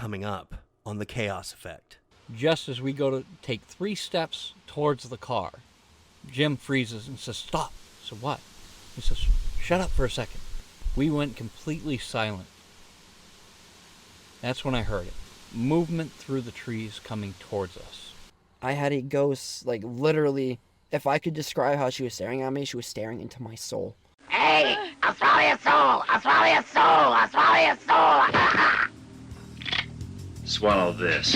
coming up on the Chaos Effect. Just as we go to take 3 steps towards the car, Jim freezes and says, "Stop." So what? He says, "Shut up for a second." We went completely silent. That's when I heard it. Movement through the trees coming towards us. I had a ghost, like, literally, if I could describe how she was staring at me, she was staring into my soul. Hey, I'll swallow your soul! I'll swallow your soul! I'll swallow your soul! Swallow this.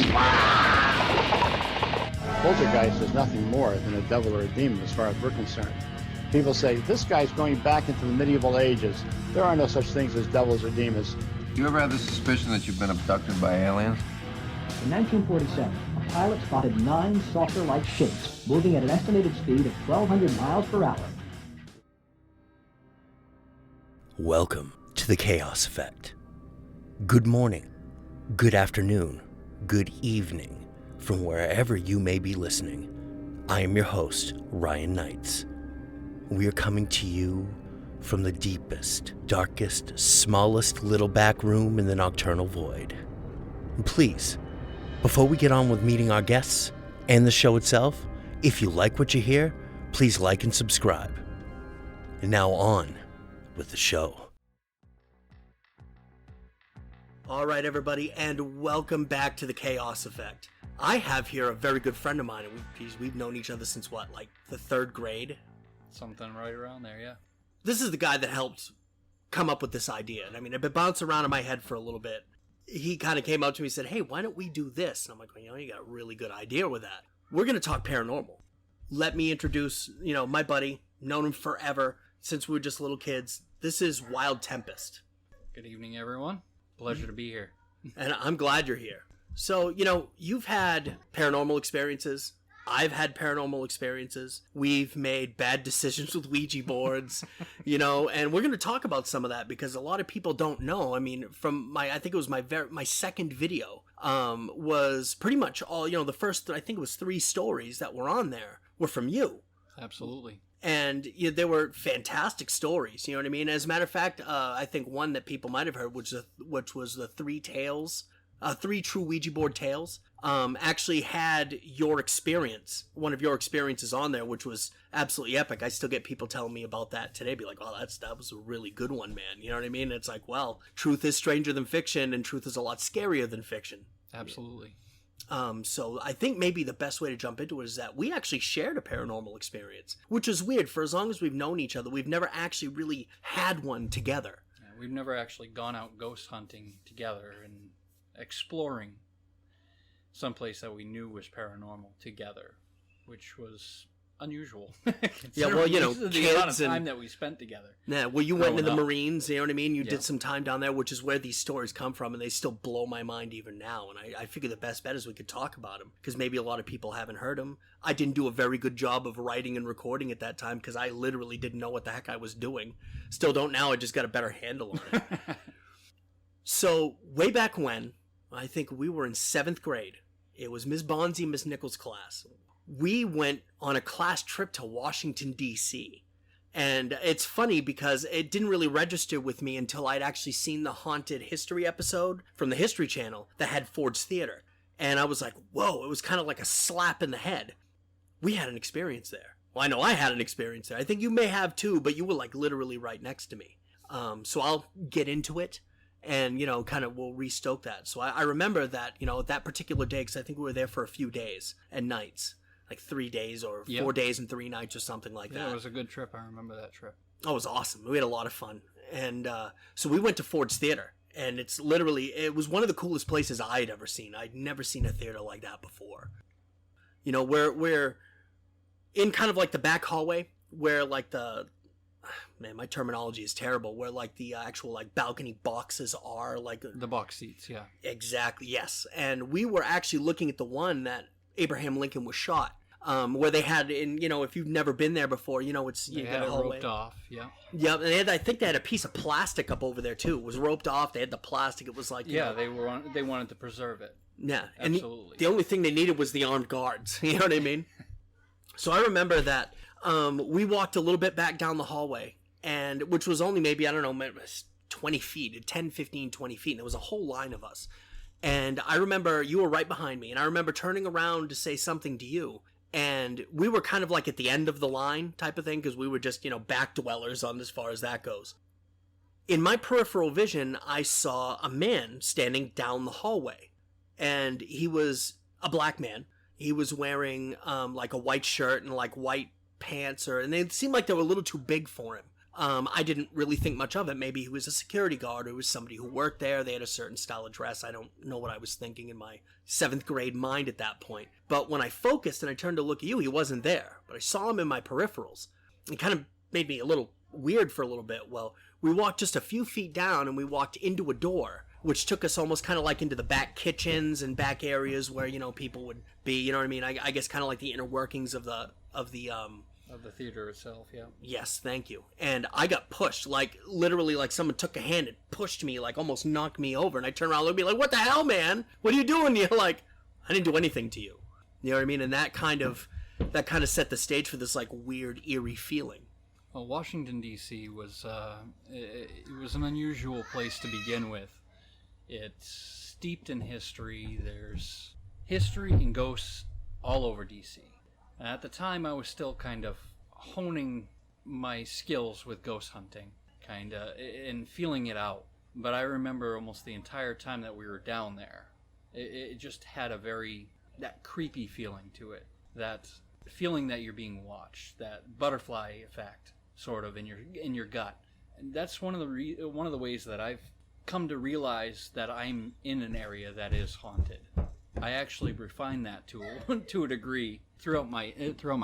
Poltergeist is nothing more than a devil or a demon as far as we're concerned. People say, this guy's going back into the medieval ages. There are no such things as devils or demons. You ever have the suspicion that you've been abducted by aliens? In 1947, a pilot spotted 9 saucer-like shapes moving at an estimated speed of 1,200 miles per hour. Welcome to the Chaos Effect. Good morning, good afternoon, good evening, from wherever you may be listening. I am your host, Ryan Knights. We are coming to you from the deepest, darkest, smallest little back room in the nocturnal void. Please, before we get on with meeting our guests and the show itself, if you like what you hear, please like and subscribe. And now on with the show. All right, everybody, and welcome back to the Chaos Effect. I have here a very good friend of mine. We've known each other since what, like the 3rd grade? Something right around there, yeah. This is the guy that helped come up with this idea. And I mean, it been bouncing around in my head for a little bit. He kind of came up to me and said, "Hey, why don't we do this?" And I'm like, well, you got a really good idea with that. We're going to talk paranormal. Let me introduce, my buddy, known him forever since we were just little kids. This is Wild Tempest. Good evening, everyone. Pleasure to be here. And I'm glad you're here. So, you've had paranormal experiences. I've had paranormal experiences. We've made bad decisions with Ouija boards, and we're going to talk about some of that because a lot of people don't know. I mean, from I think it was my second video, was pretty much all, the first, I think it was 3 stories that were on there were from you. Absolutely. And they were fantastic stories, you know what I mean? As a matter of fact, I think one that people might have heard, which was the 3 tales, 3 true Ouija board tales, actually had your experience, one of your experiences on there, which was absolutely epic. I still get people telling me about that today, be like, "Oh, that was a really good one, man." You know what I mean? It's like, well, truth is stranger than fiction, and truth is a lot scarier than fiction. Absolutely. So I think maybe the best way to jump into it is that we actually shared a paranormal experience, which is weird. For as long as we've known each other, we've never actually really had one together. Yeah, we've never actually gone out ghost hunting together and exploring someplace that we knew was paranormal together, which was unusual. Yeah, well, the kids amount of time and that we spent together. Yeah, well, you went into the Growing up. Marines, you know what I mean? You Yeah. did some time down there, which is where these stories come from, and they still blow my mind even now. And I figure the best bet is we could talk about them, because maybe a lot of people haven't heard them. I didn't do a very good job of writing and recording at that time, because I literally didn't know what the heck I was doing. Still don't now, I just got a better handle on it. So, way back when, I think we were in 7th grade. It was Ms. Bonzi, Miss Nichols' class. We went on a class trip to Washington, D.C. And it's funny because it didn't really register with me until I'd actually seen the Haunted History episode from the History Channel that had Ford's Theater. And I was like, whoa, it was kind of like a slap in the head. We had an experience there. Well, I know I had an experience there. I think you may have too, but you were like literally right next to me. So I'll get into it. And, kind of we'll restoke that. So I remember that, that particular day, because I think we were there for a few days and nights. Like 3 days or 4 days and 3 nights or something like that. Yeah, it was a good trip. I remember that trip. Oh, it was awesome. We had a lot of fun. And so we went to Ford's Theater. And it was one of the coolest places I had ever seen. I'd never seen a theater like that before. We're in kind of like the back hallway where like man, my terminology is terrible, where like the actual like balcony boxes are, like the box seats. Yeah, exactly. Yes. And we were actually looking at the one that Abraham Lincoln was shot, where they had if you've never been there before, it's they you had got a it hallway. roped off. Yeah, and I think they had a piece of plastic up over there too. It was roped off. They had the plastic. It was like they wanted to preserve it. Yeah, and absolutely. The only thing they needed was the armed guards. You know what I mean? So I remember that we walked a little bit back down the hallway, and which was only maybe, I don't know, 20 feet, 10, 15, 20 feet, and there was a whole line of us. And I remember you were right behind me, and I remember turning around to say something to you. And we were kind of like at the end of the line type of thing, because we were just, back dwellers on as far as that goes. In my peripheral vision, I saw a man standing down the hallway. And he was a black man. He was wearing like a white shirt and like white pants, and they seemed like they were a little too big for him. I didn't really think much of it. Maybe he was a security guard or he was somebody who worked there. They had a certain style of dress. I don't know what I was thinking in my 7th grade mind at that point. But when I focused and I turned to look at you, he wasn't there. But I saw him in my peripherals. It kind of made me a little weird for a little bit. Well, we walked just a few feet down and we walked into a door, which took us almost kind of like into the back kitchens and back areas where, people would be, you know what I mean? I guess kind of like the inner workings of the theater itself, yeah. Yes, thank you. And I got pushed, like literally like someone took a hand and pushed me, like almost knocked me over. And I turned around and be like, "What the hell, man? What are you doing?" You're like, "I didn't do anything to you." You know what I mean? And that kind of set the stage for this like weird, eerie feeling. Well, Washington, D.C. was it was an unusual place to begin with. It's steeped in history. There's history and ghosts all over D.C. At the time, I was still kind of honing my skills with ghost hunting, and feeling it out. But I remember almost the entire time that we were down there, it just had that creepy feeling to it. That feeling that you're being watched, that butterfly effect, sort of, in your gut. And that's one of the ways that I've come to realize that I'm in an area that is haunted. I actually refined that to a degree throughout my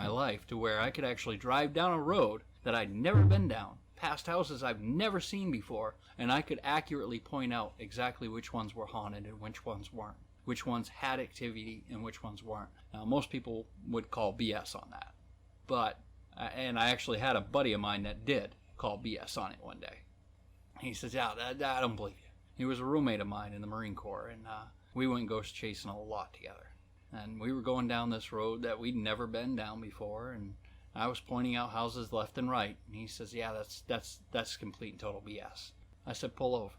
life, to where I could actually drive down a road that I'd never been down, past houses I've never seen before, and I could accurately point out exactly which ones were haunted and which ones weren't, which ones had activity and which ones weren't. Now, most people would call BS on that, and I actually had a buddy of mine that did call BS on it one day. He says, "Yeah, I don't believe you." He was a roommate of mine in the Marine Corps, and we went ghost chasing a lot together. And we were going down this road that we'd never been down before, and I was pointing out houses left and right. And he says, "Yeah, that's complete and total BS." I said, "Pull over."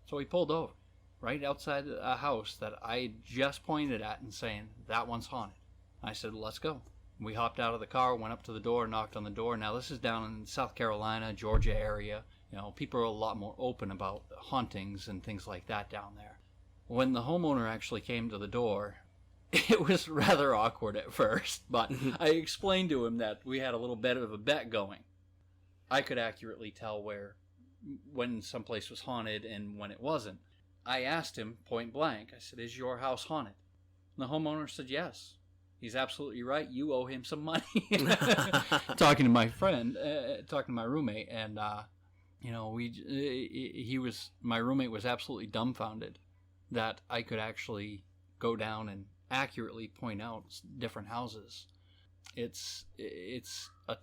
So he pulled over, right outside a house that I just pointed at and saying, "That one's haunted." I said, "Let's go." We hopped out of the car, went up to the door, knocked on the door. Now, this is down in South Carolina, Georgia area. People are a lot more open about hauntings and things like that down there. When the homeowner actually came to the door, it was rather awkward at first, but I explained to him that we had a little bit of a bet going. I could accurately tell when someplace was haunted and when it wasn't. I asked him point blank, I said, "Is your house haunted?" And the homeowner said, "Yes." He's absolutely right. You owe him some money. Talking to my friend, talking to my roommate, and my roommate was absolutely dumbfounded that I could actually go down and accurately point out different houses. It's a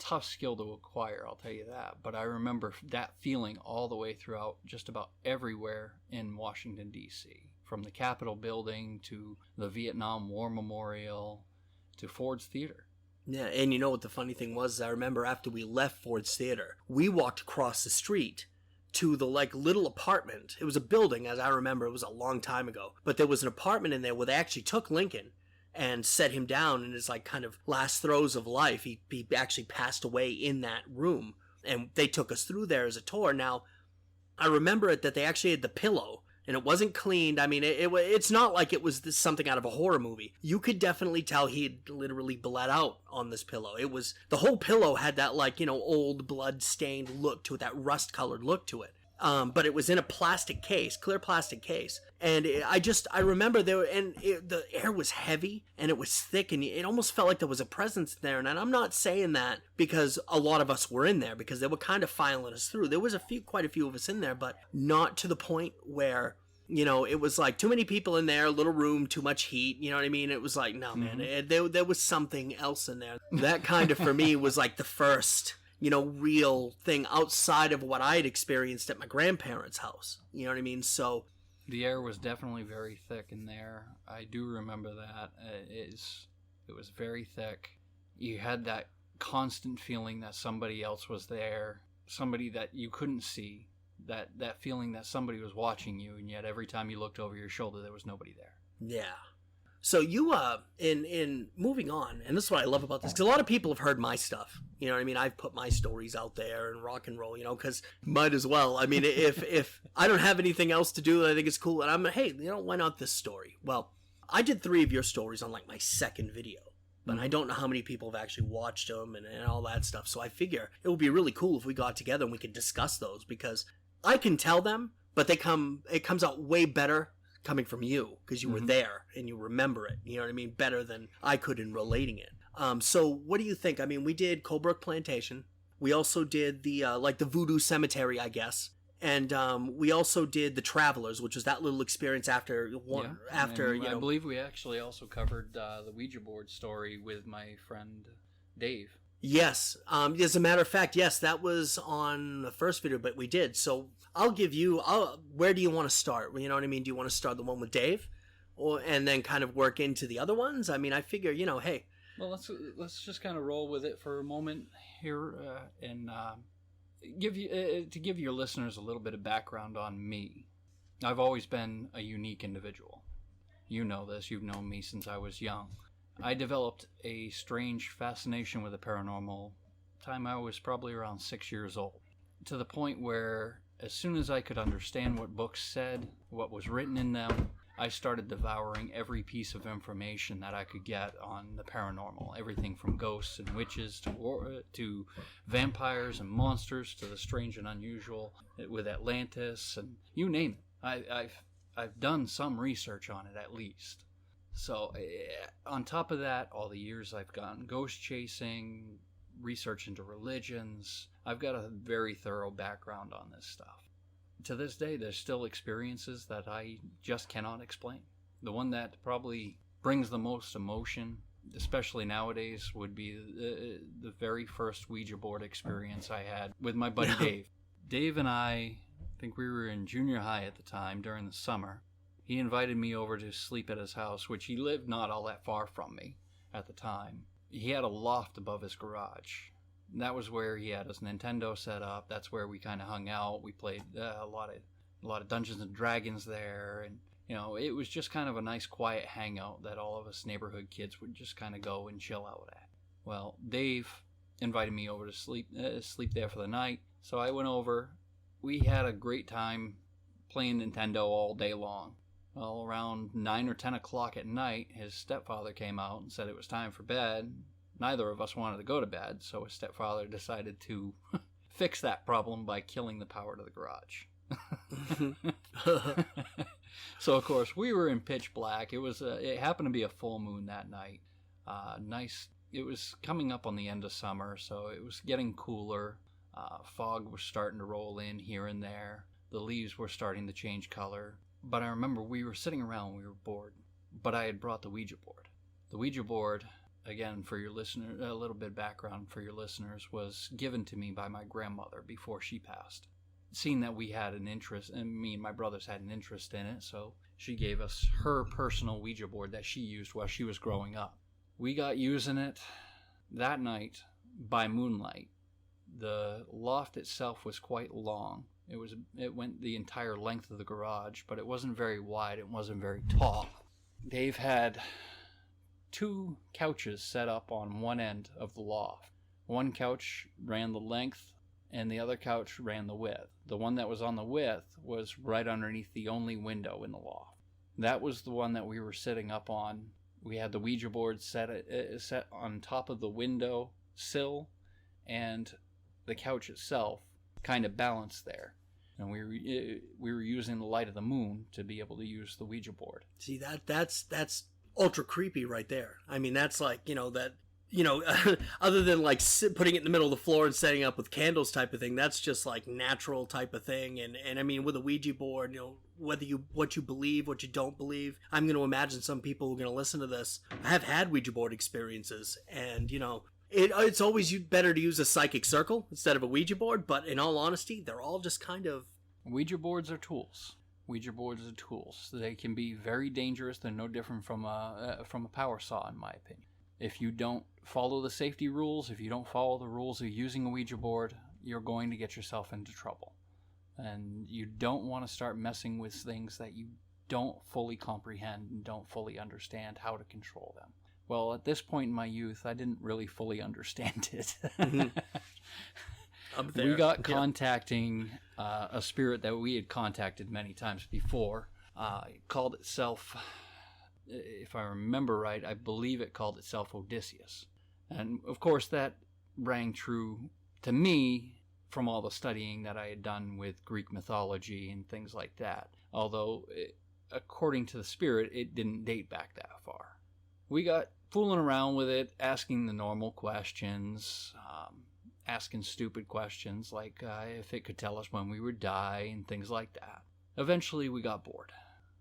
tough skill to acquire, I'll tell you that. But I remember that feeling all the way throughout just about everywhere in Washington, D.C. From the Capitol building to the Vietnam War Memorial to Ford's Theater. Yeah, and you know what the funny thing was? I remember after we left Ford's Theater, we walked across the street to the little apartment. It was a building, as I remember. It was a long time ago. But there was an apartment in there where they actually took Lincoln and set him down in his kind of last throes of life. He actually passed away in that room. And they took us through there as a tour. Now, I remember that they actually had the pillow. And it wasn't cleaned. I mean, it's not like it was something out of a horror movie. You could definitely tell he had literally bled out on this pillow. The whole pillow had that old blood-stained look to it, that rust-colored look to it. But it was in a plastic case, clear plastic case. And I remember the air was heavy and it was thick and it almost felt like there was a presence there. And I'm not saying that because a lot of us were in there, because they were kind of filing us through. There was quite a few of us in there, but not to the point where, it was like too many people in there, little room, too much heat. You know what I mean? It was like, no, man, there was something else in there. That kind of, for me, was like the first real thing outside of what I had experienced at my grandparents' house. You know what I mean? So the air was definitely very thick in there. I do remember that. It was very thick. You had that constant feeling that somebody else was there, somebody that you couldn't see, that feeling that somebody was watching you, and yet every time you looked over your shoulder, there was nobody there. Yeah. So you, in moving on, and this is what I love about this, because a lot of people have heard my stuff. You know what I mean? I've put my stories out there and rock and roll, you know, because might as well. I mean, if I don't have anything else to do, I think it's cool. And I'm, hey, you know, why not this story? Well, I did 3 of your stories on like my second video, but I don't know how many people have actually watched them and all that stuff. So I figure it would be really cool if we got together and we could discuss those, because I can tell them, but it comes out way better coming from you, because you were there and you remember it, you know what I mean, better than I could in relating it. So what do you think? I mean, we did Colebrook Plantation. We also did the like the Voodoo Cemetery, I guess, and we also did the Travelers, which was that little experience after I believe we actually also covered the Ouija board story with my friend Dave. Yes. As a matter of fact, yes, that was on the first video, but we did. So I'll give you, where do you want to start? You know what I mean? Do you want to start the one with Dave, and then kind of work into the other ones? I mean, I figure, you know, hey. Well, let's just kind of roll with it for a moment here, and give your listeners a little bit of background on me. I've always been a unique individual. You know this. You've known me since I was young. I developed a strange fascination with the paranormal time I was probably around 6 years old, to the point where as soon as I could understand what books said, what was written in them, I started devouring every piece of information that I could get on the paranormal. Everything from ghosts and witches to vampires and monsters to the strange and unusual with Atlantis, and you name it. I've done some research on it at least. So, on top of that, all the years I've gone ghost chasing, research into religions, I've got a very thorough background on this stuff. To this day, there's still experiences that I just cannot explain. The one that probably brings the most emotion, especially nowadays, would be the very first Ouija board experience I had with my buddy Dave. Dave and I think we were in junior high at the time during the summer. He invited me over to sleep at his house, which he lived not all that far from me at the time. He had a loft above his garage. That was where he had his Nintendo set up. That's where we kind of hung out. We played a lot of Dungeons and Dragons there, and you know, it was just kind of a nice quiet hangout that all of us neighborhood kids would just kind of go and chill out at. Well, Dave invited me over to sleep there for the night, so I went over. We had a great time playing Nintendo all day long. Well, around 9 or 10 o'clock at night, his stepfather came out and said it was time for bed. Neither of us wanted to go to bed, so his stepfather decided to fix that problem by killing the power to the garage. So, of course, we were in pitch black. It happened to be a full moon that night. Nice. It was coming up on the end of summer, so it was getting cooler. Fog was starting to roll in here and there. The leaves were starting to change color. But I remember we were sitting around, we were bored. But I had brought the Ouija board. The Ouija board, again, for your listener, a little bit of background for your listeners, was given to me by my grandmother before she passed. Seeing that we had an interest, and me and my brothers had an interest in it, so she gave us her personal Ouija board that she used while she was growing up. We got using it that night by moonlight. The loft itself was quite long. It went the entire length of the garage, but it wasn't very wide, it wasn't very tall. Dave had 2 couches set up on one end of the loft. One couch ran the length, and the other couch ran the width. The one that was on the width was right underneath the only window in the loft. That was the one that we were sitting up on. We had the Ouija board set on top of the window sill, and the couch itself kind of balanced there. And we were using the light of the moon to be able to use the Ouija board. See, that's ultra creepy right there. I mean, that's like, other than like putting it in the middle of the floor and setting up with candles type of thing, that's just like natural type of thing. And I mean, with a Ouija board, what you believe, what you don't believe, I'm going to imagine some people who are going to listen to this have had Ouija board experiences, and it's always better to use a psychic circle instead of a Ouija board, but in all honesty, they're all just kind of... Ouija boards are tools. Ouija boards are tools. They can be very dangerous. They're no different from a power saw, in my opinion. If you don't follow the safety rules, if you don't follow the rules of using a Ouija board, you're going to get yourself into trouble. And you don't want to start messing with things that you don't fully comprehend and don't fully understand how to control them. Well, at this point in my youth, I didn't really fully understand it. We got contacting a spirit that we had contacted many times before. It called itself, if I remember right, I believe it called itself Odysseus. And of course that rang true to me from all the studying that I had done with Greek mythology and things like that. Although, according to the spirit, it didn't date back that far. We got fooling around with it, asking the normal questions, asking stupid questions like if it could tell us when we would die and things like that. Eventually we got bored.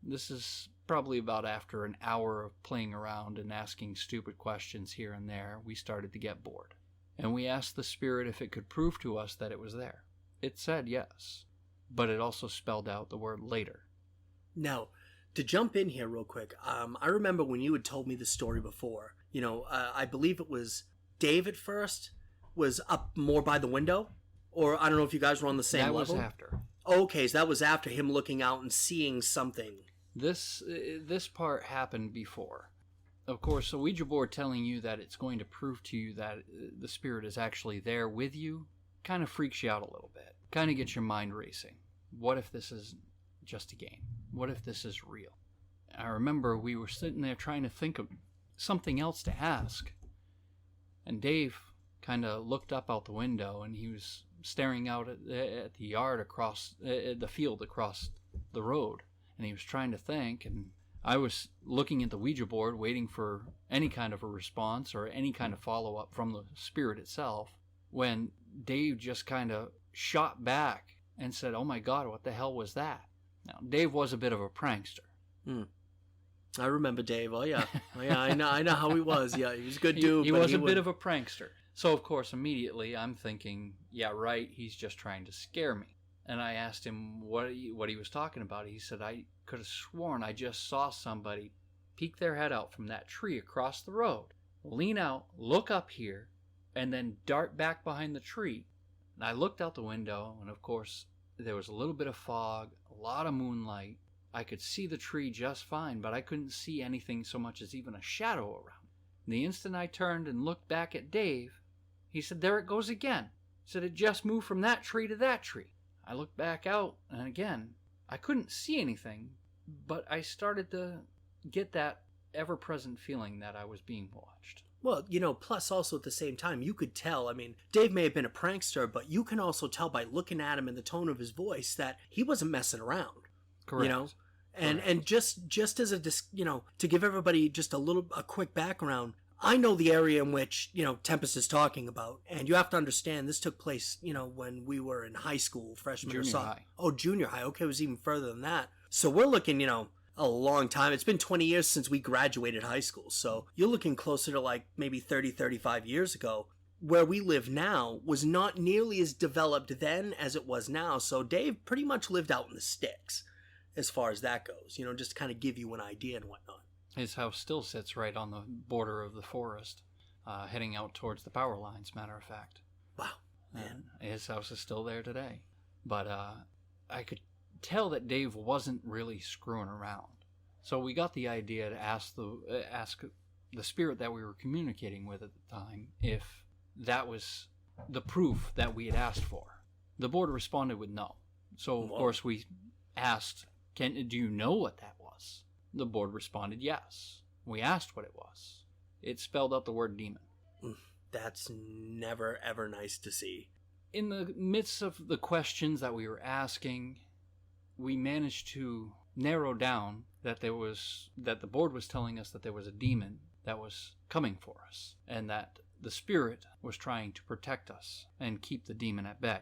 This is probably about after an hour of playing around and asking stupid questions here and there, we started to get bored. And we asked the spirit if it could prove to us that it was there. It said yes, but it also spelled out the word later. Now, to jump in here real quick, I remember when you had told me the story before. I believe it was Dave at first was up more by the window, or I don't know if you guys were on the same level. That was after. Okay, so that was after him looking out and seeing something. This part happened before. Of course, a Ouija board telling you that it's going to prove to you that the spirit is actually there with you kind of freaks you out a little bit. Kind of gets your mind racing. What if this is just a game? What if this is real? I remember we were sitting there trying to think of something else to ask. And Dave kind of looked up out the window and he was staring out at the yard across, the field across the road. And he was trying to think, and I was looking at the Ouija board waiting for any kind of a response or any kind of follow-up from the spirit itself, when Dave just kind of shot back and said, "Oh my God, what the hell was that?" Now, Dave was a bit of a prankster. I remember Dave. Oh yeah, I know how he was. Yeah, he was a good dude. He was a bit of a prankster. So of course, immediately I'm thinking, yeah, right. He's just trying to scare me. And I asked him what he was talking about. He said, "I could have sworn I just saw somebody peek their head out from that tree across the road, lean out, look up here, and then dart back behind the tree." And I looked out the window, and of course, there was a little bit of fog, a lot of moonlight. I could see the tree just fine, but I couldn't see anything so much as even a shadow around. And the instant I turned and looked back at Dave, he said, "There it goes again." He said, "It just moved from that tree to that tree." I looked back out, and again, I couldn't see anything, but I started to get that ever-present feeling that I was being watched. Well, plus also at the same time, you could tell, I mean, Dave may have been a prankster, but you can also tell by looking at him and the tone of his voice that he wasn't messing around. Correct. And just as to give everybody just a quick background, I know the area in which, Tempest is talking about, and you have to understand this took place, when we were in high school, freshman or sophomore. High. Oh, junior high. Okay, it was even further than that. So we're looking, a long time. It's been 20 years since we graduated high school. So you're looking closer to like maybe 30, 35 years ago. Where we live now was not nearly as developed then as it was now. So Dave pretty much lived out in the sticks as far as that goes, just to kind of give you an idea and whatnot. His house still sits right on the border of the forest, heading out towards the power lines, matter of fact. Wow, man. His house is still there today. But I could tell that Dave wasn't really screwing around. So we got the idea to ask the spirit that we were communicating with at the time if that was the proof that we had asked for. The board responded with no. So, of course, we asked, do you know what that was? The board responded yes. We asked what it was. It spelled out the word demon. That's never, ever nice to see. In the midst of the questions that we were asking, we managed to narrow down that the board was telling us that there was a demon that was coming for us, and that the spirit was trying to protect us and keep the demon at bay.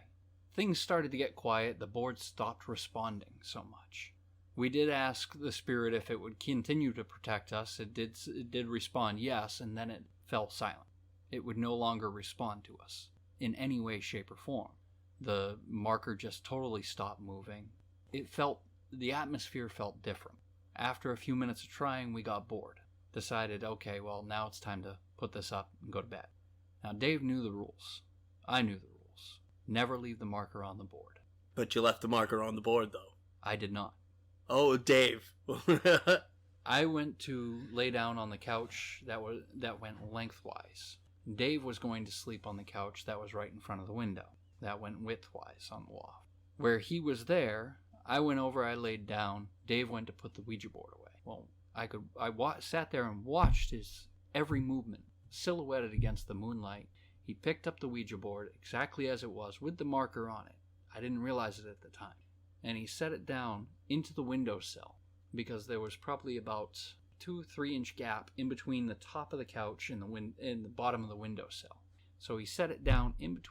Things started to get quiet. The board stopped responding so much. We did ask the spirit if it would continue to protect us. It did respond yes, and then it fell silent. It would no longer respond to us in any way, shape, or form. The marker just totally stopped moving. The atmosphere felt different. After a few minutes of trying, we got bored. Decided, okay, well, now it's time to put this up and go to bed. Now, Dave knew the rules. I knew the rules. Never leave the marker on the board. But you left the marker on the board, though. I did not. Oh, Dave. I went to lay down on the couch that went lengthwise. Dave was going to sleep on the couch that was right in front of the window. That went widthwise on the loft. Where he was there, I went over, I laid down. Dave went to put the Ouija board away. Well, I sat there and watched his every movement, silhouetted against the moonlight. He picked up the Ouija board exactly as it was, with the marker on it. I didn't realize it at the time. And he set it down into the windowsill, because there was probably about 2-3 inch gap in between the top of the couch and the bottom of the windowsill. So he set it down in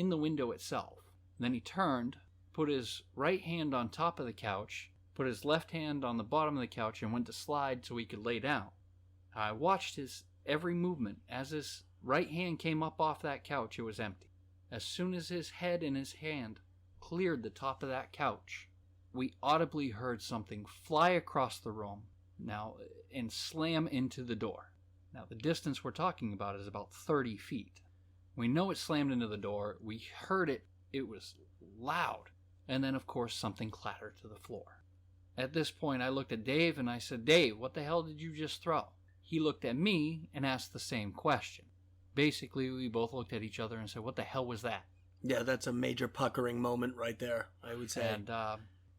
the window itself. Then he turned, put his right hand on top of the couch, put his left hand on the bottom of the couch, and went to slide so he could lay down. I watched his every movement. As his right hand came up off that couch, it was empty. As soon as his head and his hand cleared the top of that couch, we audibly heard something fly across the room now and slam into the door. Now, the distance we're talking about is about 30 feet. We know it slammed into the door. We heard it. It was loud. And then, of course, something clattered to the floor. At this point, I looked at Dave and I said, "Dave, what the hell did you just throw?" He looked at me and asked the same question. Basically, we both looked at each other and said, "What the hell was that?" Yeah, that's a major puckering moment right there, I would say. And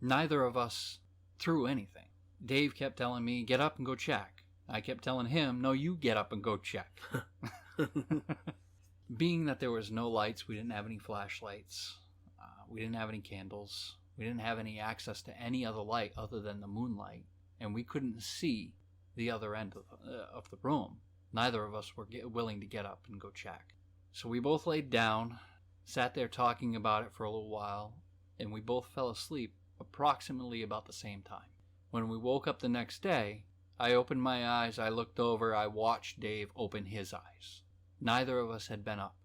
neither of us threw anything. Dave kept telling me, "Get up and go check." I kept telling him, "No, you get up and go check." Being that there was no lights, we didn't have any flashlights, we didn't have any candles, we didn't have any access to any other light other than the moonlight, and we couldn't see the other end of the room. Neither of us were willing to get up and go check. So we both laid down, sat there talking about it for a little while, and we both fell asleep approximately about the same time. When we woke up the next day, I opened my eyes, I looked over, I watched Dave open his eyes. Neither of us had been up.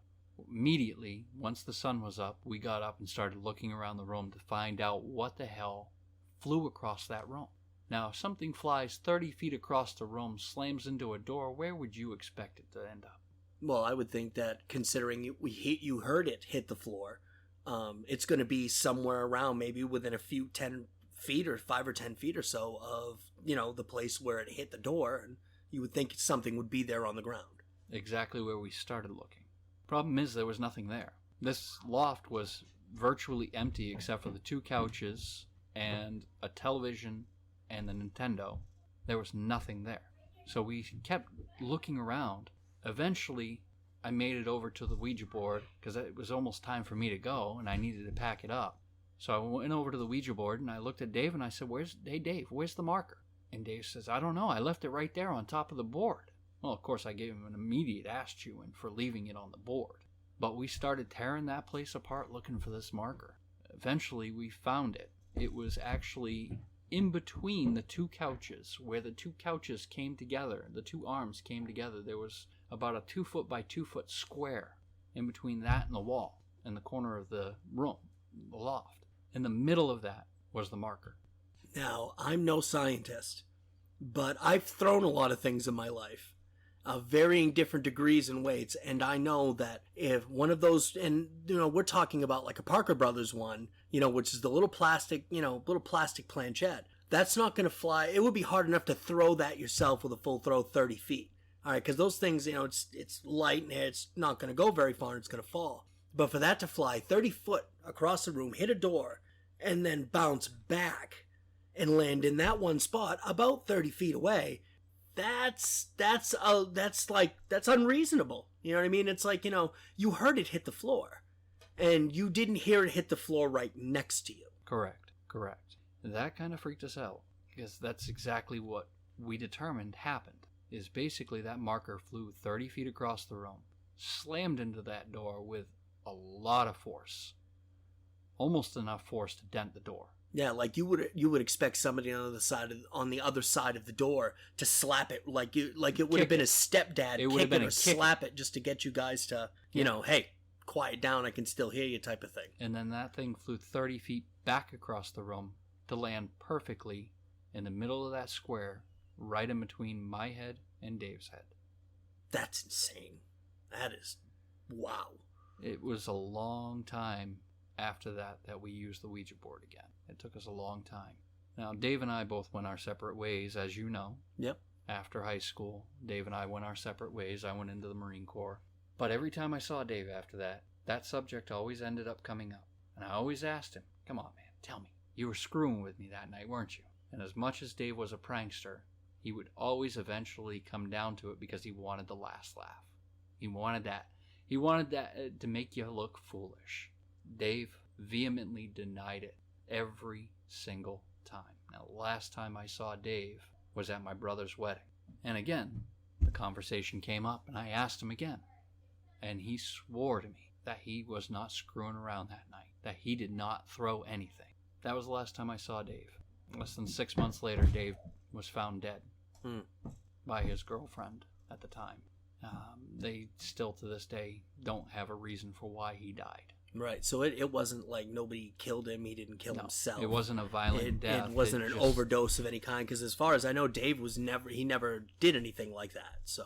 Immediately, once the sun was up, we got up and started looking around the room to find out what the hell flew across that room. Now, if something flies 30 feet across the room, slams into a door, where would you expect it to end up? Well, I would think that considering you heard it hit the floor, it's going to be somewhere around maybe within a few 10 feet or 5 or 10 feet or so of, the place where it hit the door. And you would think something would be there on the ground. Exactly where we started looking. Problem is, there was nothing there. This loft was virtually empty except for the 2 couches and a television and the Nintendo. There was nothing there. So we kept looking around. Eventually, I made it over to the Ouija board because it was almost time for me to go and I needed to pack it up. So I went over to the Ouija board and I looked at Dave and I said, "Hey Dave, where's the marker?" And Dave says, "I don't know. I left it right there on top of the board." Well, of course, I gave him an immediate ass chewing for leaving it on the board. But we started tearing that place apart looking for this marker. Eventually, we found it. It was actually in between the 2 couches, where the 2 couches came together, the 2 arms came together. There was about a 2 foot by 2 foot square in between that and the wall, in the corner of the room, the loft. In the middle of that was the marker. Now, I'm no scientist, but I've thrown a lot of things in my life. Varying different degrees and weights, and I know that if one of those, and we're talking about like a Parker Brothers one, which is the little plastic planchette, that's not going to fly. It would be hard enough to throw that yourself with a full throw 30 feet. All right, because those things, it's light and it's not going to go very far and it's going to fall. But for that to fly 30 foot across the room, hit a door, and then bounce back and land in that one spot about 30 feet away, that's unreasonable. You know what I mean? It's like, you heard it hit the floor and you didn't hear it hit the floor right next to you. Correct. That kind of freaked us out because that's exactly what we determined happened. Is basically that marker flew 30 feet across the room, slammed into that door with a lot of force. Almost enough force to dent the door. Yeah, like you would expect somebody on the other side of the door to slap it like it would have been a stepdad kick it or slap it just to get you guys to, hey, quiet down, I can still hear you type of thing. And then that thing flew 30 feet back across the room to land perfectly in the middle of that square, right in between my head and Dave's head. That's insane. That is, wow. It was a long time after that we used the Ouija board again. It took us a long time. Now, Dave and I both went our separate ways, as you know. Yep. After high school, Dave and I went our separate ways. I went into the Marine Corps. But every time I saw Dave after that, that subject always ended up coming up. And I always asked him, come on, man, tell me. You were screwing with me that night, weren't you? And as much as Dave was a prankster, he would always eventually come down to it because he wanted the last laugh. He wanted that. He wanted that to make you look foolish. Dave vehemently denied it every single time. Now, the last time I saw Dave was at my brother's wedding. And again, the conversation came up, and I asked him again. And he swore to me that he was not screwing around that night, that he did not throw anything. That was the last time I saw Dave. Less than 6 months later, Dave was found dead by his girlfriend at the time. They still, to this day, don't have a reason for why he died. Right, so it wasn't like nobody killed him, he didn't kill himself. It wasn't a violent death. It wasn't an overdose of any kind, because as far as I know, Dave never did anything like that, so.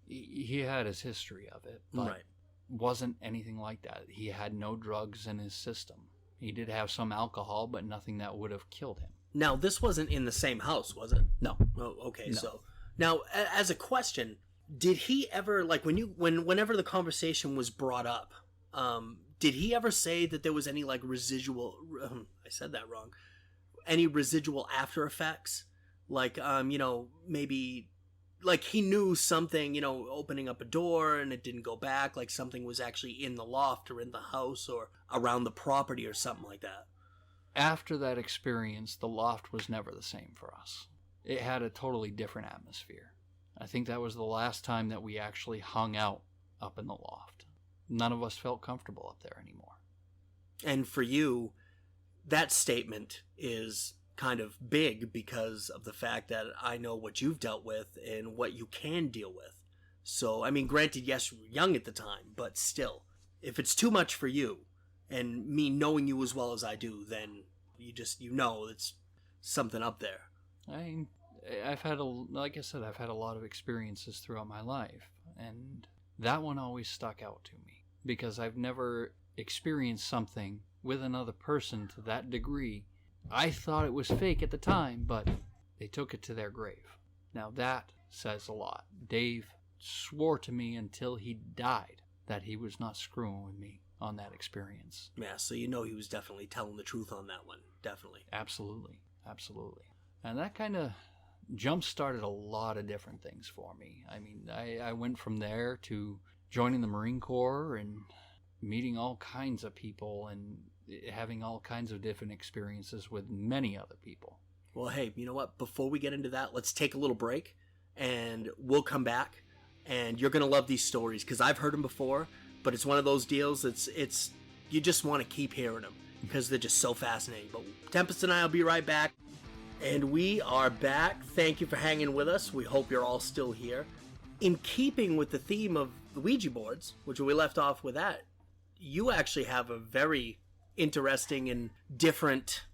He had his history of it, but wasn't anything like that. He had no drugs in his system. He did have some alcohol, but nothing that would have killed him. Now, this wasn't in the same house, was it? No. Oh, okay, No. so. Now, as a question, did he ever, like, whenever the conversation was brought up, did he ever say that there was any, like, residual, I said that wrong, any residual after effects? Like, maybe, like, he knew something, opening up a door and it didn't go back, like something was actually in the loft or in the house or around the property or something like that. After that experience, the loft was never the same for us. It had a totally different atmosphere. I think that was the last time that we actually hung out up in the loft. None of us felt comfortable up there anymore. And for you, that statement is kind of big because of the fact that I know what you've dealt with and what you can deal with. So, I mean, granted, yes, you were young at the time, but still, if it's too much for you, and me knowing you as well as I do, then you know it's something up there. I've had like I said, I've had a lot of experiences throughout my life, and that one always stuck out to me because I've never experienced something with another person to that degree. I thought it was fake at the time, but they took it to their grave. Now that says a lot. Dave swore to me until he died that he was not screwing with me on that experience. Yeah, so he was definitely telling the truth on that one. Definitely. Absolutely. And that kind of jump-started a lot of different things for me. I mean, I went from there to joining the Marine Corps and meeting all kinds of people and having all kinds of different experiences with many other people. Well, hey, you know what? Before we get into that, let's take a little break, and we'll come back, and you're going to love these stories, because I've heard them before, but it's one of those deals that's you just want to keep hearing them, because they're just so fascinating. But Tempest and I will be right back, and we are back. Thank you for hanging with us. We hope you're all still here. In keeping with the theme of the Ouija boards, which we left off with that, you actually have a very interesting and different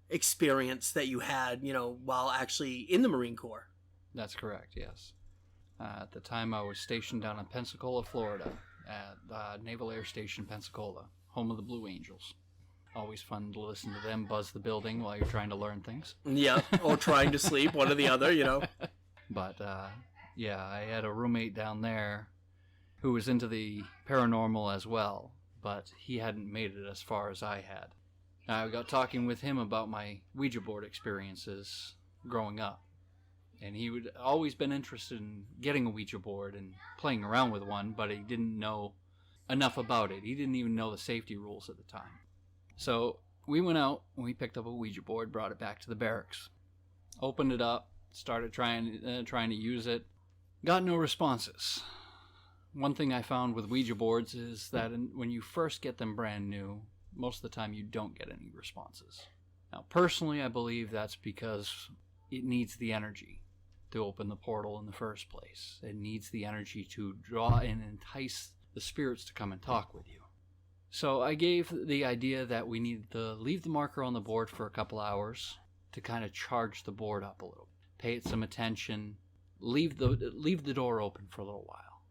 experience that you had, while actually in the Marine Corps. That's correct, yes. At the time, I was stationed down in Pensacola, Florida, at Naval Air Station, Pensacola, home of the Blue Angels. Always fun to listen to them buzz the building while you're trying to learn things. Yeah, or trying to sleep, one or the other, But, yeah, I had a roommate down there who was into the paranormal as well, but he hadn't made it as far as I had. I got talking with him about my Ouija board experiences growing up. And he would always been interested in getting a Ouija board and playing around with one, but he didn't know enough about it. He didn't even know the safety rules at the time. So we went out and we picked up a Ouija board, brought it back to the barracks, opened it up, started trying to use it. Got no responses. One thing I found with Ouija boards is that when you first get them brand new, most of the time you don't get any responses. Now, personally, I believe that's because it needs the energy to open the portal in the first place. It needs the energy to draw and entice the spirits to come and talk with you. So I gave the idea that we needed to leave the marker on the board for a couple hours to kind of charge the board up a little bit, pay it some attention, leave the door open for a little while,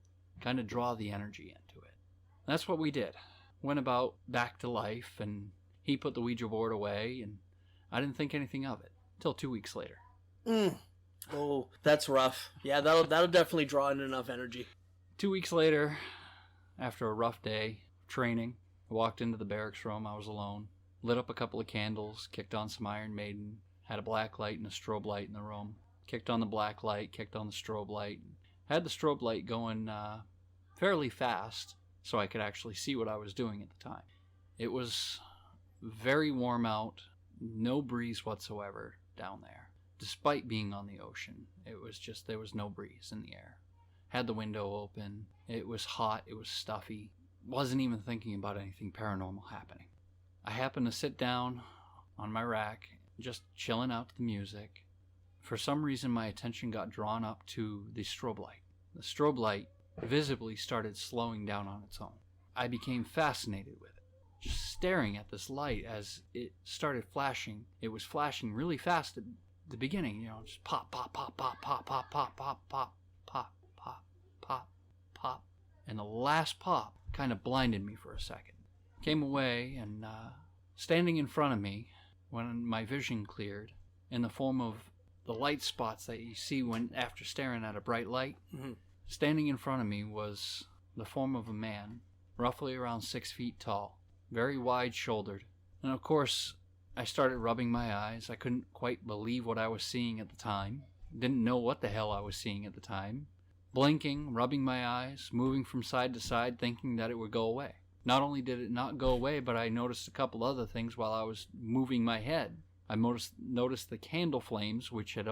kind of draw the energy into it. That's what we did. Went about back to life and He put the Ouija board away, and I didn't think anything of it till 2 weeks later. Oh, that's rough. Yeah, that'll definitely draw in enough energy. 2 weeks later, after a rough day of training, I walked into the barracks room. I was alone. Lit up a couple of candles, kicked on some Iron Maiden, had a black light and a strobe light in the room. Kicked on the black light, kicked on the strobe light. Had the strobe light going fairly fast so I could actually see what I was doing at the time. It was very warm out, no breeze whatsoever down there. Despite being on the ocean, it was just, there was no breeze in the air. Had the window open, it was hot, it was stuffy. Wasn't even thinking about anything paranormal happening. I happened to sit down on my rack, just chilling out to the music. For some reason, my attention got drawn up to the strobe light. The strobe light visibly started slowing down on its own. I became fascinated with it, just staring at this light as it started flashing. It was flashing really fast at the beginning, just pop, pop, pop, pop, pop, pop, pop, pop, pop, pop, pop, pop, pop. And the last pop kind of blinded me for a second. Came away, and standing in front of me, when my vision cleared, in the form of the light spots that you see when after staring at a bright light, standing in front of me was the form of a man, roughly around 6 feet tall, very wide-shouldered. And of course, I started rubbing my eyes. I couldn't quite believe what I was seeing at the time. Didn't know what the hell I was seeing at the time. Blinking, rubbing my eyes, moving from side to side, thinking that it would go away. Not only did it not go away, but I noticed a couple other things while I was moving my head. I noticed the candle flames, which had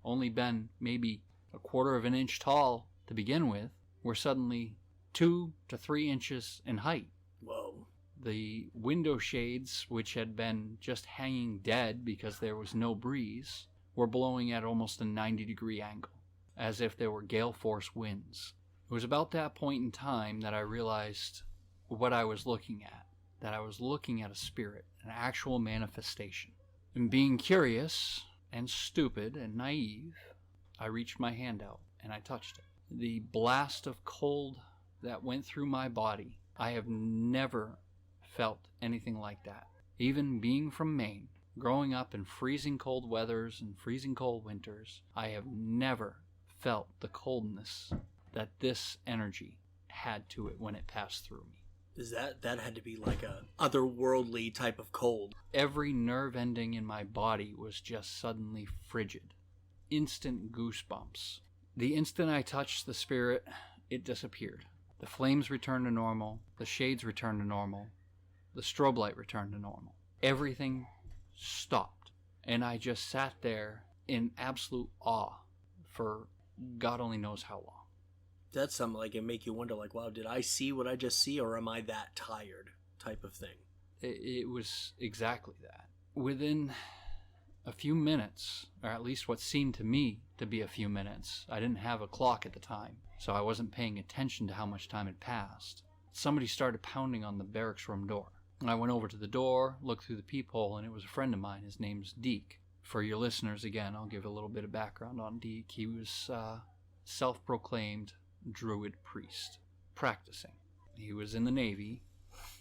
only been maybe a quarter of an inch tall to begin with, were suddenly 2 to 3 inches in height. Whoa. The window shades, which had been just hanging dead because there was no breeze, were blowing at almost a 90-degree angle, as if there were gale force winds. It was about that point in time that I realized what I was looking at, that I was looking at a spirit, an actual manifestation. And being curious and stupid and naive, I reached my hand out and I touched it. The blast of cold that went through my body, I have never felt anything like that. Even being from Maine, growing up in freezing cold weathers and freezing cold winters, I have never felt the coldness that this energy had to it when it passed through me. That had to be like a otherworldly type of cold. Every nerve ending in my body was just suddenly frigid. Instant goosebumps. The instant I touched the spirit, it disappeared. The flames returned to normal. The shades returned to normal. The strobe light returned to normal. Everything stopped. And I just sat there in absolute awe for God only knows how long. That's something like it make you wonder, like, wow, did I see what I just see, or am I that tired type of thing? It was exactly that. Within a few minutes, or at least what seemed to me to be a few minutes, I didn't have a clock at the time, so I wasn't paying attention to how much time had passed. Somebody started pounding on the barracks room door. I went over to the door, looked through the peephole, and it was a friend of mine. His name's Deke. For your listeners, again, I'll give a little bit of background on Deke. He was self-proclaimed druid priest, practicing. He was in the Navy,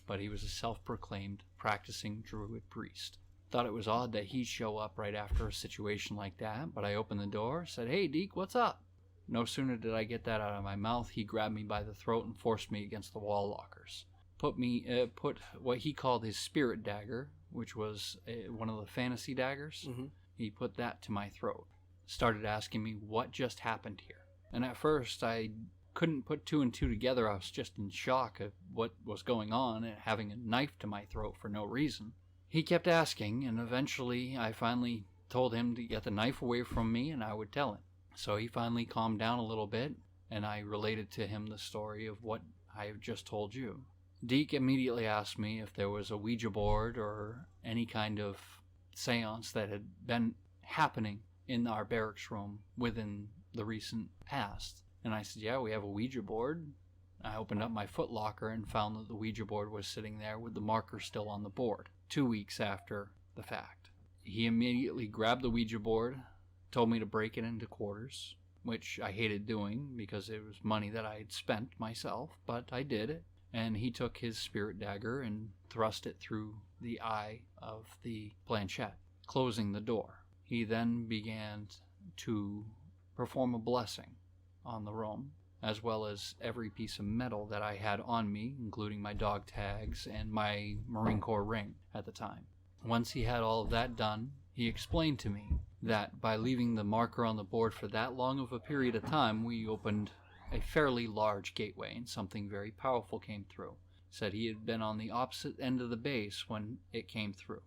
but he was a self-proclaimed practicing druid priest. Thought it was odd that he'd show up right after a situation like that, but I opened the door, said, "Hey, Deke, what's up?" No sooner did I get that out of my mouth, he grabbed me by the throat and forced me against the wall lockers. Put what he called his spirit dagger, which was one of the fantasy daggers. He put that to my throat. Started asking me what just happened here. And at first, I couldn't put two and two together. I was just in shock of what was going on and having a knife to my throat for no reason. He kept asking, and eventually I finally told him to get the knife away from me and I would tell him. So he finally calmed down a little bit, and I related to him the story of what I have just told you. Deke immediately asked me if there was a Ouija board or any kind of seance that had been happening in our barracks room within the recent past. And I said, yeah, we have a Ouija board. I opened up my footlocker and found that the Ouija board was sitting there with the marker still on the board, 2 weeks after the fact. He immediately grabbed the Ouija board, told me to break it into quarters, which I hated doing because it was money that I had spent myself, but I did it. and he took his spirit dagger and thrust it through the eye of the planchette, closing the door. He then began to perform a blessing on the room, as well as every piece of metal that I had on me, including my dog tags and my Marine Corps ring at the time. Once he had all of that done, he explained to me that by leaving the marker on the board for that long of a period of time, we opened a fairly large gateway and something very powerful came through. Said he had been on the opposite end of the base when it came through.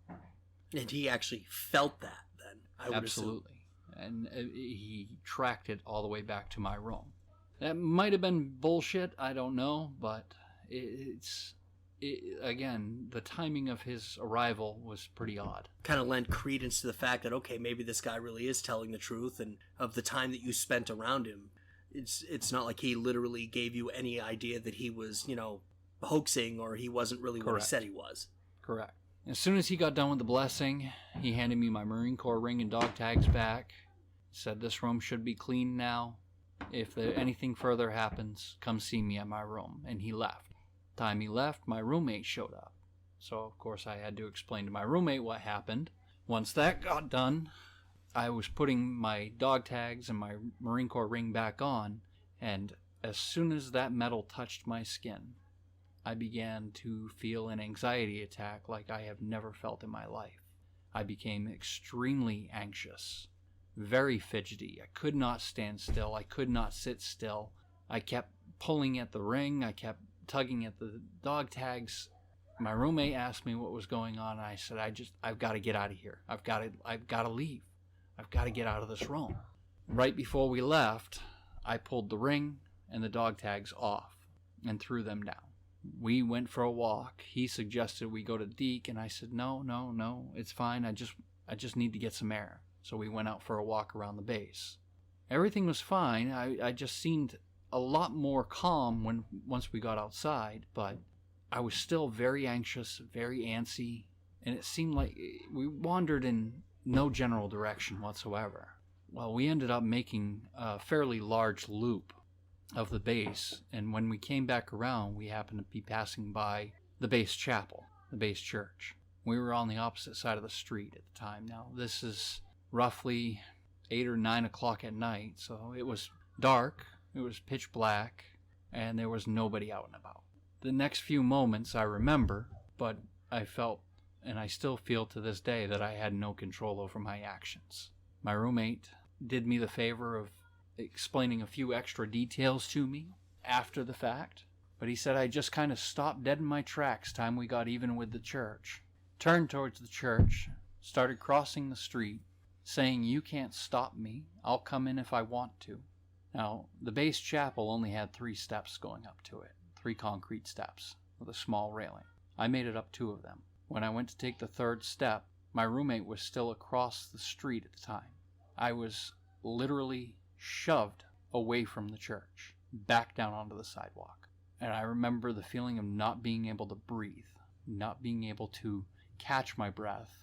And he actually felt that then, I would Absolutely. And he tracked it all the way back to my room. That might have been bullshit, I don't know, but again, the timing of his arrival was pretty odd. kind of lent credence to the fact that, okay, maybe this guy really is telling the truth, and of the time that you spent around him, it's not like he literally gave you any idea that he was, hoaxing, or he wasn't really what he said he was. Correct. As soon as he got done with the blessing, he handed me my Marine Corps ring and dog tags back, said this room should be clean now. If anything further happens, come see me at my room. And he left. Time he left, my roommate showed up. So, of course, I had to explain to my roommate what happened. Once that got done, I was putting my dog tags and my Marine Corps ring back on, and as soon as that metal touched my skin, I began to feel an anxiety attack like I have never felt in my life. I became extremely anxious, very fidgety. I could not stand still. I could not sit still. I kept pulling at the ring. I kept tugging at the dog tags. My roommate asked me what was going on, and I said, I've got to get out of here. I've got to leave. I've got to get out of this room. Right before we left, I pulled the ring and the dog tags off and threw them down. We went for a walk. He suggested we go to Deke, and I said, no, it's fine. I just need to get some air. So we went out for a walk around the base. Everything was fine. I just seemed a lot more calm once we got outside, but I was still very anxious, very antsy, and it seemed like we wandered in no general direction whatsoever. Well, we ended up making a fairly large loop of the base, and when we came back around, we happened to be passing by the base chapel, the base church. We were on the opposite side of the street at the time. Now, this is roughly 8 or 9 o'clock at night, so it was dark, it was pitch black, and there was nobody out and about. The next few moments I remember, but I felt, and I still feel to this day, that I had no control over my actions. My roommate did me the favor of explaining a few extra details to me after the fact, but he said I just kind of stopped dead in my tracks time we got even with the church, turned towards the church, started crossing the street, saying, "You can't stop me, I'll come in if I want to." Now, the base chapel only had 3 steps going up to it, 3 concrete steps with a small railing. I made it up 2 of them. When I went to take the 3rd step, my roommate was still across the street at the time. I was literally shoved away from the church, back down onto the sidewalk. And I remember the feeling of not being able to breathe, not being able to catch my breath,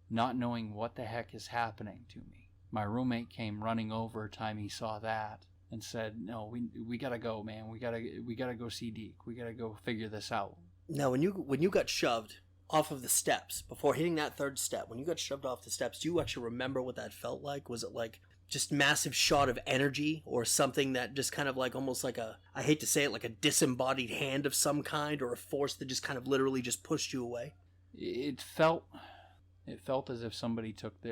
not knowing what the heck is happening to me. My roommate came running over time he saw that and said, "No, we gotta go, man. We gotta go see Deke. We gotta go figure this out." Now, when you got shoved off of the steps, before hitting that 3rd step, when you got shoved off the steps, do you actually remember what that felt like? Was it like just massive shot of energy, or something that just kind of like almost like I hate to say it, like a disembodied hand of some kind, or a force that just kind of literally just pushed you away? It felt as if somebody took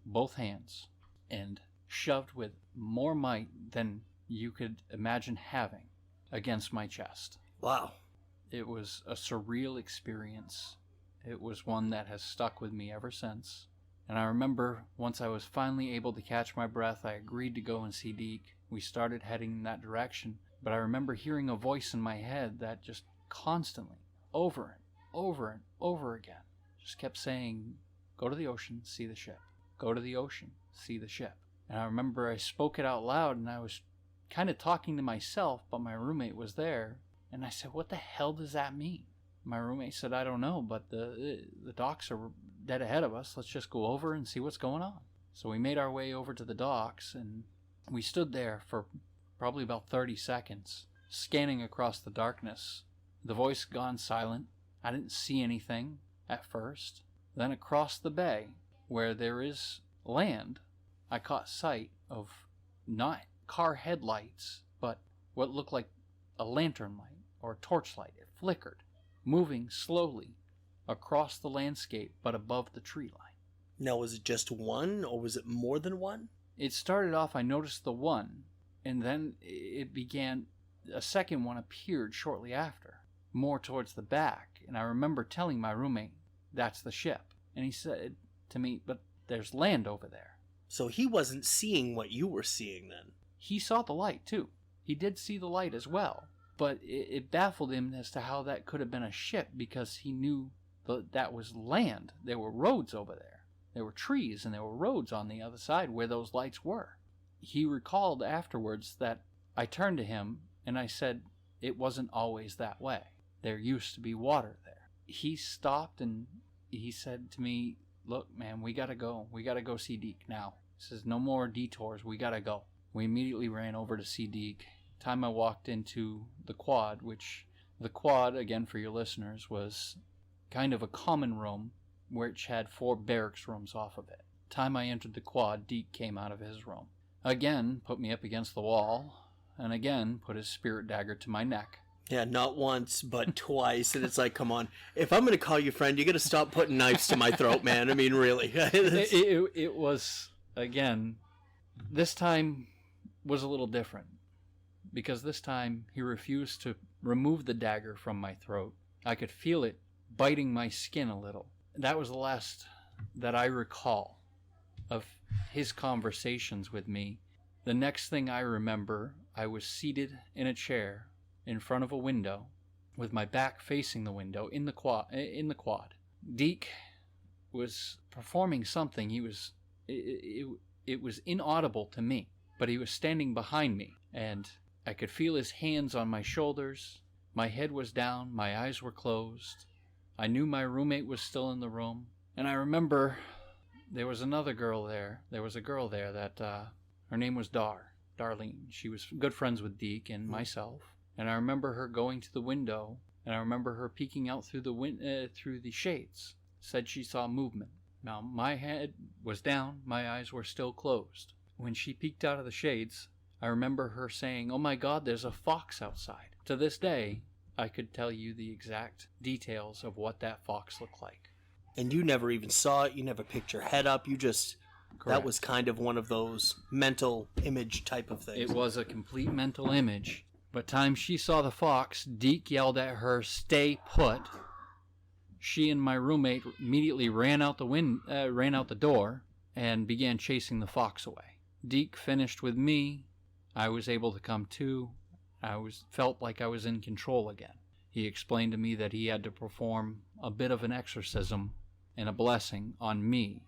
both hands and shoved with more might than you could imagine having against my chest. Wow. It was a surreal experience. It was one that has stuck with me ever since. And I remember once I was finally able to catch my breath, I agreed to go and see Deke. We started heading in that direction, but I remember hearing a voice in my head that just constantly, over and over and over again, just kept saying, "Go to the ocean, see the ship. Go to the ocean, see the ship." And I remember I spoke it out loud, and I was kind of talking to myself, but my roommate was there. And I said, "What the hell does that mean?" My roommate said, "I don't know, but the docks are dead ahead of us. Let's just go over and see what's going on." So we made our way over to the docks, and we stood there for probably about 30 seconds, scanning across the darkness. the voice gone silent. I didn't see anything at first. Then across the bay, where there is land, I caught sight of not car headlights, but what looked like a lantern light or a torchlight. It flickered, moving slowly across the landscape, but above the tree line. Now, was it just one, or was it more than one? It started off, I noticed the one, and then it began, a second one appeared shortly after, more towards the back, and I remember telling my roommate, that's the ship. And he said to me, but there's land over there. So he wasn't seeing what you were seeing then. He saw the light, too. He did see the light as well, but it baffled him as to how that could have been a ship, because he knew that was land. There were roads over there. There were trees and there were roads on the other side where those lights were. He recalled afterwards that I turned to him and I said, it wasn't always that way. There used to be water there. He stopped and he said to me, look, man, we gotta go. We gotta go see Deke now. He says, no more detours. We gotta go. We immediately ran over to see Deke. Time I walked into the quad, which the quad, again for your listeners, was kind of a common room which had 4 barracks rooms off of it. Time I entered the quad, Deke came out of his room. Again, put me up against the wall, and again put his spirit dagger to my neck. Yeah, not once, but twice. And it's like, come on. If I'm going to call you friend, you got to stop putting knives to my throat, man. I mean, really. it was, again, this time was a little different. Because this time he refused to remove the dagger from my throat. I could feel it biting my skin a little. That was the last that I recall of his conversations with me. The next thing I remember, I was seated in a chair in front of a window with my back facing the window in the quad. Deke was performing something. It was inaudible to me, but he was standing behind me, and I could feel his hands on my shoulders. My head was down, my eyes were closed. I knew my roommate was still in the room, and I remember there was another girl there. There was a girl there that, her name was Darlene. She was good friends with Deke and myself, and I remember her going to the window, and I remember her peeking out through the shades. Said she saw movement. Now, my head was down, my eyes were still closed. When she peeked out of the shades, I remember her saying, oh my God, there's a fox outside. To this day, I could tell you the exact details of what that fox looked like. And you never even saw it. You never picked your head up. You just... Correct. That was kind of one of those mental image type of things. It was a complete mental image. But time she saw the fox, Deke yelled at her, stay put. She and my roommate immediately ran out the door and began chasing the fox away. Deke finished with me. I was able to come to. Felt like I was in control again. He explained to me that he had to perform a bit of an exorcism and a blessing on me,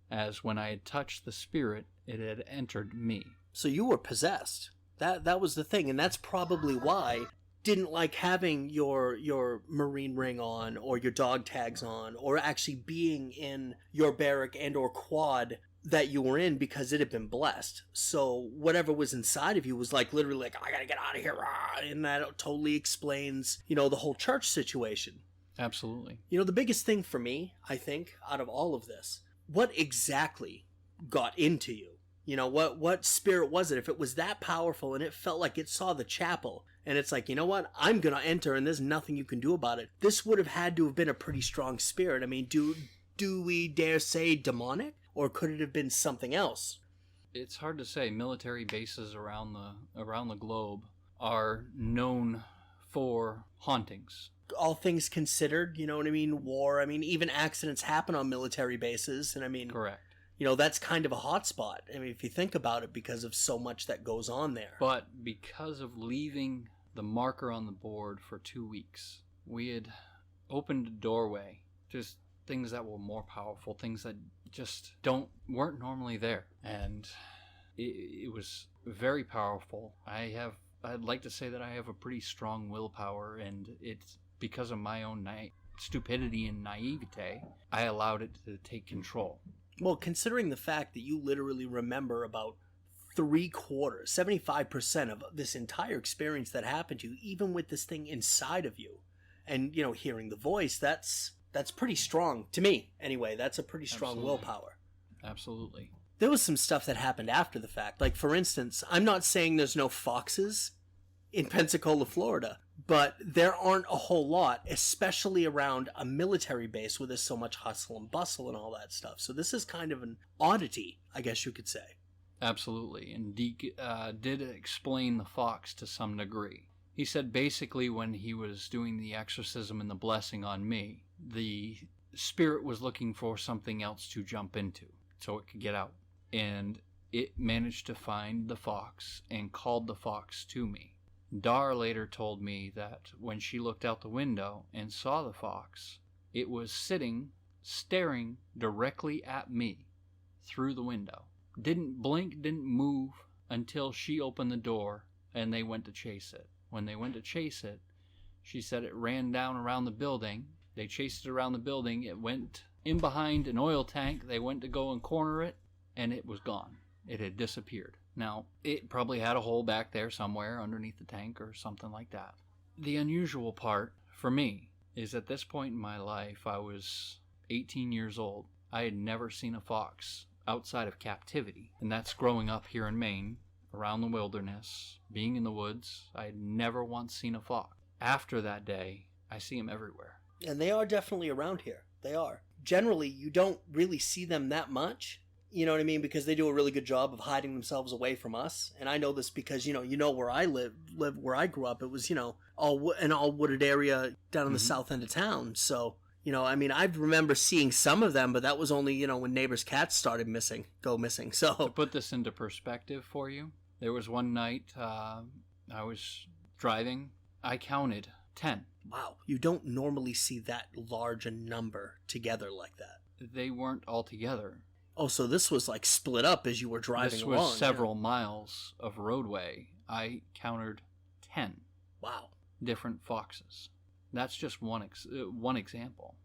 as when I had touched the spirit, it had entered me. So you were possessed. That was the thing, and that's probably why didn't like having your Marine ring on or your dog tags on or actually being in your barrack and or quad that you were in, because it had been blessed. So whatever was inside of you was like literally like, I gotta get out of here, and that totally explains, the whole church situation. Absolutely. The biggest thing for me, I think, out of all of this, what exactly got into you? What spirit was it? If it was that powerful and it felt like it saw the chapel and it's like, you know what, I'm gonna enter and there's nothing you can do about it. This would have had to have been a pretty strong spirit. I mean, do we dare say demonic? Or could it have been something else? It's hard to say. Military bases around the globe are known for hauntings. All things considered, you know what I mean? War, even accidents happen on military bases. And correct. That's kind of a hot spot. If you think about it, because of so much that goes on there. But because of leaving the marker on the board for 2 weeks, we had opened a doorway. Just things that were more powerful, things that just weren't normally there, and it was very powerful. I'd like to say that I have a pretty strong willpower, and it's because of my own stupidity and naivete, I allowed it to take control. Well, considering the fact that you literally remember about 75% of this entire experience that happened to you, even with this thing inside of you, And, you know, hearing the voice, that's pretty strong. To me, anyway, that's a pretty strong Absolutely. willpower. Absolutely. There was some stuff that happened after the fact. Like, for instance, I'm not saying there's no foxes in Pensacola, Florida, but there aren't a whole lot, especially around a military base where there's so much hustle and bustle and all that stuff. So this is kind of an oddity, I guess you could say. Absolutely. And Deke did explain the fox to some degree. He said basically when he was doing the exorcism and the blessing on me, the spirit was looking for something else to jump into so it could get out. And it managed to find the fox and called the fox to me. Dar later told me that when she looked out the window and saw the fox, it was sitting, staring directly at me through the window. Didn't blink, didn't move until she opened the door and they went to chase it. When they went to chase it, she said it ran down around the building. They chased it around the building. It went in behind an oil tank. They went to go and corner it, and it was gone. It had disappeared. Now, it probably had a hole back there somewhere underneath the tank or something like that. The unusual part for me is at this point in my life, I was 18 years old. I had never seen a fox outside of captivity, and that's growing up here in Maine, around the wilderness, being in the woods. I had never once seen a fox. After that day, I see them everywhere. And they are definitely around here. They are. Generally, you don't really see them that much. You know what I mean? Because they do a really good job of hiding themselves away from us. And I know this because, you know where I live where I grew up, it was, an all wooded area down in the south end of town. So, I mean, I remember seeing some of them, but that was only, when neighbors' cats started go missing. So to put this into perspective for you, there was one night I was driving. I counted 10. Wow. You don't normally see that large a number together like that. They weren't all together. Oh, so this was like split up as you were driving along. This was several miles of roadway. I counted 10. Wow. Different foxes. That's just one example.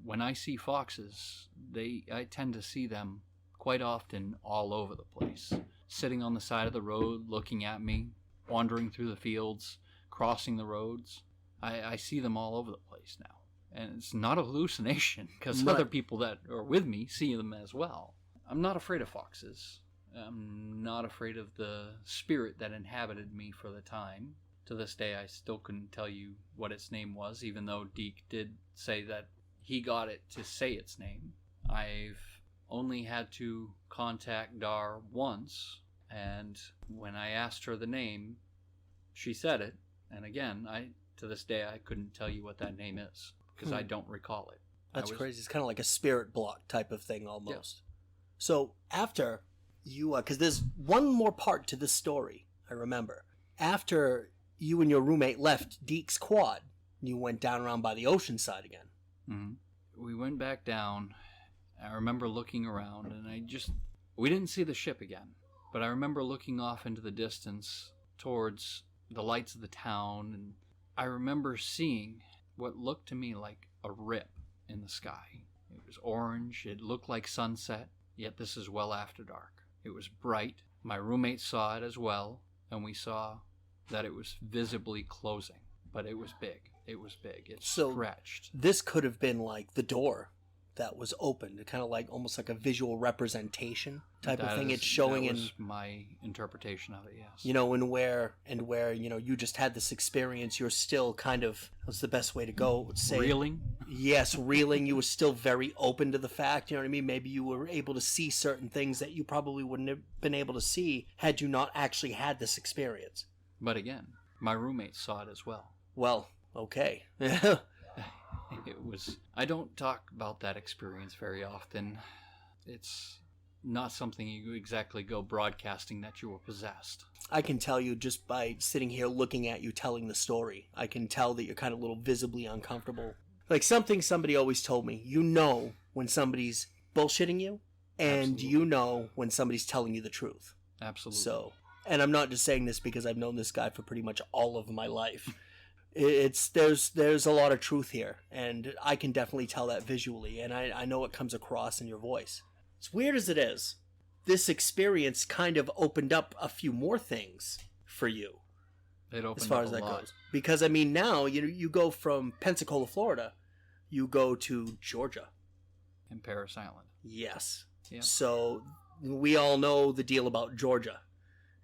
When I see foxes, I tend to see them quite often all over the place. Sitting on the side of the road, looking at me, wandering through the fields, crossing the roads. I see them all over the place now. And it's not a hallucination, because other people that are with me see them as well. I'm not afraid of foxes. I'm not afraid of the spirit that inhabited me for the time. To this day, I still couldn't tell you what its name was, even though Deke did say that he got it to say its name. I've only had to contact Dar once, and when I asked her the name, she said it. And again, to this day, I couldn't tell you what that name is, because I don't recall it. That's crazy. It's kind of like a spirit block type of thing almost. Yes. So after you, because there's one more part to this story, I remember. After you and your roommate left Deke's quad, you went down around by the ocean side again. Mm-hmm. We went back down. I remember looking around, and we didn't see the ship again. But I remember looking off into the distance towards the lights of the town, and I remember seeing what looked to me like a rip in the sky. It was orange. It looked like sunset. Yet this is well after dark. It was bright. My roommate saw it as well, and we saw that it was visibly closing. But it was big. It was big. It stretched. This could have been like the door that was opened, kind of like almost like a visual representation type of thing. It's showing that was my interpretation of it, yes. And where you just had this experience, you're still kind of, what's the best way to go? Reeling? Yes, reeling. You were still very open to the fact, you know what I mean? Maybe you were able to see certain things that you probably wouldn't have been able to see had you not actually had this experience. But again, my roommate saw it as well. Well, okay. I don't talk about that experience very often. It's not something you exactly go broadcasting that you were possessed. I can tell you just by sitting here looking at you telling the story, I can tell that you're kind of a little visibly uncomfortable. Like somebody always told me, when somebody's bullshitting you, and Absolutely. When somebody's telling you the truth. Absolutely. So, and I'm not just saying this because I've known this guy for pretty much all of my life. There's a lot of truth here, and I can definitely tell that visually, and I know it comes across in your voice. As weird as it is, this experience kind of opened up a few more things for you. It opened as far up as a that lot. goes. Because I mean, now you go from Pensacola, Florida, you go to Georgia. In Paris Island. Yes. Yeah. So we all know the deal about Georgia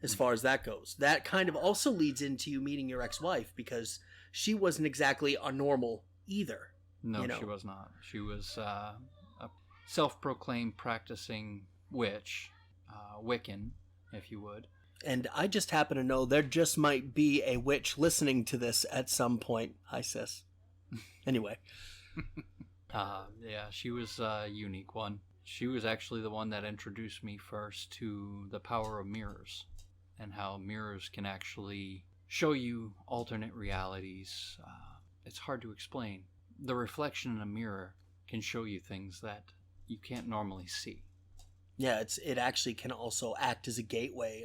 as far as that goes. That kind of also leads into you meeting your ex-wife, because she wasn't exactly a normal either. No, you know. she was not. She was a self-proclaimed practicing witch, Wiccan, if you would. And I just happen to know there just might be a witch listening to this at some point. Hi, sis. Anyway. Yeah, she was a unique one. She was actually the one that introduced me first to the power of mirrors and how mirrors can actually show you alternate realities. It's hard to explain. The reflection in a mirror can show you things that you can't normally see. Yeah, it actually can also act as a gateway.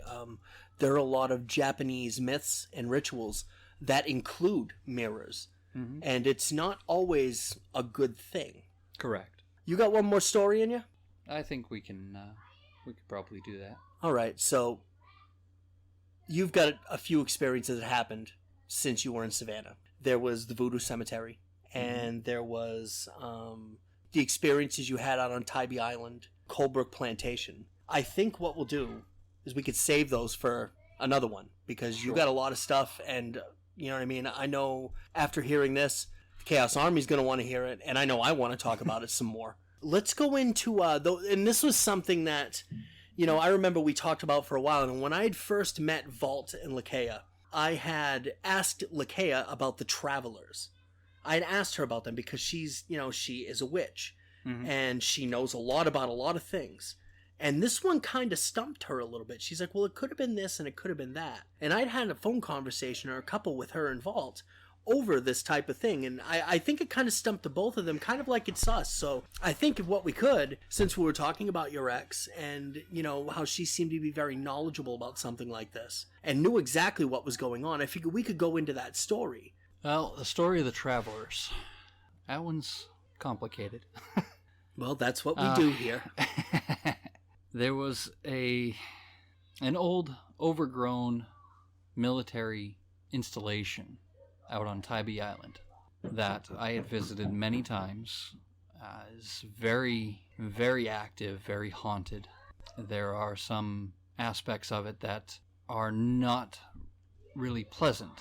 There are a lot of Japanese myths and rituals that include mirrors, and it's not always a good thing. Correct. You got one more story in you? I think we could probably do that. All right, so you've got a few experiences that happened since you were in Savannah. There was the Voodoo Cemetery, and there was the experiences you had out on Tybee Island, Colebrook Plantation. I think what we'll do is we could save those for another one, because you got a lot of stuff, and you know what I mean? I know after hearing this, the Chaos Army's going to want to hear it, and I know I want to talk about it some more. Let's go into, and this was something that, you know, I remember we talked about for a while, and when I had first met Vault and Lakeia, I had asked Lakeia about the Travelers. I had asked her about them because she's, you know, she is a witch, and she knows a lot about a lot of things. And this one kind of stumped her a little bit. She's like, well, it could have been this and it could have been that. And I'd had a phone conversation or a couple with her and Vault over this type of thing. And I think it kind of stumped the both of them, kind of like it's us. So I think of what we could, since we were talking about your ex and, you know, how she seemed to be very knowledgeable about something like this and knew exactly what was going on. I figured we could go into that story. Well, the story of the Travelers. That one's complicated. Well, that's what we do here. There was an old, overgrown military installation out on Tybee Island that I had visited many times. It's very, very active, very haunted. There are some aspects of it that are not really pleasant.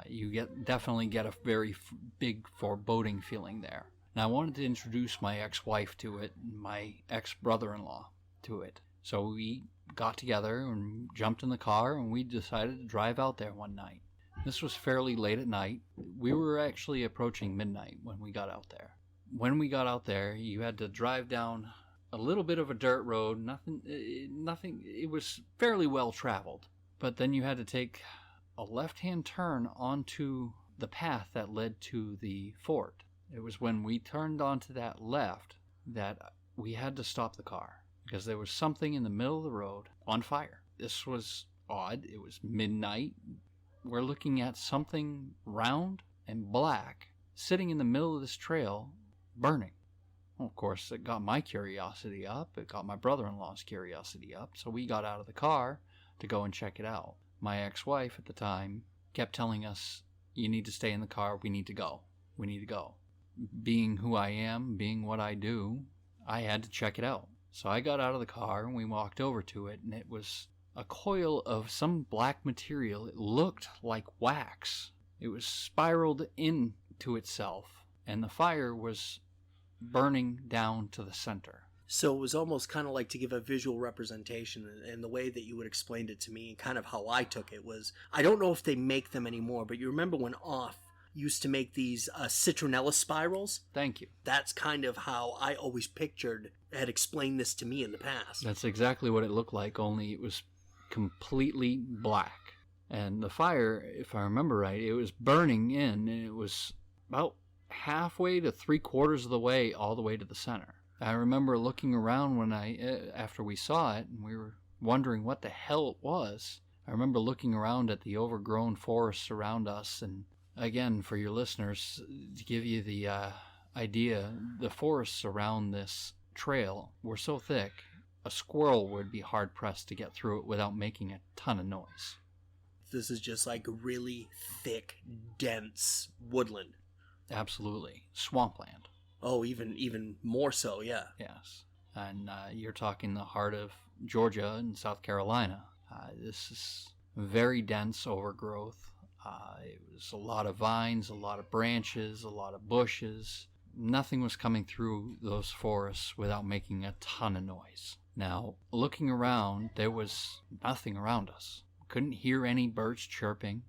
You definitely get a very big foreboding feeling there. Now, I wanted to introduce my ex-wife to it, and my ex-brother-in-law to it. So we got together and jumped in the car, and we decided to drive out there one night. This was fairly late at night. We were actually approaching midnight when we got out there. When we got out there, you had to drive down a little bit of a dirt road. Nothing. It was fairly well traveled. But then you had to take a left-hand turn onto the path that led to the fort. It was when we turned onto that left that we had to stop the car, because there was something in the middle of the road on fire. This was odd. It was midnight. We're looking at something round and black sitting in the middle of this trail, burning. Well, of course, it got my curiosity up. It got my brother-in-law's curiosity up. So we got out of the car to go and check it out. My ex-wife at the time kept telling us, you need to stay in the car. We need to go. We need to go. Being who I am, being what I do, I had to check it out. So I got out of the car and we walked over to it, and it was a coil of some black material. It looked like wax. It was spiraled into itself, and the fire was burning down to the center. So it was almost kind of like, to give a visual representation, and the way that you had explained it to me, and kind of how I took it was, I don't know if they make them anymore, but you remember when Off used to make these citronella spirals? Thank you. That's kind of how I always had explained this to me in the past. That's exactly what it looked like, only it was completely black. And the fire, if I remember right, it was burning in, and it was about halfway to 3/4 of the way, all the way to the center. I remember looking around when after we saw it, and we were wondering what the hell it was. I remember looking around at the overgrown forests around us, and again, for your listeners, to give you the idea, the forests around this trail were so thick, a squirrel would be hard-pressed to get through it without making a ton of noise. This is just like really thick, dense woodland. Absolutely. Swampland. Oh, even more so, yeah. Yes. And you're talking the heart of Georgia and South Carolina. This is very dense overgrowth. It was a lot of vines, a lot of branches, a lot of bushes. Nothing was coming through those forests without making a ton of noise. Now, looking around, there was nothing around us. Couldn't hear any birds chirping.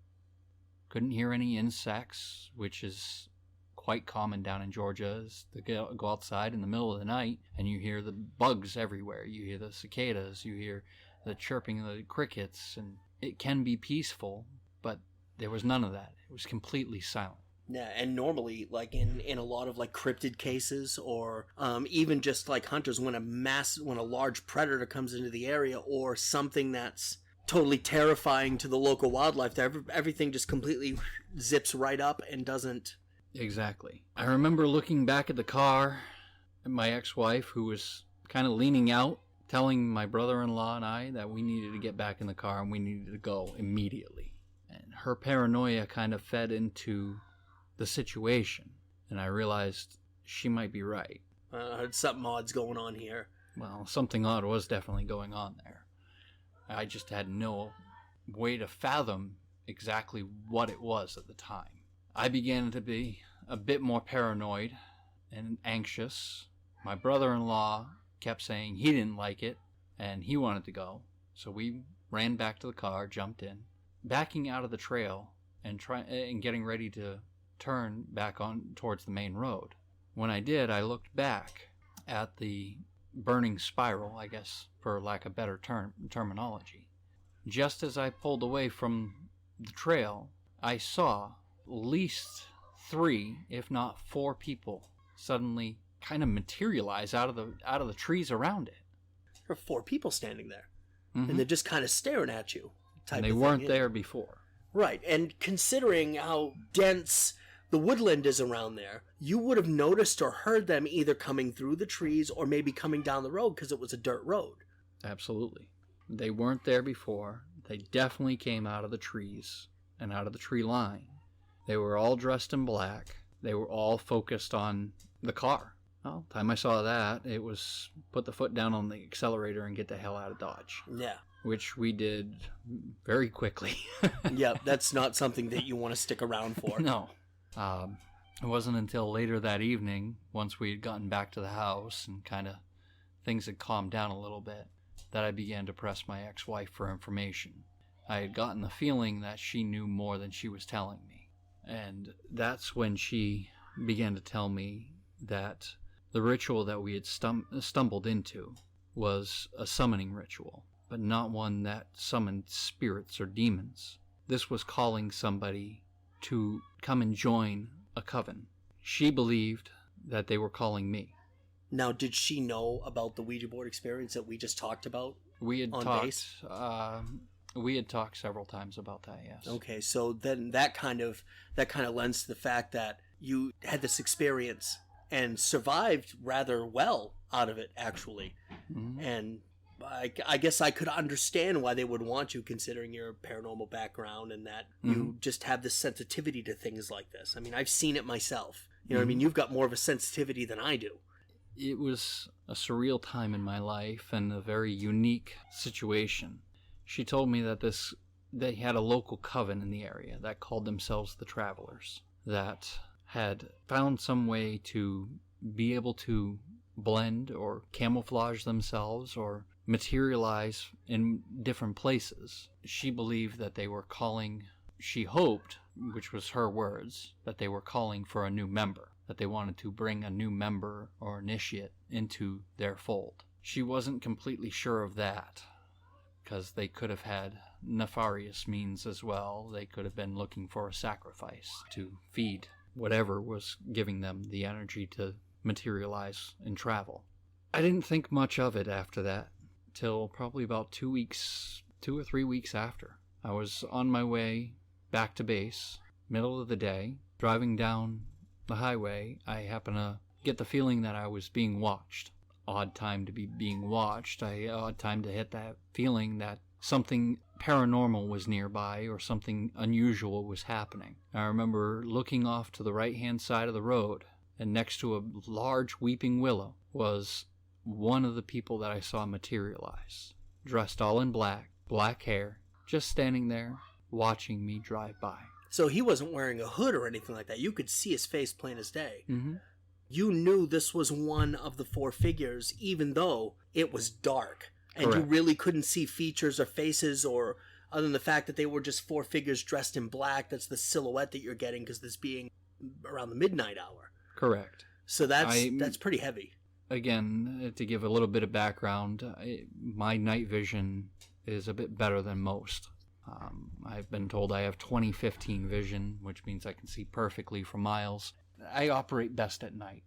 Couldn't hear any insects, which is quite common down in Georgia, is to go outside in the middle of the night and you hear the bugs everywhere. You hear the cicadas, you hear the chirping of the crickets, and it can be peaceful, but there was none of that. It was completely silent. Yeah, and normally, like in a lot of like cryptid cases, or even just like hunters, when a large predator comes into the area, or something that's totally terrifying to the local wildlife, everything just completely zips right up and doesn't. Exactly. I remember looking back at the car, and my ex-wife, who was kind of leaning out, telling my brother-in-law and I that we needed to get back in the car and we needed to go immediately. And her paranoia kind of fed into the situation, and I realized she might be right. Something odd's going on here. Well, something odd was definitely going on there. I just had no way to fathom exactly what it was at the time. I began to be a bit more paranoid and anxious. My brother-in-law kept saying he didn't like it and he wanted to go. So we ran back to the car, jumped in, backing out of the trail and getting ready to turn back on towards the main road. When I did, I looked back at the burning spiral, I guess, for lack of better terminology. Just as I pulled away from the trail, I saw at least 3, if not 4 people suddenly kind of materialize out of the trees around it. There are 4 people standing there, Mm-hmm. and they're just kind of staring at you. And they weren't there before. Right, and considering how dense the woodland is around there, you would have noticed or heard them either coming through the trees or maybe coming down the road because it was a dirt road. Absolutely. They weren't there before. They definitely came out of the trees and out of the tree line. They were all dressed in black. They were all focused on the car. Well, the time I saw that, it was put the foot down on the accelerator and get the hell out of Dodge. Yeah. Which we did very quickly. Yeah, that's not something that you want to stick around for. No. It wasn't until later that evening, once we had gotten back to the house and kind of things had calmed down a little bit, that I began to press my ex-wife for information. I had gotten the feeling that she knew more than she was telling me. And that's when she began to tell me that the ritual that we had stumbled into was a summoning ritual, but not one that summoned spirits or demons. This was calling somebody to come and join a coven. She believed that they were calling me. Now, did she know about the Ouija board experience that we just talked about? We had on talked. base? We had talked several times about that. Yes. Okay, so then that kind of lends to the fact that you had this experience and survived rather well out of it, actually. Mm-hmm. And I guess I could understand why they would want you, considering your paranormal background and that you just have this sensitivity to things like this. I mean, I've seen it myself. You know what I mean? You've got more of a sensitivity than I do. It was a surreal time in my life and a very unique situation. She told me that they had a local coven in the area that called themselves the Travelers, that had found some way to be able to blend or camouflage themselves or materialize in different places. She believed that they were calling, she hoped, which was her words, that they were calling for a new member, that they wanted to bring a new member or initiate into their fold. She wasn't completely sure of that, because they could have had nefarious means as well. They could have been looking for a sacrifice to feed whatever was giving them the energy to materialize and travel. I didn't think much of it after that, till probably about 2 or 3 weeks after. I was on my way back to base, middle of the day, driving down the highway. I happened to get the feeling that I was being watched. Odd time to be being watched. Odd time to hit that feeling that something paranormal was nearby or something unusual was happening. I remember looking off to the right-hand side of the road, and next to a large weeping willow was one of the people that I saw materialize, dressed all in black, black hair, just standing there watching me drive by. So he wasn't wearing a hood or anything like that. You could see his face plain as day. Mm-hmm. You knew this was one of the four figures, even though it was dark. And Correct. you really couldn't see features or faces, or other than the fact that they were just four figures dressed in black. That's the silhouette that you're getting, because this being around the midnight hour. Correct. So that's pretty heavy. Again, to give a little bit of background, my night vision is a bit better than most. I've been told I have 20/15 vision, which means I can see perfectly for miles. I operate best at night,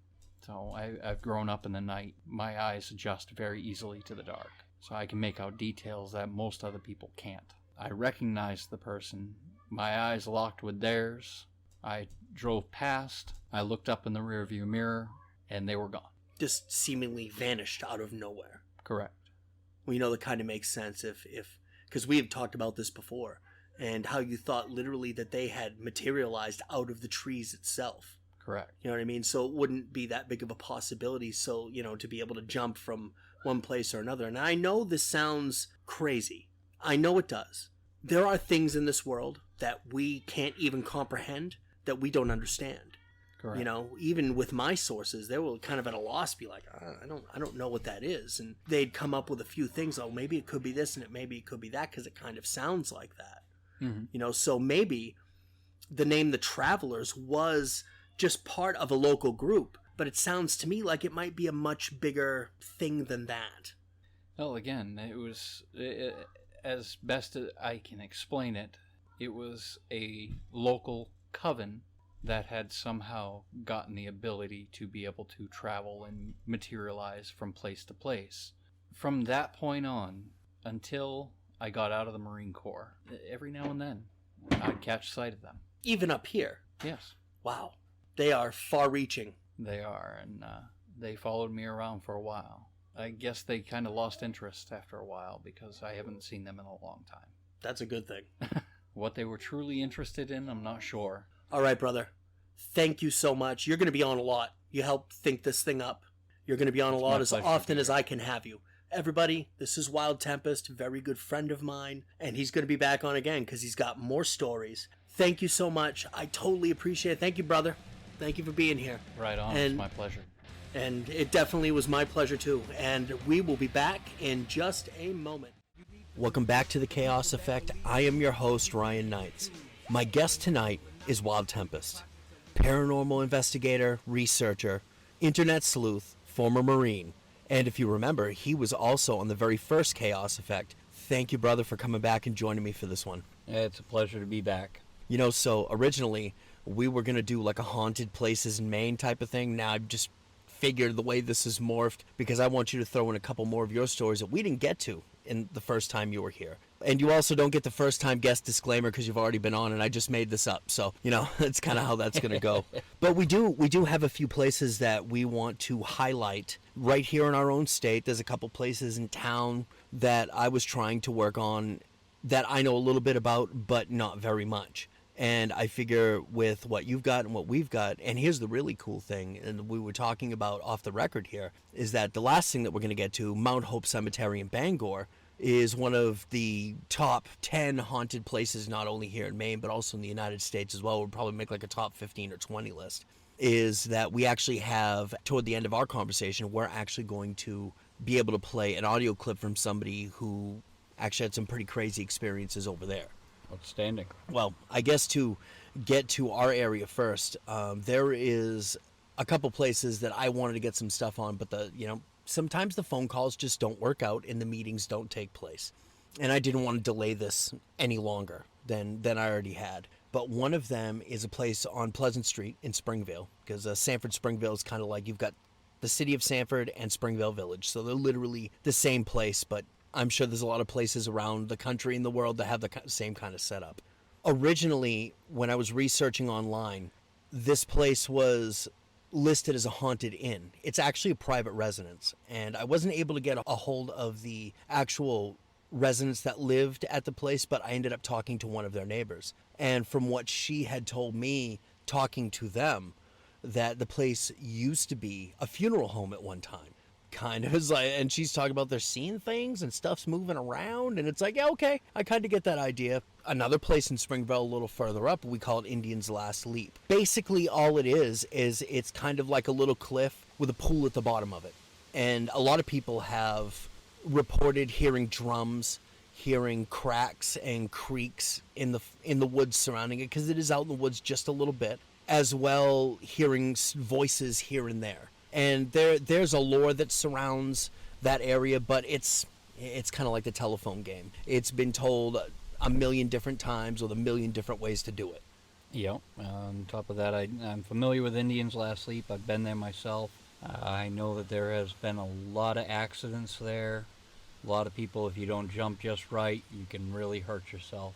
so I've grown up in the night. My eyes adjust very easily to the dark, so I can make out details that most other people can't. I recognized the person. My eyes locked with theirs. I drove past. I looked up in the rearview mirror, and they were gone. Just seemingly vanished out of nowhere. Correct. Well, that kind of makes sense if because we have talked about this before, and how you thought literally that they had materialized out of the trees itself. Correct. You know what I mean? So it wouldn't be that big of a possibility. So, to be able to jump from one place or another. And I know this sounds crazy. I know it does. There are things in this world that we can't even comprehend, that we don't understand. Correct. Even with my sources, they were kind of at a loss, be like, I don't know what that is. And they'd come up with a few things. Oh, maybe it could be this, and maybe it could be that, because it kind of sounds like that. Mm-hmm. So maybe the name The Travelers was just part of a local group, but it sounds to me like it might be a much bigger thing than that. Well, again, it was, as best as I can explain it, it was a local coven that had somehow gotten the ability to be able to travel and materialize from place to place. From that point on, until I got out of the Marine Corps, every now and then, I'd catch sight of them. Even up here. Yes. Wow. They are far-reaching. They are, and they followed me around for a while. I guess they kind of lost interest after a while, because I haven't seen them in a long time. That's a good thing. What they were truly interested in, I'm not sure. All right, brother. Thank you so much. You're going to be on a lot. You helped think this thing up. You're going to be on a lot as often as I can have you. Everybody, this is Wild Tempest, a very good friend of mine, and he's going to be back on again because he's got more stories. Thank you so much. I totally appreciate it. Thank you, brother. Thank you for being here. Right on. It's my pleasure. And it definitely was my pleasure, too. And we will be back in just a moment. Welcome back to the Chaos Effect. I am your host, Ryan Knights. My guest tonight is Wild Tempest. Paranormal investigator, researcher, internet sleuth, former Marine. And if you remember, he was also on the very first Chaos Effect. Thank you, brother, for coming back and joining me for this one. It's a pleasure to be back. So originally, we were going to do like a haunted places in Maine type of thing. Now I've just figured the way this is morphed, because I want you to throw in a couple more of your stories that we didn't get to in the first time you were here. And you also don't get the first time guest disclaimer because you've already been on, and I just made this up. So, that's kind of how that's going to go. But we do have a few places that we want to highlight right here in our own state. There's a couple places in town that I was trying to work on that I know a little bit about, but not very much. And I figure with what you've got and what we've got, and here's the really cool thing, and we were talking about off the record here, is that the last thing that we're going to get to, Mount Hope Cemetery in Bangor, is one of the top 10 haunted places, not only here in Maine, but also in the United States as well. We'll probably make like a top 15 or 20 list. Is that we actually have, toward the end of our conversation, we're actually going to be able to play an audio clip from somebody who actually had some pretty crazy experiences over there. Outstanding. Well, I guess to get to our area first, there is a couple places that I wanted to get some stuff on, but sometimes the phone calls just don't work out and the meetings don't take place. And I didn't want to delay this any longer than I already had. But one of them is a place on Pleasant Street in Springvale, because Sanford Springvale is kind of like, you've got the city of Sanford and Springvale Village. So they're literally the same place, but I'm sure there's a lot of places around the country and the world that have the same kind of setup. Originally, when I was researching online, this place was listed as a haunted inn. It's actually a private residence, and I wasn't able to get a hold of the actual residents that lived at the place, but I ended up talking to one of their neighbors. And from what she had told me, talking to them, that the place used to be a funeral home at one time. Kind of is like, and she's talking about they're seeing things and stuff's moving around, and it's like, yeah, okay, I kind of get that idea. Another place in Springville, a little further up, we call it Indian's Last Leap. Basically, all it is it's kind of like a little cliff with a pool at the bottom of it. And a lot of people have reported hearing drums, hearing cracks and creaks in the woods surrounding it, because it is out in the woods just a little bit, as well hearing voices here and there. And there's a lore that surrounds that area, but it's kind of like the telephone game. It's been told a million different times with a million different ways to do it. Yep. On top of that, I'm familiar with Indian's Last Sleep. I've been there myself. I know that there has been a lot of accidents there. A lot of people, if you don't jump just right, you can really hurt yourself.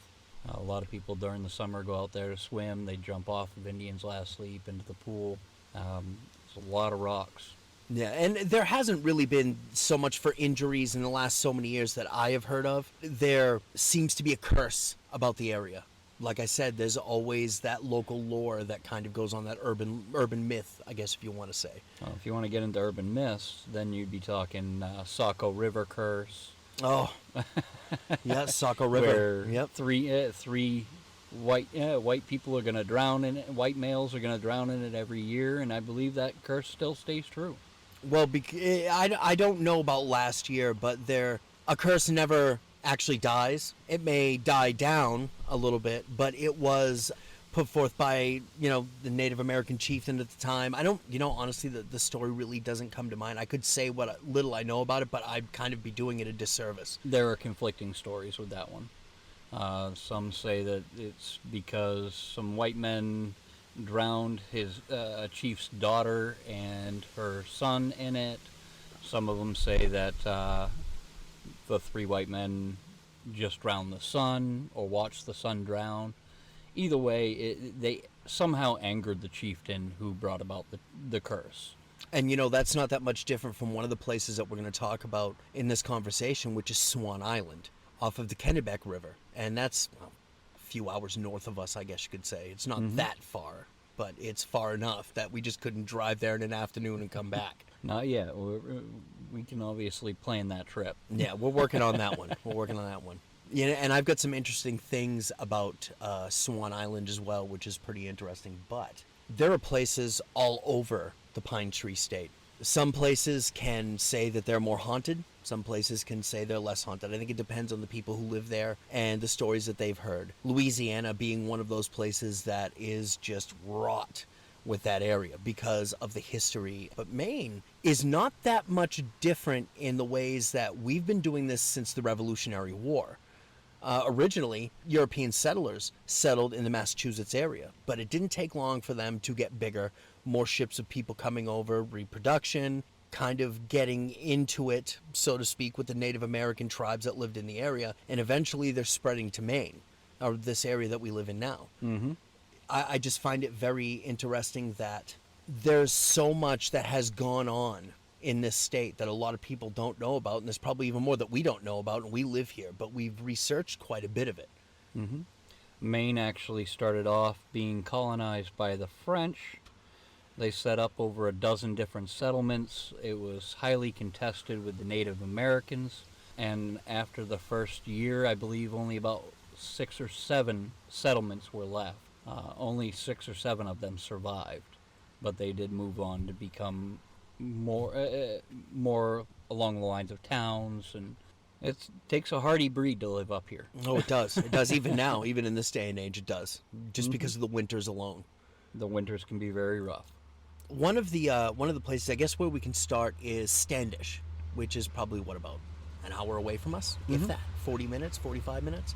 A lot of people during the summer go out there to swim. They jump off of Indian's Last Sleep into the pool. There's a lot of rocks. Yeah, and there hasn't really been so much for injuries in the last so many years that I have heard of. There seems to be a curse about the area. Like I said, there's always that local lore that kind of goes on, that urban myth, I guess, if you want to say. Well, if you want to get into urban myths, then you'd be talking Saco River curse. Oh, yeah, Saco River. Where Yep. three white people are going to drown in it. White males are going to drown in it every year, and I believe that curse still stays true. Well, I don't know about last year, but a curse never actually dies. It may die down a little bit, but it was put forth by, the Native American chieftain at the time. I don't, honestly, the story really doesn't come to mind. I could say what little I know about it, but I'd kind of be doing it a disservice. There are conflicting stories with that one. Some say that it's because some white men drowned his chief's daughter and her son in it. Some of them say that the three white men just drowned the son or watched the son drown. Either way, they somehow angered the chieftain who brought about the curse. And, that's not that much different from one of the places that we're going to talk about in this conversation, which is Swan Island, off of the Kennebec River. And that's a few hours north of us, I guess you could say. It's not that far, but it's far enough that we just couldn't drive there in an afternoon and come back. Not yet. We can obviously plan that trip. Yeah, we're working on that one. Yeah, and I've got some interesting things about Swan Island as well, which is pretty interesting. But there are places all over the Pine Tree State. Some places can say that they're more haunted. Some places can say they're less haunted. I think it depends on the people who live there and the stories that they've heard. Louisiana being one of those places that is just wrought with that area because of the history. But Maine is not that much different in the ways that we've been doing this since the Revolutionary War. Originally, European settlers settled in the Massachusetts area, but it didn't take long for them to get bigger, more ships of people coming over, reproduction, kind of getting into it, so to speak, with the Native American tribes that lived in the area, and eventually they're spreading to Maine, or this area that we live in now. Mm-hmm. I just find it very interesting that there's so much that has gone on in this state that a lot of people don't know about, and there's probably even more that we don't know about, and we live here, but we've researched quite a bit of it. Mm-hmm. Maine actually started off being colonized by the French. They set up over a dozen different settlements. It was highly contested with the Native Americans, and after the first year, I believe only about 6 or 7 settlements were left. Only 6 or 7 of them survived, but they did move on to become more along the lines of towns, and it takes a hardy breed to live up here. Oh, it does. It does even now, even in this day and age, it does. Just because of the winters alone. The winters can be very rough. One of the places, I guess, where we can start is Standish, which is probably, about an hour away from us, if that, 40 minutes, 45 minutes.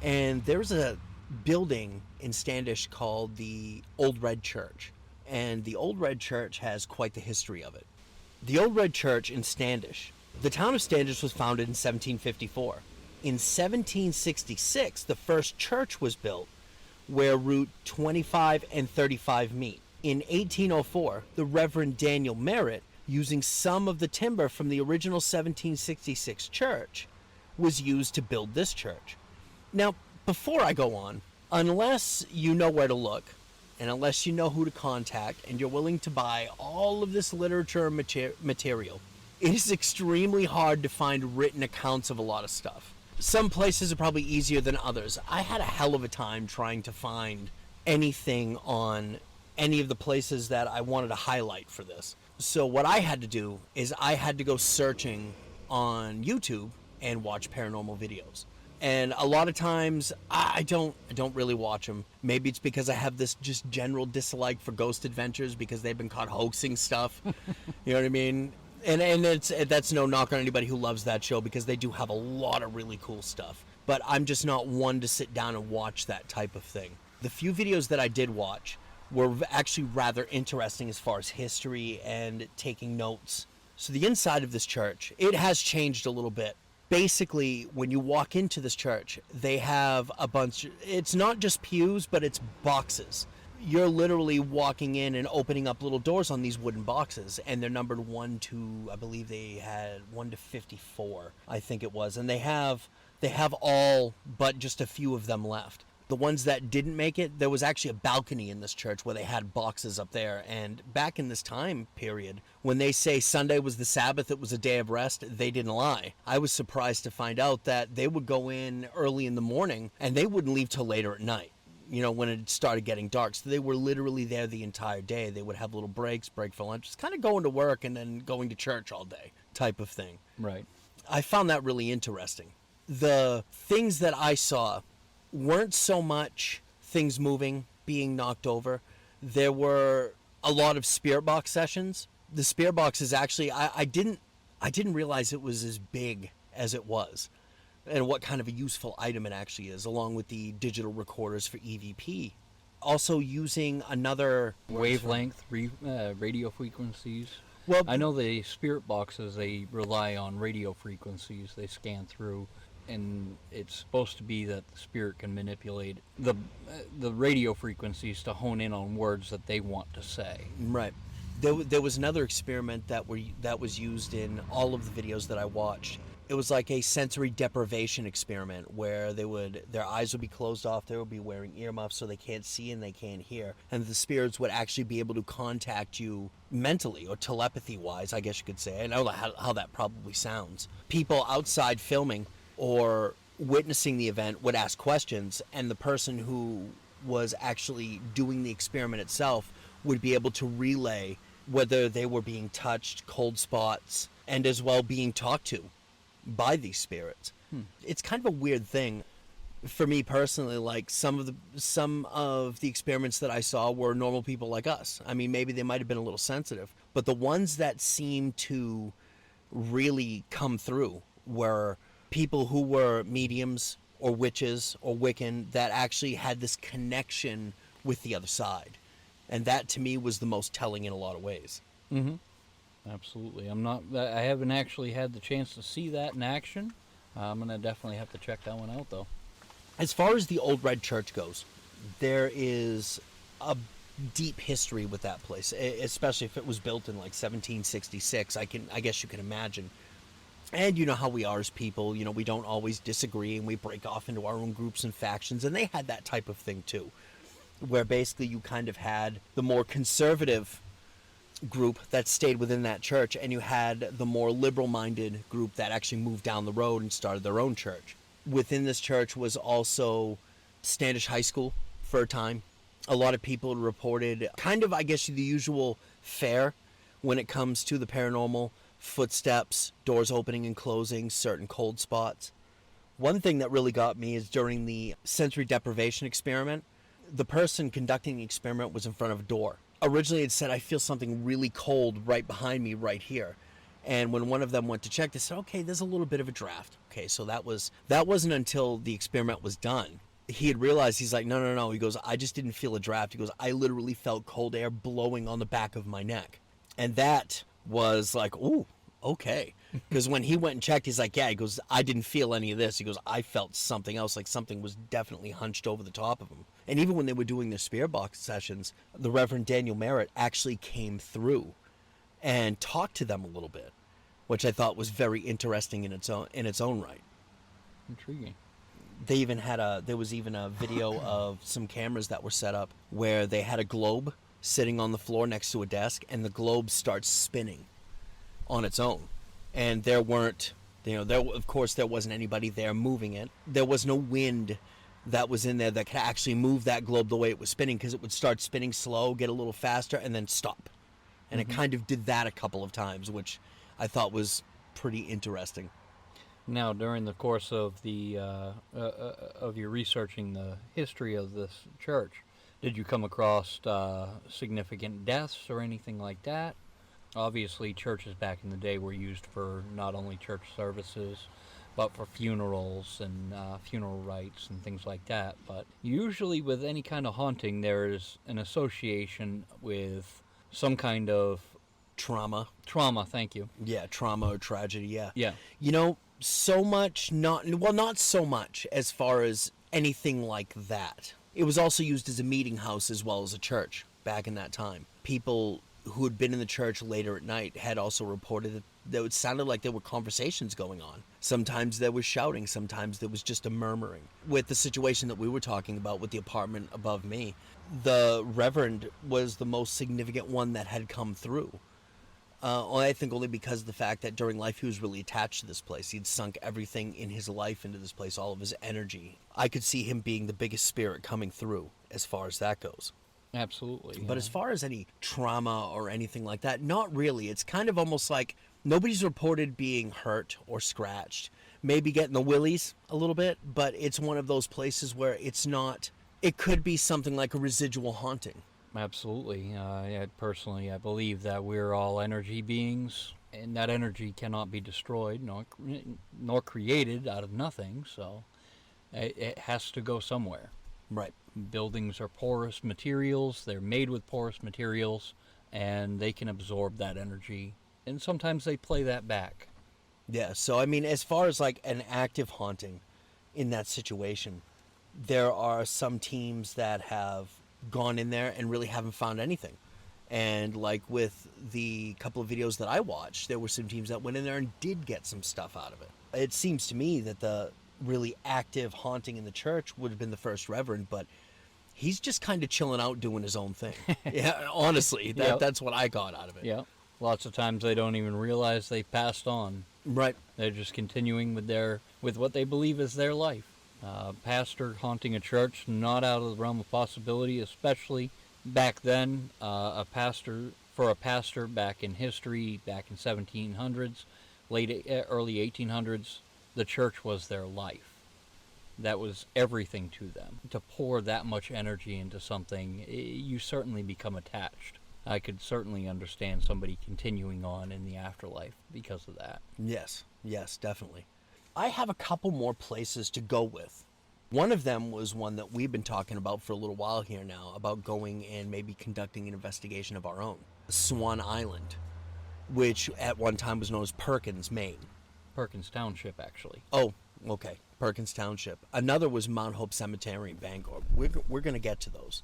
And there's a building in Standish called the Old Red Church. And the Old Red Church has quite the history of it. The Old Red Church in Standish, the town of Standish was founded in 1754. In 1766, the first church was built where Route 25 and 35 meet. In 1804, the Reverend Daniel Merritt, using some of the timber from the original 1766 church, was used to build this church. Now, before I go on, unless you know where to look, and unless you know who to contact, and you're willing to buy all of this literature and material, it is extremely hard to find written accounts of a lot of stuff. Some places are probably easier than others. I had a hell of a time trying to find anything on any of the places that I wanted to highlight for this. So what I had to do is I had to go searching on YouTube and watch paranormal videos. And a lot of times I don't really watch them. Maybe it's because I have this just general dislike for Ghost Adventures because they've been caught hoaxing stuff. You know what I mean? And that's no knock on anybody who loves that show, because they do have a lot of really cool stuff. But I'm just not one to sit down and watch that type of thing. The few videos that I did watch were actually rather interesting as far as history and taking notes. So the inside of this church, it has changed a little bit. Basically, when you walk into this church, they have a bunch, it's not just pews, but it's boxes. You're literally walking in and opening up little doors on these wooden boxes, and they're numbered 1 to, I believe they had 1 to 54, I think it was. And they have all but just a few of them left. The ones that didn't make it, there was actually a balcony in this church where they had boxes up there. And back in this time period, when they say Sunday was the Sabbath, it was a day of rest, they didn't lie. I was surprised to find out that they would go in early in the morning and they wouldn't leave till later at night, you know, when it started getting dark. So they were literally there the entire day. They would have little breaks, break for lunch. It's kind of going to work and then going to church all day type of thing. Right. I found that really interesting. The things that I saw weren't so much things moving, being knocked over. There were a lot of spirit box sessions. The spirit box is actually, I didn't realize it was as big as it was, and what kind of a useful item it actually is, along with the digital recorders for EVP. Also using another Wavelength, radio frequencies. Well, I know the spirit boxes, they rely on radio frequencies. They scan through, and it's supposed to be that the spirit can manipulate the radio frequencies to hone in on words that they want to say. Right. There was another experiment that was used in all of the videos that I watched. It was like a sensory deprivation experiment where their eyes would be closed off, they would be wearing earmuffs so they can't see and they can't hear, and the spirits would actually be able to contact you mentally or telepathy wise, I guess you could say. I know how that probably sounds. People outside filming or witnessing the event would ask questions, and the person who was actually doing the experiment itself would be able to relay whether they were being touched, cold spots, and as well being talked to by these spirits. It's kind of a weird thing for me personally. Like some of the experiments that I saw were normal people like us. I mean, maybe they might have been a little sensitive, but the ones that seemed to really come through were people who were mediums or witches or Wiccan that actually had this connection with the other side. And that to me was the most telling in a lot of ways. Mm-hmm. Absolutely. I haven't actually had the chance to see that in action. I'm going to definitely have to check that one out, though. As far as the Old Red Church goes, there is a deep history with that place, especially if it was built in like 1766. I guess you can imagine. And you know how we are as people, you know, we don't always disagree and we break off into our own groups and factions, and they had that type of thing too, where basically you kind of had the more conservative group that stayed within that church, and you had the more liberal-minded group that actually moved down the road and started their own church. Within this church was also Standish High School for a time. A lot of people reported kind of, I guess, the usual fare when it comes to the paranormal: footsteps, doors opening and closing, certain cold spots. One thing that really got me is during the sensory deprivation experiment, the person conducting the experiment was in front of a door. Originally it said, I feel something really cold right behind me right here. And when one of them went to check, they said, okay, there's a little bit of a draft. Okay, so that wasn't until the experiment was done. He had realized, he's like, no. He goes, I just didn't feel a draft. He goes, I literally felt cold air blowing on the back of my neck. And that was like, ooh, okay. Because when he went and checked, he's like, yeah, he goes, I didn't feel any of this. He goes, I felt something else, like something was definitely hunched over the top of him. And even when they were doing their spirit box sessions, the Reverend Daniel Merritt actually came through and talked to them a little bit, which I thought was very interesting in its own right. Intriguing. There was even a video of some cameras that were set up where they had a globe sitting on the floor next to a desk, and the globe starts spinning on its own. And there weren't, of course there wasn't anybody there moving it. There was no wind that was in there that could actually move that globe the way it was spinning, because it would start spinning slow, get a little faster, and then stop. And it kind of did that a couple of times, which I thought was pretty interesting. Now, during the course of the of your researching the history of this church, did you come across significant deaths or anything like that? Obviously, churches back in the day were used for not only church services, but for funerals and funeral rites and things like that. But usually with any kind of haunting, there is an association with some kind of Trauma. trauma, thank you. Yeah, trauma or tragedy, yeah. Yeah. So much, not so much as far as anything like that. It was also used as a meeting house as well as a church back in that time. People who had been in the church later at night had also reported that it sounded like there were conversations going on. Sometimes there was shouting, sometimes there was just a murmuring. With the situation that we were talking about with the apartment above me, the Reverend was the most significant one that had come through. I think only because of the fact that during life he was really attached to this place. He'd sunk everything in his life into this place, all of his energy. I could see him being the biggest spirit coming through as far as that goes. Absolutely. But as far as any trauma or anything like that, not really. It's kind of almost like nobody's reported being hurt or scratched. Maybe getting the willies a little bit, but it's one of those places where it's not... It could be something like a residual haunting. Absolutely. I believe that we're all energy beings, and that energy cannot be destroyed nor created out of nothing, so it has to go somewhere. Right. Buildings are porous materials, they're made with porous materials, and they can absorb that energy, and sometimes they play that back. Yeah, so I mean, as far as like an active haunting in that situation, there are some teams that have gone in there and really haven't found anything. And like with the couple of videos that I watched, there were some teams that went in there and did get some stuff out of it. It seems to me that the really active haunting in the church would have been the first Reverend, but he's just kind of chilling out doing his own thing. Yeah, honestly, that's what I got out of it. Yeah. Lots of times they don't even realize they passed on. Right. They're just continuing with what they believe is their life. Pastor haunting a church, not out of the realm of possibility, especially back then. A pastor back in history, back in 1700s, early 1800s, the church was their life. That was everything to them. To pour that much energy into something, you certainly become attached. I could certainly understand somebody continuing on in the afterlife because of that. Yes, definitely. I have a couple more places to go with. One of them was one that we've been talking about for a little while here now, about going and maybe conducting an investigation of our own. Swan Island, which at one time was known as Perkins, Maine. Perkins Township, actually. Oh, okay. Perkins Township. Another was Mount Hope Cemetery in Bangor. We're going to get to those.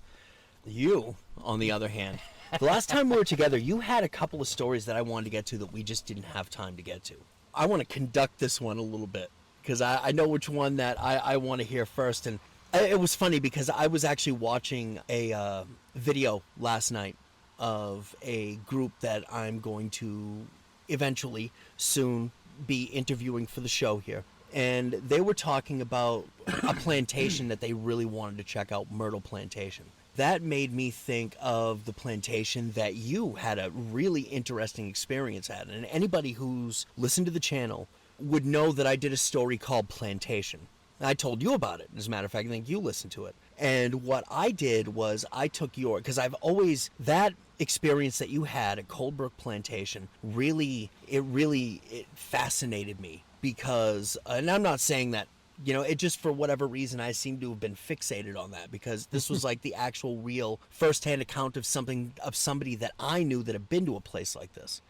You, on the other hand, the last time we were together, you had a couple of stories that I wanted to get to that we just didn't have time to get to. I want to conduct this one a little bit because I know which one that I want to hear first. And it was funny because I was actually watching a video last night of a group that I'm going to eventually soon be interviewing for the show here. And they were talking about a plantation that they really wanted to check out, Myrtle Plantation. That made me think of the plantation that you had a really interesting experience at. And anybody who's listened to the channel would know that I did a story called Plantation. I told you about it. As a matter of fact, I think you listened to it. And what I did was I took because I've always, that experience that you had at Coldbrook Plantation, it fascinated me because, and I'm not saying that, it just for whatever reason I seem to have been fixated on that because this was like the actual real firsthand account of somebody that I knew that had been to a place like this,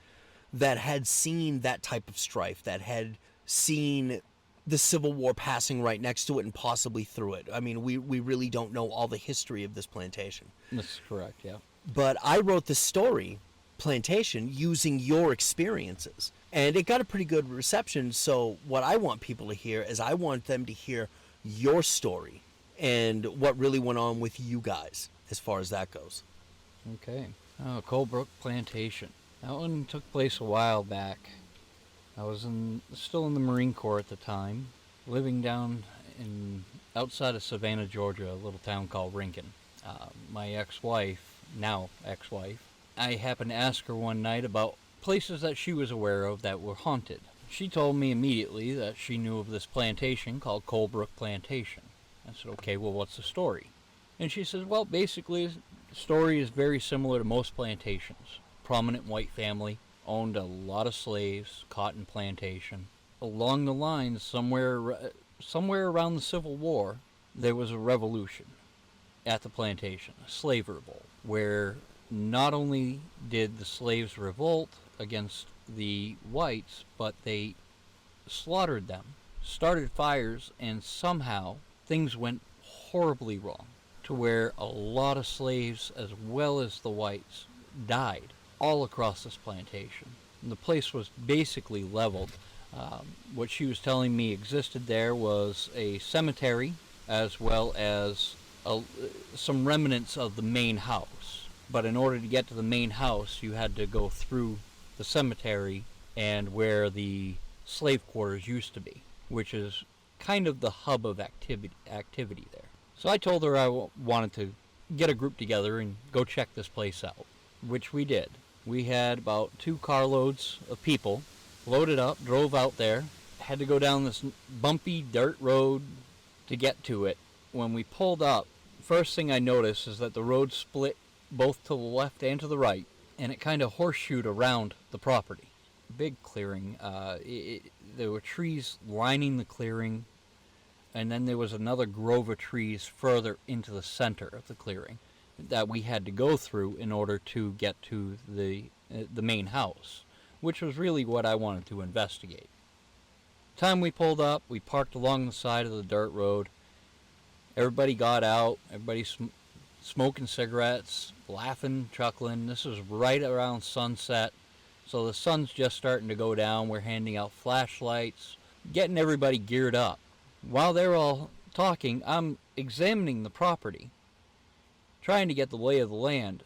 that had seen that type of strife, that had seen the Civil War passing right next to it and possibly through it. I mean, we really don't know all the history of this plantation. That's correct, yeah. But I wrote this story, Plantation, using your experiences. And it got a pretty good reception. So what I want people to hear is I want them to hear your story and what really went on with you guys as far as that goes. Okay. Oh, Colebrook Plantation. That one took place a while back. I was still in the Marine Corps at the time, living down outside of Savannah, Georgia, a little town called Rincon. My now ex-wife, I happened to ask her one night about places that she was aware of that were haunted. She told me immediately that she knew of this plantation called Colebrook Plantation. I said, okay, well, what's the story? And she says, well, basically, the story is very similar to most plantations. Prominent white family, owned a lot of slaves, cotton plantation. Along the lines, somewhere around the Civil War, there was a revolution at the plantation, a slave revolt, where not only did the slaves revolt against the whites, but they slaughtered them, started fires, and somehow things went horribly wrong to where a lot of slaves as well as the whites died all across this plantation. And the place was basically leveled. What she was telling me existed there was a cemetery as well as some remnants of the main house. But in order to get to the main house, you had to go through the cemetery and where the slave quarters used to be, which is kind of the hub of activity there. So I told her I wanted to get a group together and go check this place out, which we did. We had about 2 carloads of people loaded up, drove out there, had to go down this bumpy dirt road to get to it. When we pulled up, first thing I noticed is that the road split both to the left and to the right, and it kind of horseshoed around the property. Big clearing. There were trees lining the clearing, and then there was another grove of trees further into the center of the clearing that we had to go through in order to get to the main house, which was really what I wanted to investigate. Time we pulled up, we parked along the side of the dirt road. Everybody got out, everybody smoking cigarettes, laughing, chuckling. This was right around sunset, so the sun's just starting to go down. We're handing out flashlights, getting everybody geared up. While they're all talking, I'm examining the property, trying to get the lay of the land.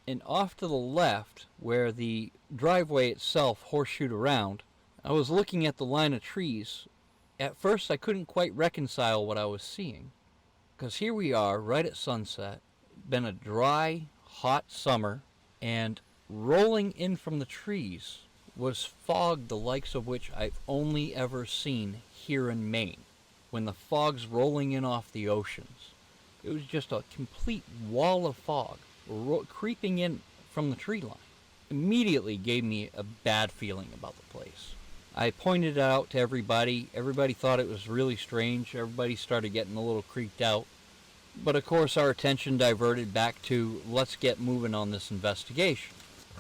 And off to the left, where the driveway itself horseshoed around, I was looking at the line of trees. At first I couldn't quite reconcile what I was seeing, because here we are right at sunset, been a dry, hot summer, and rolling in from the trees was fog the likes of which I've only ever seen here in Maine, when the fog's rolling in off the oceans. It was just a complete wall of fog creeping in from the tree line. Immediately gave me a bad feeling about the place. I pointed it out to everybody. Everybody thought it was really strange. Everybody started getting a little creeped out. But of course our attention diverted back to, let's get moving on this investigation.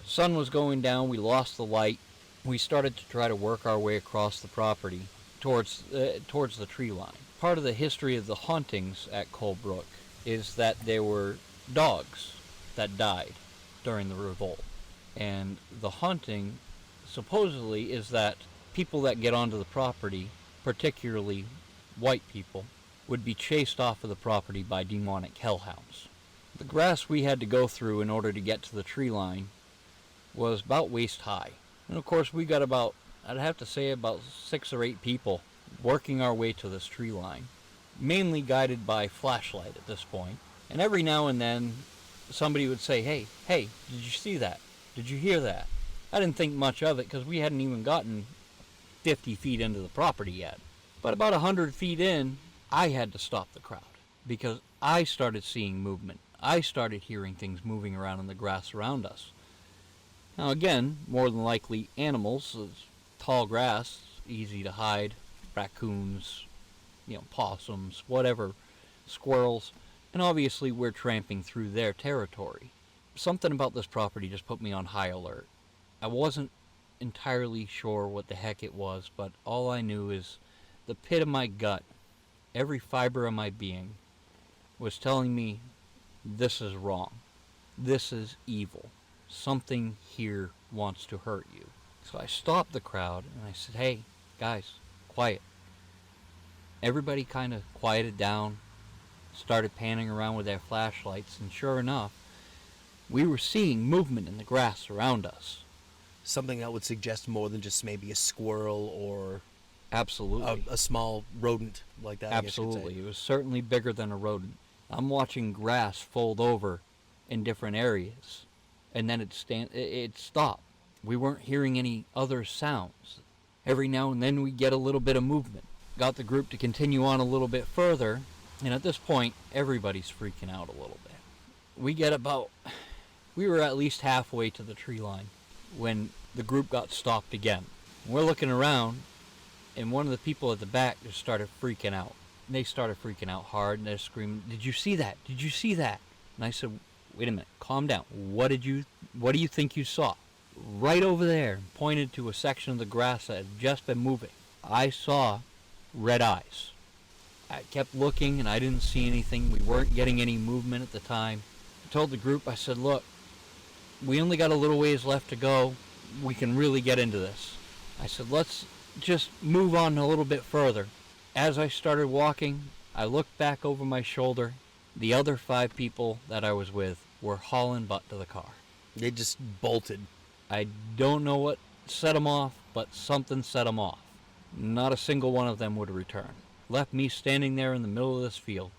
Sun was going down, we lost the light. We started to try to work our way across the property towards the tree line. Part of the history of the hauntings at Colebrook is that there were dogs that died during the revolt. And the haunting supposedly is that people that get onto the property, particularly white people, would be chased off of the property by demonic hellhounds. The grass we had to go through in order to get to the tree line was about waist high. And of course we got I'd have to say about 6 or 8 people working our way to this tree line, mainly guided by flashlight at this point. And every now and then somebody would say, hey, did you see that? Did you hear that? I didn't think much of it because we hadn't even gotten 50 feet into the property yet. But about 100 feet in, I had to stop the crowd because I started seeing movement. I started hearing things moving around in the grass around us. Now again, more than likely animals, tall grass, easy to hide, raccoons, possums, whatever, squirrels, and obviously we're tramping through their territory. Something about this property just put me on high alert. I wasn't entirely sure what the heck it was, but all I knew is the pit of my gut, every fiber of my being, was telling me this is wrong. This is evil. Something here wants to hurt you. So I stopped the crowd and I said, hey, guys, quiet. Everybody kind of quieted down, started panning around with their flashlights, and sure enough, we were seeing movement in the grass around us. Something that would suggest more than just maybe a squirrel or Absolutely. a small rodent like that. Absolutely. It was certainly bigger than a rodent. I'm watching grass fold over in different areas, and then it stopped. We weren't hearing any other sounds. Every now and then we get a little bit of movement. Got the group to continue on a little bit further, and at this point, everybody's freaking out a little bit. We were at least halfway to the tree line when the group got stopped again. We're looking around, and one of the people at the back just started freaking out. They started freaking out hard, and they're screaming, "Did you see that? Did you see that?" And I said, "Wait a minute, calm down. What do you think you saw?" Right over there, pointed to a section of the grass that had just been moving. I saw red eyes. I kept looking, and I didn't see anything. We weren't getting any movement at the time. I told the group, I said, look, we only got a little ways left to go. We can really get into this. I said, let's just move on a little bit further. As I started walking, I looked back over my shoulder. The other 5 people that I was with were hauling butt to the car. They just bolted. I don't know what set them off, but something set them off. Not a single one of them would return. Left me standing there in the middle of this field.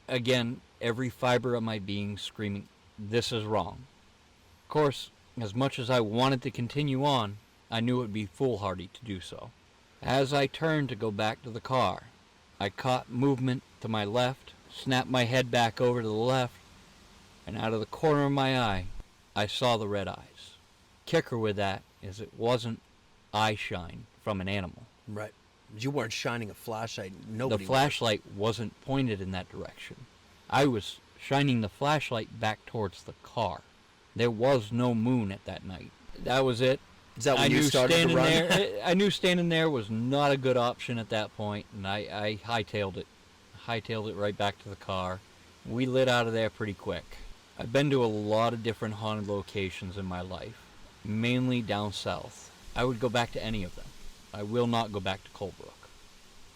Again, every fiber of my being screaming, this is wrong. Of course, as much as I wanted to continue on, I knew it would be foolhardy to do so. As I turned to go back to the car, I caught movement to my left, snapped my head back over to the left, and out of the corner of my eye, I saw the red eyes. Kicker with that is it wasn't eye shine from an animal. Right. You weren't shining a flashlight. Nobody The flashlight wasn't pointed in that direction. I was shining the flashlight back towards the car. There was no moon at that night. That was it. Is that when you started to run? I knew standing there was not a good option at that point, and I hightailed it. Hightailed it right back to the car. We lit out of there pretty quick. I've been to a lot of different haunted locations in my life, mainly down south. I would go back to any of them. I will not go back to Colebrook.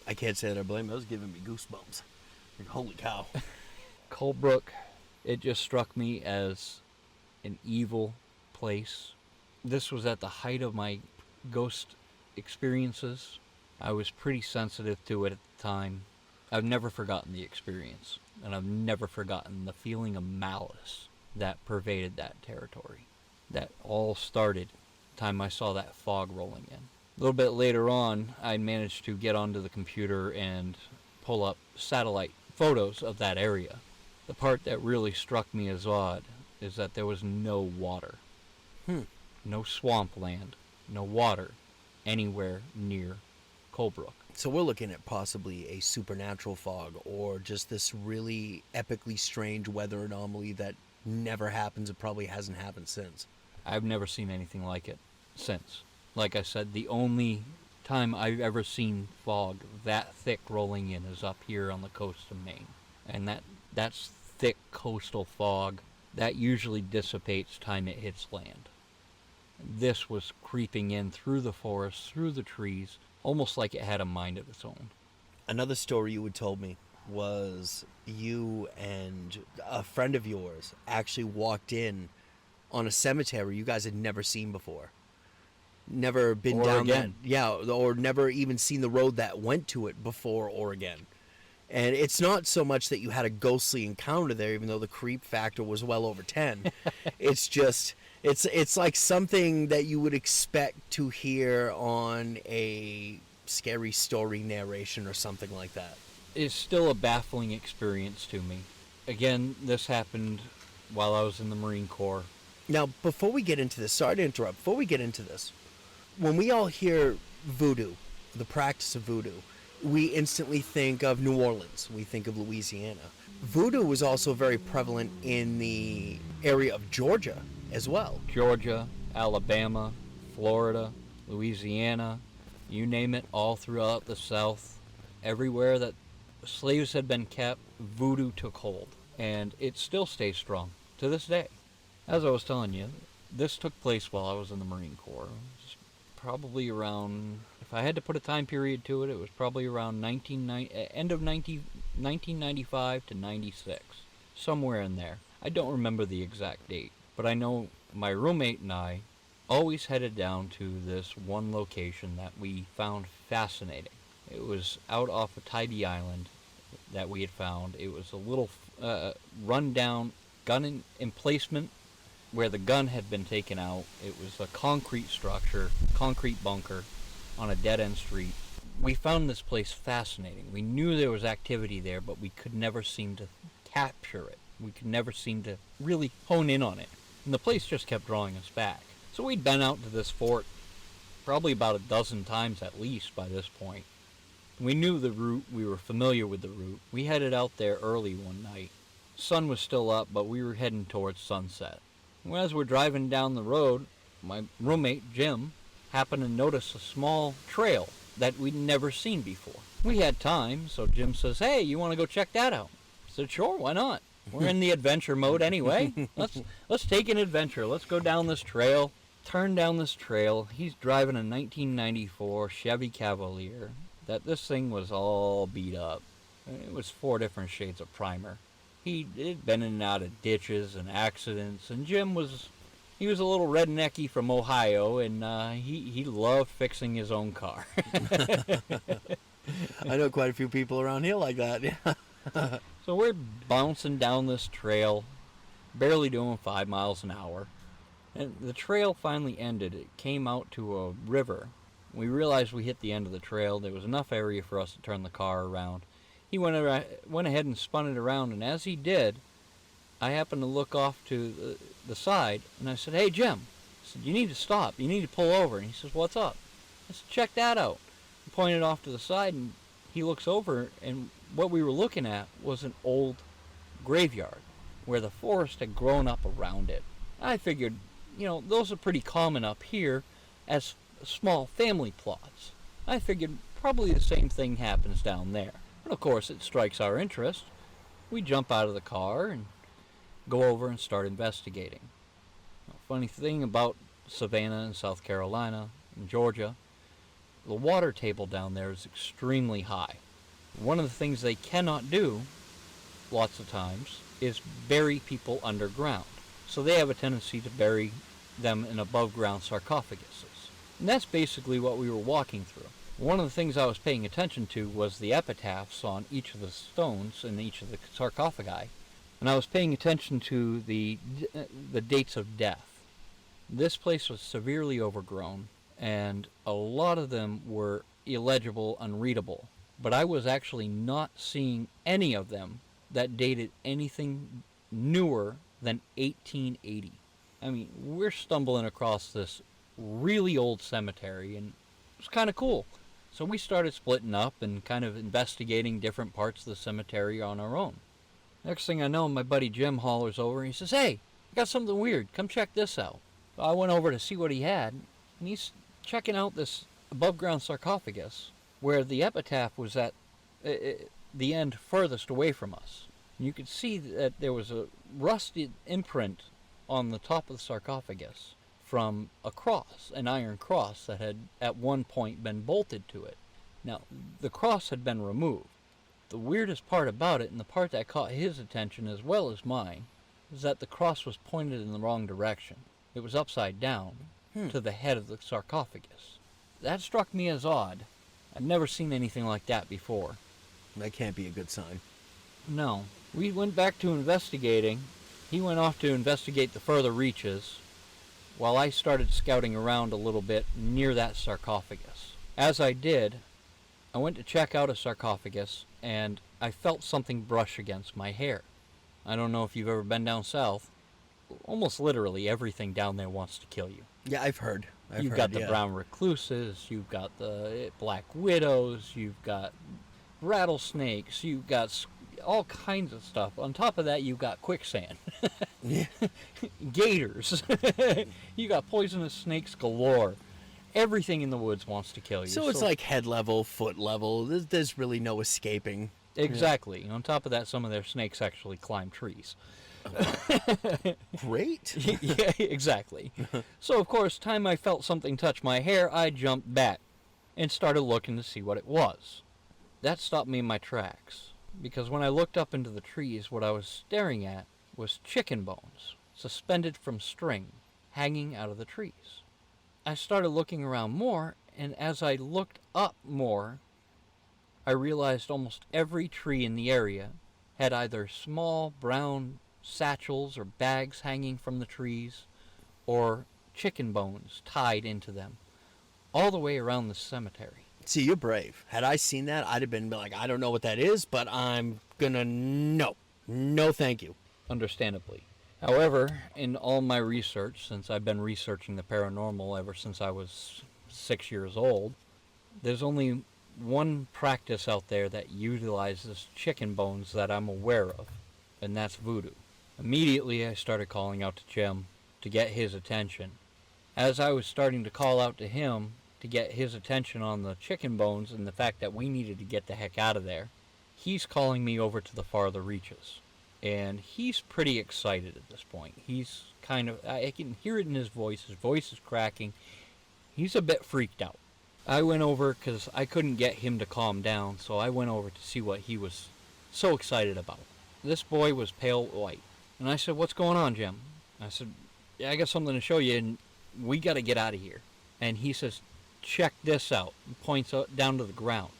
I can't say that I blame. That was giving me goosebumps. Like, holy cow. Colebrook, it just struck me as an evil place. This was at the height of my ghost experiences. I was pretty sensitive to it at the time. I've never forgotten the experience, and I've never forgotten the feeling of malice that pervaded that territory. That all started the time I saw that fog rolling in. A little bit later on, I managed to get onto the computer and pull up satellite photos of that area. The part that really struck me as odd is that there was no water. No swampland, no water anywhere near Colebrook. So we're looking at possibly a supernatural fog or just this really epically strange weather anomaly that never happens and probably hasn't happened since. I've never seen anything like it since. Like I said, the only time I've ever seen fog that thick rolling in is up here on the coast of Maine. And that's thick coastal fog. That usually dissipates time it hits land. This was creeping in through the forest, through the trees, almost like it had a mind of its own. Another story you had told me was you and a friend of yours actually walked in on a cemetery you guys had never seen before. Never been down that, yeah, or never even seen the road that went to it before or again. And it's not so much that you had a ghostly encounter there, even though the creep factor was well over 10. It's just, it's like something that you would expect to hear on a scary story narration or something like that. It's still a baffling experience to me. Again, this happened while I was in the Marine Corps. Now, before we get into this, sorry to interrupt, before we get into this, when we all hear voodoo, the practice of voodoo, we instantly think of New Orleans. We think of Louisiana. Voodoo was also very prevalent in the area of Georgia as well. Georgia, Alabama, Florida, Louisiana, you name it, all throughout the South. Everywhere that slaves had been kept, voodoo took hold. And it still stays strong to this day. As I was telling you, this took place while I was in the Marine Corps. It was probably around, if I had to put a time period to it, it was probably around 1995 to 96. Somewhere in there. I don't remember the exact date, but I know my roommate and I always headed down to this one location that we found fascinating. It was out off of Tybee Island that we had found. It was a little run-down gun emplacement where the gun had been taken out. It was a concrete structure, concrete bunker on a dead-end street. We found this place fascinating. We knew there was activity there, but we could never seem to capture it. We could never seem to really hone in on it. And the place just kept drawing us back. So we'd been out to this fort probably about a dozen times at least by this point. We knew the route. We were familiar with the route. We headed out there early one night. Sun was still up, but we were heading towards sunset. And as we're driving down the road, my roommate, Jim, happened to notice a small trail that we'd never seen before. We had time, so Jim says, "Hey, you want to go check that out?" I said, "Sure, why not? We're in the adventure mode anyway. Let's take an adventure. Let's go down this trail." Turn down this trail. He's driving a 1994 Chevy Cavalier. This thing was all beat up. It was 4 different shades of primer. He'd been in and out of ditches and accidents, and Jim was a little rednecky from Ohio, and he loved fixing his own car. I know quite a few people around here like that. Yeah. So we're bouncing down this trail, barely doing 5 miles an hour. And the trail finally ended. It came out to a river. We realized we hit the end of the trail. There was enough area for us to turn the car around. He went ahead and spun it around, and as he did, I happened to look off to the side, and I said, "Hey, Jim," I said, "you need to stop. You need to pull over." And he says, "What's up?" I said, "Check that out." He pointed off to the side, and he looks over, and what we were looking at was an old graveyard where the forest had grown up around it. I figured, those are pretty common up here as small family plots. I figured probably the same thing happens down there. But of course it strikes our interest. We jump out of the car and go over and start investigating. Funny thing about Savannah and South Carolina and Georgia, the water table down there is extremely high. One of the things they cannot do, lots of times, is bury people underground. So they have a tendency to bury them in above-ground sarcophaguses. And that's basically what we were walking through. One of the things I was paying attention to was the epitaphs on each of the stones in each of the sarcophagi. And I was paying attention to the dates of death. This place was severely overgrown, and a lot of them were illegible, unreadable. But I was actually not seeing any of them that dated anything newer than 1880. I mean, we're stumbling across this really old cemetery, and it was kind of cool. So we started splitting up and kind of investigating different parts of the cemetery on our own. Next thing I know, my buddy Jim hollers over and he says, "Hey, I got something weird. Come check this out." So I went over to see what he had, and he's checking out this above-ground sarcophagus where the epitaph was at the end furthest away from us. And you could see that there was a rusted imprint on the top of the sarcophagus from a cross, an iron cross that had at one point been bolted to it. Now, the cross had been removed. The weirdest part about it, and the part that caught his attention as well as mine, was that the cross was pointed in the wrong direction. It was upside down to the head of the sarcophagus. That struck me as odd. I'd never seen anything like that before. That can't be a good sign. No. We went back to investigating. He went off to investigate the further reaches, while I started scouting around a little bit near that sarcophagus. As I did, I went to check out a sarcophagus, and I felt something brush against my hair. I don't know if you've ever been down south. Almost literally everything down there wants to kill you. Yeah, I've heard. You've got the brown recluses, you've got the black widows, you've got rattlesnakes, you've got all kinds of stuff. On top of that, you've got quicksand. Gators. You got poisonous snakes galore. Everything in the woods wants to kill you. So it's like head level, foot level. There's really no escaping. Exactly. Yeah. On top of that, some of their snakes actually climb trees. Great. Yeah, exactly. So, of course, time I felt something touch my hair, I jumped back and started looking to see what it was. That stopped me in my tracks, because when I looked up into the trees, what I was staring at was chicken bones, suspended from string, hanging out of the trees. I started looking around more, and as I looked up more, I realized almost every tree in the area had either small brown satchels or bags hanging from the trees, or chicken bones tied into them, all the way around the cemetery. See, you're brave. Had I seen that, I'd have been like, I don't know what that is, but I'm gonna no. No, thank you. Understandably. However, in all my research, since I've been researching the paranormal ever since I was 6 years old, there's only one practice out there that utilizes chicken bones that I'm aware of, and that's voodoo. Immediately, I started calling out to Jim to get his attention. As I was starting to call out to him to get his attention on the chicken bones and the fact that we needed to get the heck out of there, he's calling me over to the farther reaches. And he's pretty excited at this point. He's kind of, I can hear it in his voice is cracking. He's a bit freaked out. I went over because I couldn't get him to calm down, so I went over to see what he was so excited about. This boy was pale white. And I said, "What's going on, Jim?" I said, "Yeah, I got something to show you, and we got to get out of here." And he says, "Check this out," and points down to the ground.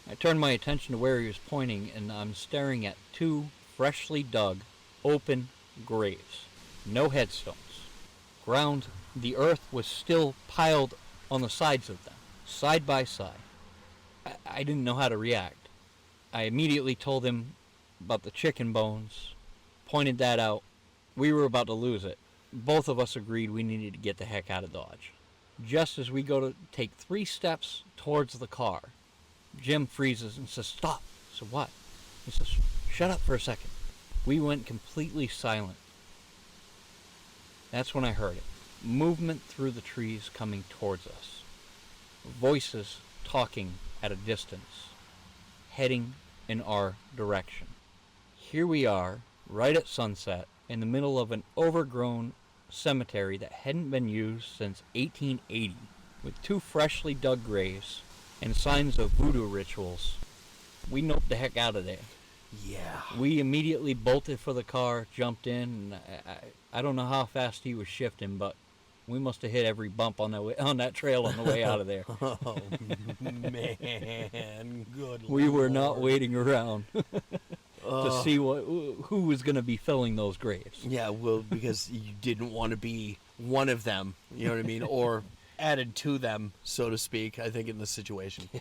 I turned my attention to where he was pointing, and I'm staring at two freshly dug, open graves. No headstones. Ground, the earth was still piled on the sides of them, side by side. I didn't know how to react. I immediately told him about the chicken bones, pointed that out. We were about to lose it. Both of us agreed we needed to get the heck out of Dodge. Just as we go to take 3 steps towards the car, Jim freezes and says, "Stop." I said, "What?" He says, "Shut up for a second." We went completely silent. That's when I heard it. Movement through the trees coming towards us. Voices talking at a distance, heading in our direction. Here we are, right at sunset, in the middle of an overgrown cemetery that hadn't been used since 1880, with 2 freshly dug graves and signs of voodoo rituals. We noped the heck out of there. Yeah. We immediately bolted for the car, jumped in, and I don't know how fast he was shifting, but we must have hit every bump on that trail on the way out of there. Oh, man. Good We were Lord. not waiting around to see who was going to be filling those graves. Yeah, well, because you didn't want to be one of them, you know what I mean? Or added to them, so to speak, I think, in this situation. Yeah.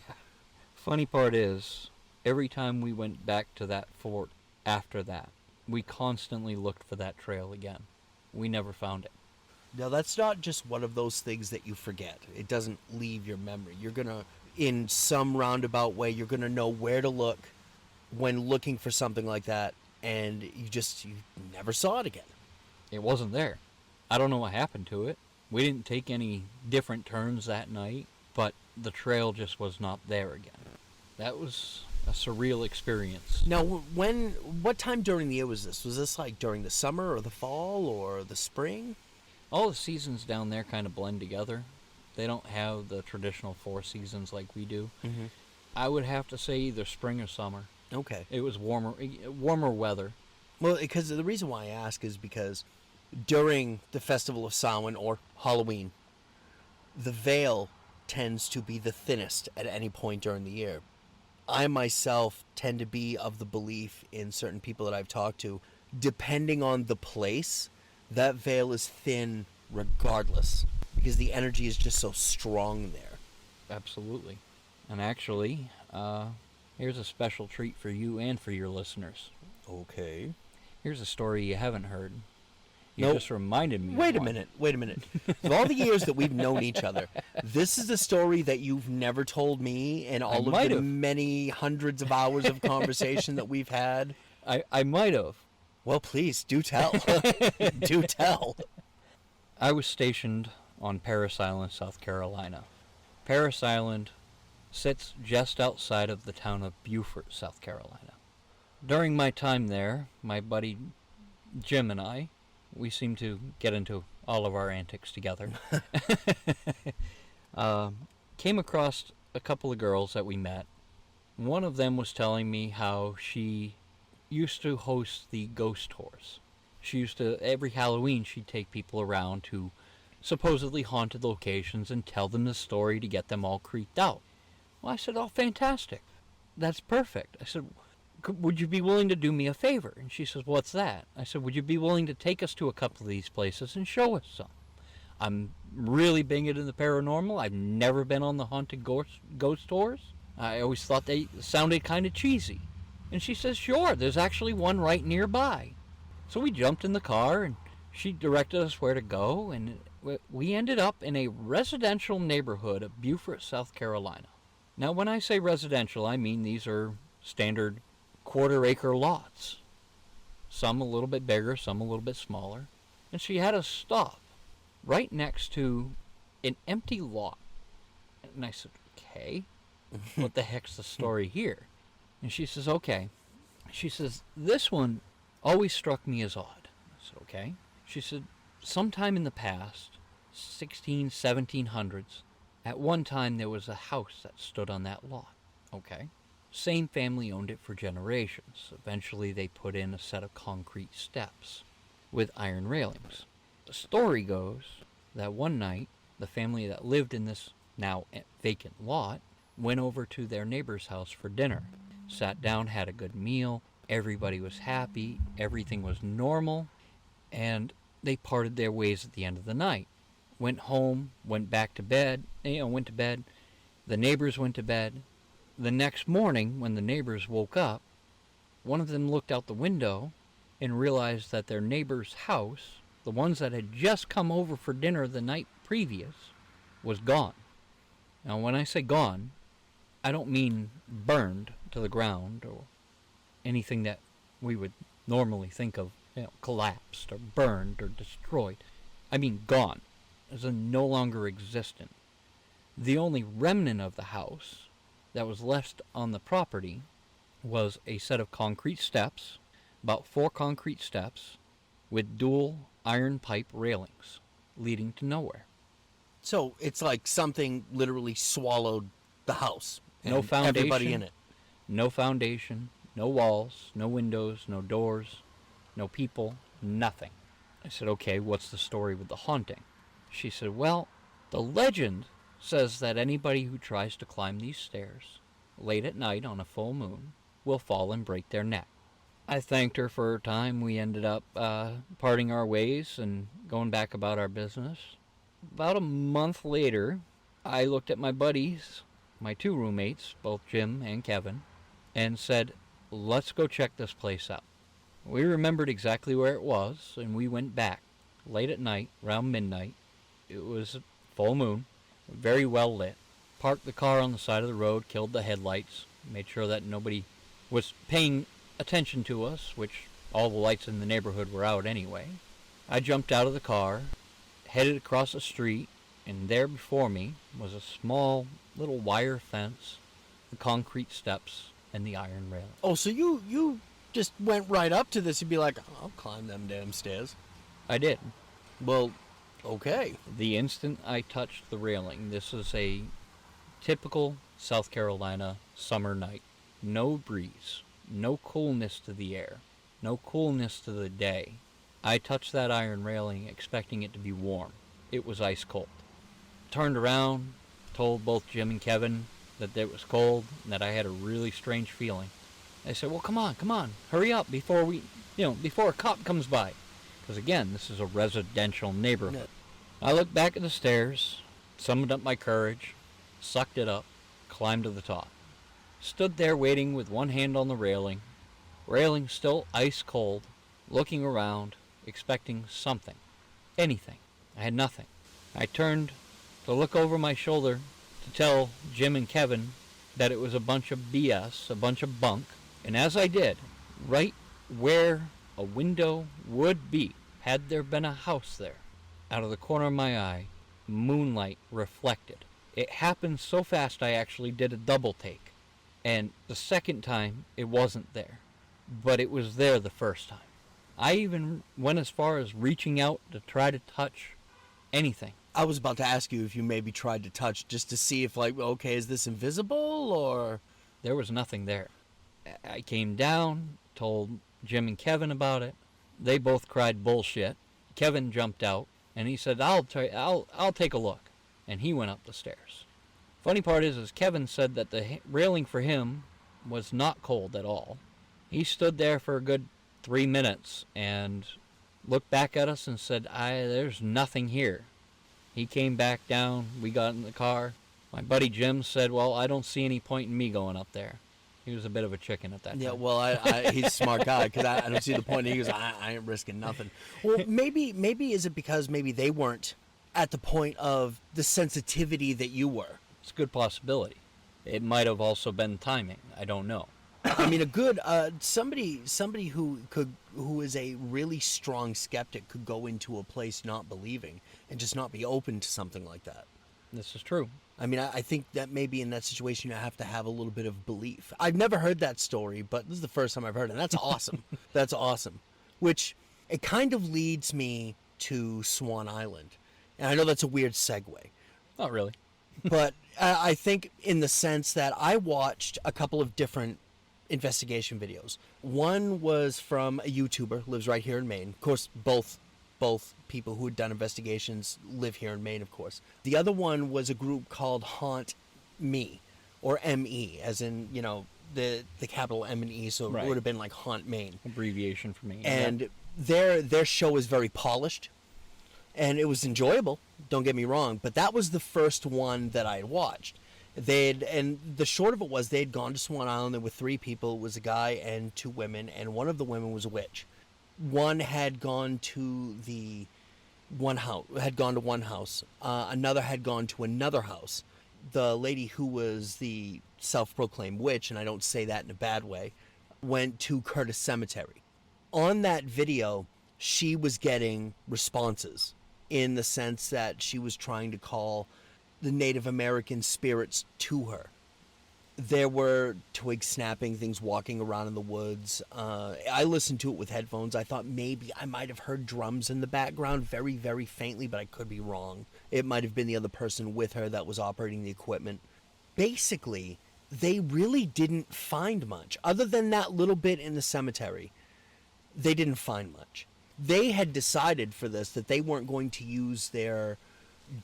Funny part is, every time we went back to that fort after that, we constantly looked for that trail again. We never found it. Now, that's not just one of those things that you forget. It doesn't leave your memory. You're going to, in some roundabout way, you're going to know where to look when looking for something like that, and you never saw it again. It wasn't there. I don't know what happened to it. We didn't take any different turns that night, but the trail just was not there again. That was a surreal experience. Now, what time during the year was this? Was this like during the summer or the fall or the spring? All the seasons down there kind of blend together. They don't have the traditional 4 seasons like we do. Mm-hmm. I would have to say either spring or summer. Okay. It was warmer weather. Well, because the reason why I ask is because during the Festival of Samhain or Halloween, the veil tends to be the thinnest at any point during the year. I myself tend to be of the belief in certain people that I've talked to, depending on the place, that veil is thin regardless, because the energy is just so strong there. Absolutely. And actually, here's a special treat for you and for your listeners. Okay. Here's a story you haven't heard. You Nope. just reminded me. Wait a of one. minute. With all the years that we've known each other, this is a story that you've never told me in all of might the have. many hundreds of hours of conversation that we've had. I might have. Well, please, do tell. Do tell. I was stationed on Parris Island, South Carolina. Parris Island sits just outside of the town of Beaufort, South Carolina. During my time there, my buddy Jim and I, we seem to get into all of our antics together. Came across a couple of girls that we met. One of them was telling me how she used to host the ghost tours. She used to, every Halloween, she'd take people around to supposedly haunted locations and tell them the story to get them all creeped out. Well, I said, oh, fantastic. That's perfect. I said, would you be willing to do me a favor? And she says, what's that? I said, would you be willing to take us to a couple of these places and show us some? I'm really big into the paranormal. I've never been on the haunted ghost tours. I always thought they sounded kind of cheesy. And she says, sure, there's actually one right nearby. So we jumped in the car, and she directed us where to go, and we ended up in a residential neighborhood of Beaufort, South Carolina. Now, when I say residential, I mean these are standard quarter-acre lots. Some a little bit bigger, some a little bit smaller. And she had us stop right next to an empty lot. And I said, okay, what the heck's the story here? And she says, okay. She says, this one always struck me as odd. I said, okay. She said, sometime in the past, 1700s, at one time there was a house that stood on that lot. Okay. Same family owned it for generations. Eventually they put in a set of concrete steps with iron railings. The story goes that one night, the family that lived in this now vacant lot went over to their neighbor's house for dinner. Sat down, had a good meal, everybody was happy, everything was normal, and they parted their ways at the end of the night. Went home, went back to bed, went to bed, the neighbors went to bed. The next morning, when the neighbors woke up, one of them looked out the window and realized that their neighbor's house, the ones that had just come over for dinner the night previous, was gone. Now, when I say gone, I don't mean burned to the ground or anything that we would normally think of, collapsed or burned or destroyed. I mean gone, as in no longer existent. The only remnant of the house that was left on the property was a set of concrete steps, about 4 concrete steps, with dual iron pipe railings leading to nowhere. So it's like something literally swallowed the house. No foundation. Everybody in it. No foundation, no walls, no windows, no doors, no people, nothing. I said, okay, what's the story with the haunting? She said, well, the legend says that anybody who tries to climb these stairs late at night on a full moon will fall and break their neck. I thanked her for her time. We ended up parting our ways and going back about our business. About a month later, I looked at my buddies, my 2 roommates, both Jim and Kevin, and said, let's go check this place out. We remembered exactly where it was, and we went back late at night, around midnight. It was a full moon, very well lit. Parked the car on the side of the road, killed the headlights, made sure that nobody was paying attention to us, which all the lights in the neighborhood were out anyway. I jumped out of the car, headed across the street, and there before me was a small little wire fence, the concrete steps, and the iron railing. Oh, so you just went right up to this and be like, I'll climb them damn stairs. I did. Well, okay. The instant I touched the railing, this is a typical South Carolina summer night. No breeze, no coolness to the air, no coolness to the day. I touched that iron railing expecting it to be warm. It was ice cold. Turned around, told both Jim and Kevin that it was cold and that I had a really strange feeling. They said, well, come on, hurry up before a cop comes by. Because again, this is a residential neighborhood. I looked back at the stairs, summoned up my courage, sucked it up, climbed to the top. Stood there waiting with one hand on the railing still ice cold, looking around, expecting something, anything. I had nothing. I turned to look over my shoulder to tell Jim and Kevin that it was a bunch of BS, a bunch of bunk, and as I did, right where a window would be, had there been a house there, out of the corner of my eye, moonlight reflected. It happened so fast I actually did a double take. And the second time, it wasn't there. But it was there the first time. I even went as far as reaching out to try to touch anything. I was about to ask you if you maybe tried to touch just to see if, like, okay, is this invisible or... There was nothing there. I came down, told Jim and Kevin about it. They both cried bullshit. Kevin jumped out, and he said, I'll take a look. And he went up the stairs. Funny part is Kevin said that the railing for him was not cold at all. He stood there for a good 3 minutes and looked back at us and said, there's nothing here. He came back down. We got in the car. My buddy Jim said, well, I don't see any point in me going up there. He was a bit of a chicken at that time. Yeah, well, he's a smart guy because I don't see the point. He goes, I ain't risking nothing. Well, maybe is it because maybe they weren't at the point of the sensitivity that you were? It's a good possibility. It might have also been timing. I don't know. I mean, a good somebody who is a really strong skeptic could go into a place not believing and just not be open to something like that. This is true. I mean, I think that maybe in that situation you have to have a little bit of belief. I've never heard that story, but this is the first time I've heard it, and that's awesome. That's awesome. Which, it kind of leads me to Swan Island. And I know that's a weird segue. Not really. But I think in the sense that I watched a couple of different investigation videos. One was from a YouTuber, lives right here in Maine. Of course, both people who had done investigations live here in Maine, of course. The other one was a group called Haunt Me, or ME, as in, you know, the capital M and E, so Right. it would have been like Haunt Maine. Abbreviation for me. And their show is very polished, and it was enjoyable, don't get me wrong, but that was the first one that I had watched. And the short of it was they'd gone to Swan Island. There were 3 people. It was a guy and 2 women, and one of the women was a witch. One had gone to one house. Another had gone to another house. The lady who was the self-proclaimed witch, and I don't say that in a bad way, went to Curtis Cemetery. On that video, she was getting responses in the sense that she was trying to call the Native American spirits to her. There were twig snapping, things walking around in the woods. I listened to it with headphones. I thought maybe I might have heard drums in the background very, very faintly, but I could be wrong. It might have been the other person with her that was operating the equipment. Basically, they really didn't find much. Other than that little bit in the cemetery, they didn't find much. They had decided for this that they weren't going to use their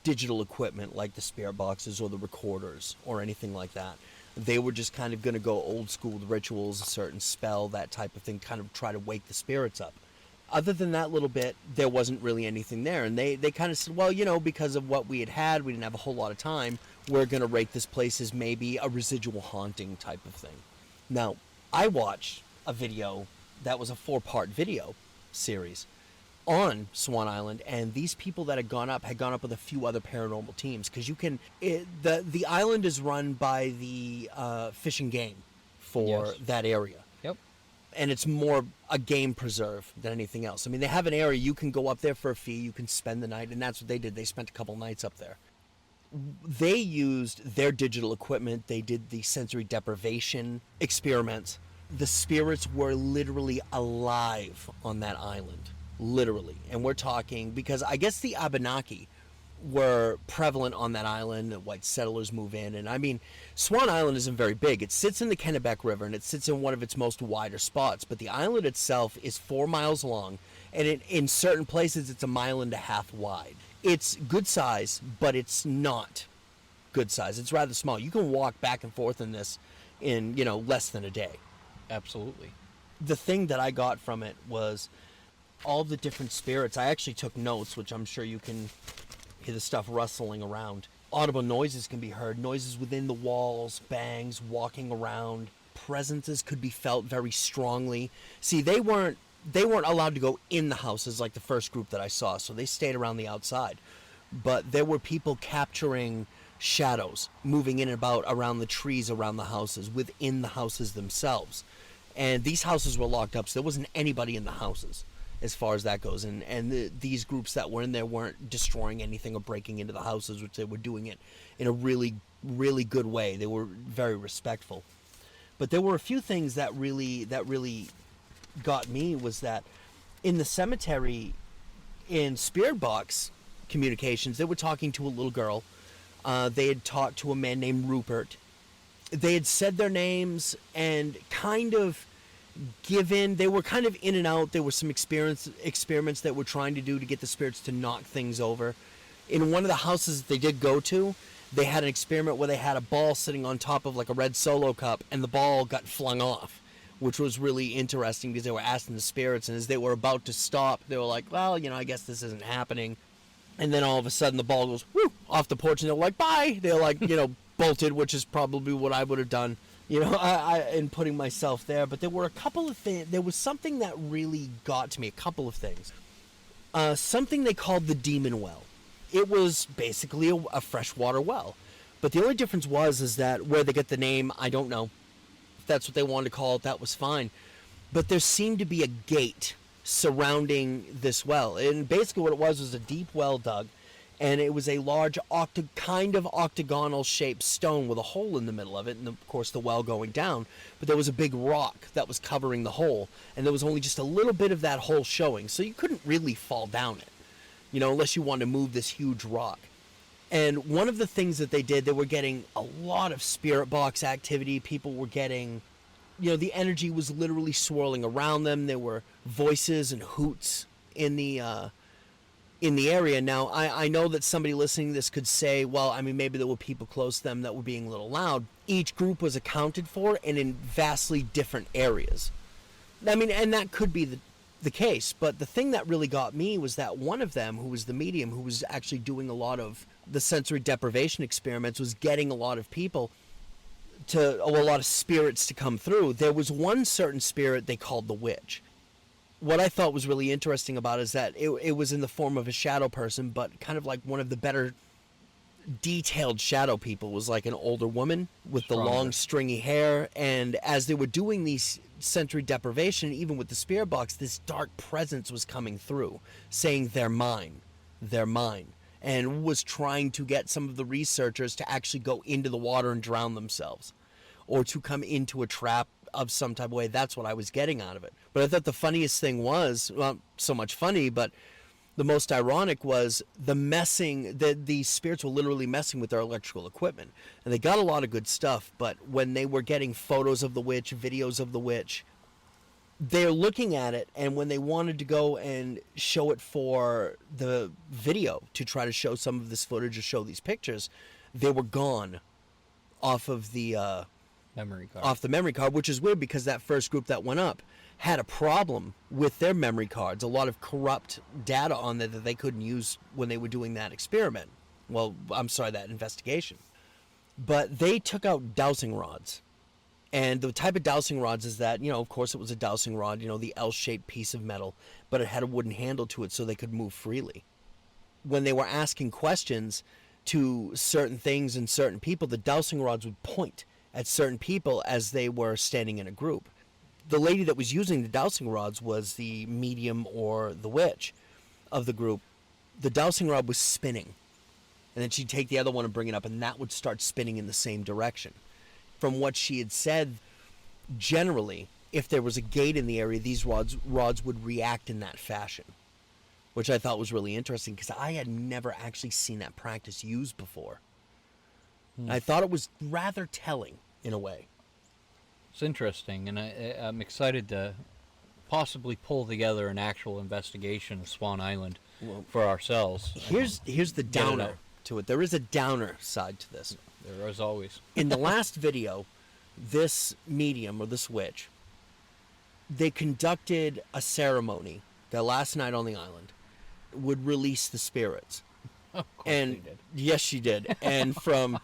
digital equipment like the spirit boxes or the recorders or anything like that. They were just kind of going to go old school rituals, a certain spell, that type of thing, kind of try to wake the spirits up. Other than that little bit, there wasn't really anything there. And they kind of said, well, you know, because of what we had, we didn't have a whole lot of time. We're going to rate this place as maybe a residual haunting type of thing. Now, I watched a video that was a 4-part video series on Swan Island, and these people that had gone up with a few other paranormal teams, because the island is run by the Fish and Game for Yes. that area. Yep. And it's more a game preserve than anything else. I mean, they have an area you can go up there for a fee, you can spend the night, and that's what they did. They spent a couple nights up there. They used their digital equipment. They did the sensory deprivation experiments. The spirits were literally alive on that island. Literally. And we're talking, because I guess the Abenaki were prevalent on that island. The white settlers move in. And I mean, Swan Island isn't very big. It sits in the Kennebec River, and it sits in one of its most wider spots. But the island itself is 4 miles long, and in certain places it's 1.5 miles wide. It's good size, but it's not good size. It's rather small. You can walk back and forth in this in, you know, less than a day. Absolutely. The thing that I got from it was all the different spirits. I actually took notes, which I'm sure you can hear the stuff rustling around. Audible noises can be heard, noises within the walls, bangs, walking around. Presences could be felt very strongly. See, they weren't allowed to go in the houses like the first group that I saw, so they stayed around the outside. But there were people capturing shadows, moving in and about around the trees around the houses, within the houses themselves. And these houses were locked up, so there wasn't anybody in the houses as far as that goes. And these groups that were in there weren't destroying anything or breaking into the houses, which they were doing it in a really, really good way. They were very respectful. But there were a few things that really got me, was that in the cemetery, in spirit box communications, they were talking to a little girl. They had talked to a man named Rupert. They had said their names and kind of they were kind of in and out. There were some experiments that we're trying to do to get the spirits to knock things over. In one of the houses that they did go to, they had an experiment where they had a ball sitting on top of like a red Solo cup, and the ball got flung off, which was really interesting because they were asking the spirits, and as they were about to stop, they were like, well, I guess this isn't happening. And then all of a sudden the ball goes whoo off the porch, and they're like, bye. They're like, bolted, which is probably what I would have done, in putting myself there. But there were a couple of things. There was something that really got to me, a couple of things. Something they called the demon well. It was basically a freshwater well. But the only difference is that where they get the name, I don't know. If that's what they wanted to call it, that was fine. But there seemed to be a gate surrounding this well. And basically what it was a deep well dug. And it was a large kind of octagonal shaped stone with a hole in the middle of it. And of course the well going down. But there was a big rock that was covering the hole. And there was only just a little bit of that hole showing. So you couldn't really fall down it, unless you wanted to move this huge rock. And one of the things that they did, they were getting a lot of spirit box activity. People were getting, the energy was literally swirling around them. There were voices and hoots in the area. Now, I know that somebody listening to this could say, well, maybe there were people close to them that were being a little loud. Each group was accounted for and in vastly different areas. And that could be the case. But the thing that really got me was that one of them, who was the medium, who was actually doing a lot of the sensory deprivation experiments, was getting a lot of people a lot of spirits to come through. There was one certain spirit they called the witch. What I thought was really interesting about it is that it was in the form of a shadow person, but kind of like one of the better detailed shadow people was like an older woman with the long stringy hair. And as they were doing these sensory deprivation, even with the spirit box, this dark presence was coming through saying they're mine, and was trying to get some of the researchers to actually go into the water and drown themselves, or to come into a trap of some type of way. That's what I was getting out of it. But I thought the funniest thing was, well, so much funny, but the most ironic was the messing, that these spirits were literally messing with their electrical equipment. And they got a lot of good stuff, but when they were getting photos of the witch, videos of the witch, they're looking at it, and when they wanted to go and show it for the video to try to show some of this footage or show these pictures, they were gone off of the memory card, which is weird because that first group that went up had a problem with their memory cards, a lot of corrupt data on there that they couldn't use when they were doing that experiment. Well, I'm sorry, that investigation. But they took out dowsing rods. And the type of dowsing rods is that, of course it was a dowsing rod, the L-shaped piece of metal, but it had a wooden handle to it so they could move freely. When they were asking questions to certain things and certain people, the dowsing rods would point at certain people as they were standing in a group. The lady that was using the dowsing rods was the medium or the witch of the group. The dowsing rod was spinning. And then she'd take the other one and bring it up, and that would start spinning in the same direction. From what she had said, generally, if there was a gate in the area, these rods would react in that fashion, which I thought was really interesting because I had never actually seen that practice used before. I thought it was rather telling in a way. It's interesting, and I'm excited to possibly pull together an actual investigation of Swan Island for ourselves. Here's the downer to it. There is a downer side to this. There is always. In the last video, this medium or this witch, they conducted a ceremony their last night on the island, would release the spirits. Of course And she did. yes, she did. And from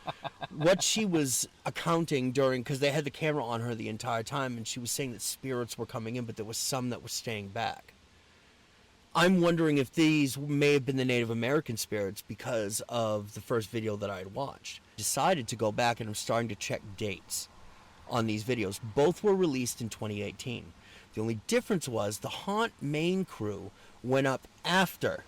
what she was accounting during, because they had the camera on her the entire time, and she was saying that spirits were coming in, but there was some that were staying back. I'm wondering if these may have been the Native American spirits because of the first video that I had watched. Decided to go back, and I'm starting to check dates on these videos. Both were released in 2018. The only difference was the Haunt main crew went up after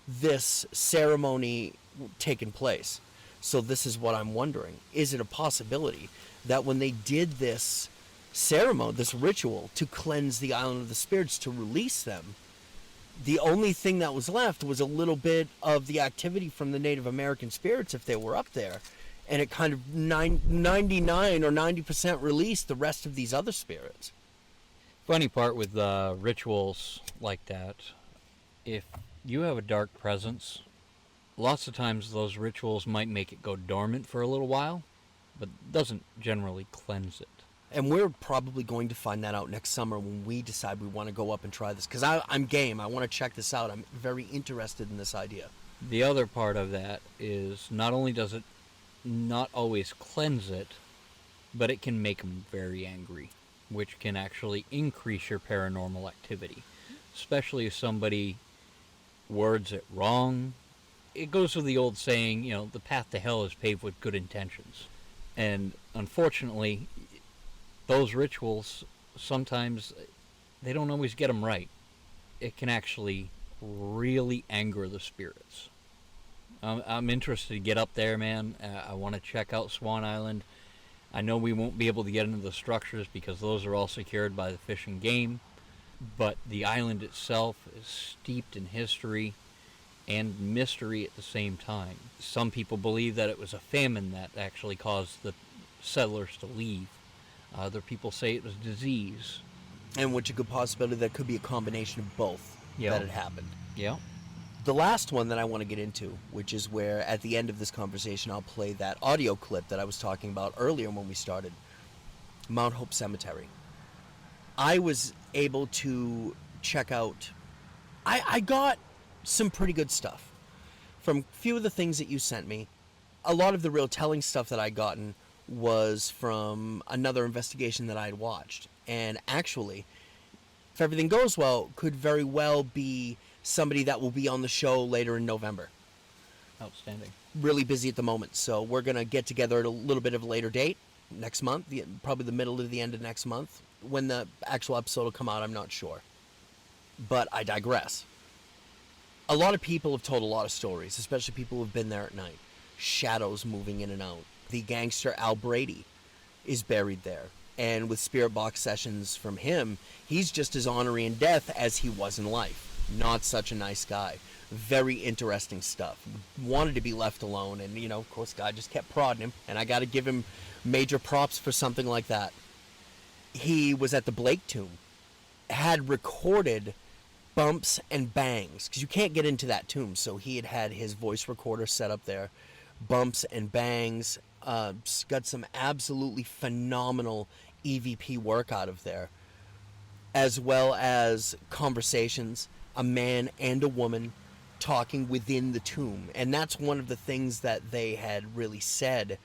this ceremony taken place. So this is what I'm wondering. Is it a possibility that when they did this ceremony, this ritual to cleanse the island of the spirits, to release them, The only thing that was left was a little bit of the activity from the Native American spirits if they were up there. And it kind of 99 or 90% released the rest of these other spirits. Funny part with rituals like that, if you have a dark presence, lots of times those rituals might make it go dormant for a little while, but doesn't generally cleanse it. And we're probably going to find that out next summer when we decide we want to go up and try this. Because I'm game. I want to check this out. I'm very interested in this idea. The other part of that is not only does it not always cleanse it, but it can make them very angry, which can actually increase your paranormal activity, especially if somebody words it wrong. It goes with the old saying, you know, the path to hell is paved with good intentions. And unfortunately, those rituals, sometimes they don't always get them right. It can actually really anger the spirits. I'm interested to get up there, man. I want to check out Swan Island. I know we won't be able to get into the structures because those are all secured by the Fish and Game, but the island itself is steeped in history and mystery at the same time. Some people believe that it was a famine that actually caused the settlers to leave. Other people say it was disease. And which a good possibility that could be a combination of both that had happened. Yeah. The last one that I want to get into, which is where at the end of this conversation I'll play that audio clip that I was talking about earlier when we started. Mount Hope Cemetery. I was able to check out... I got some pretty good stuff from a few of the things that you sent me. A lot of the real telling stuff that I'd gotten was from another investigation that I'd watched. And actually, if everything goes well, could very well be somebody that will be on the show later in November. Outstanding. Really busy at the moment, so we're going to get together at a little bit of a later date next month, probably the middle to the end of next month. When the actual episode will come out, I'm not sure. But I digress. A lot of people have told a lot of stories, especially people who have been there at night. Shadows moving in and out. The gangster Al Brady is buried there. And with spirit box sessions from him, he's just as ornery in death as he was in life. Not such a nice guy. Very interesting stuff. Wanted to be left alone, and, you know, of course, God just kept prodding him, and I got to give him major props for something like that. He was at the Blake tomb, had recorded bumps and bangs, because you can't get into that tomb, so he had his voice recorder set up there. Bumps and bangs. Got some absolutely phenomenal EVP work out of there, as well as conversations, a man and a woman talking within the tomb. And that's one of the things that they had really said.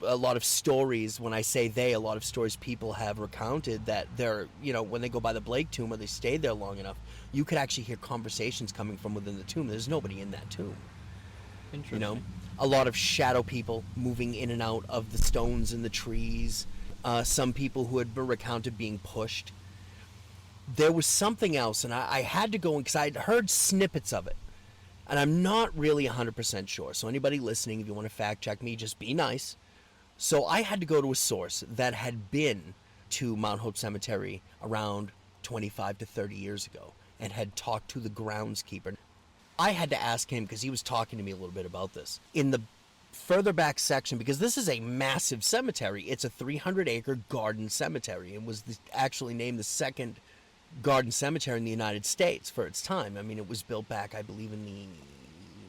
A lot of stories, when I say they, a lot of stories people have recounted that they're, you know, when they go by the Blake tomb or they stayed there long enough, you could actually hear conversations coming from within the tomb. There's nobody in that tomb. Interesting. You know, a lot of shadow people moving in and out of the stones and the trees. Some people who had been recounted being pushed. There was something else, and I had to go in because I'd heard snippets of it. And I'm not really 100% sure. So anybody listening, if you want to fact check me, just be nice. So I had to go to a source that had been to Mount Hope Cemetery around 25 to 30 years ago and had talked to the groundskeeper. I had to ask him because he was talking to me a little bit about this. In the further back section, because this is a massive cemetery, it's a 300-acre garden cemetery and was actually named the second garden cemetery in the United States for its time. I mean, it was built back, I believe, in the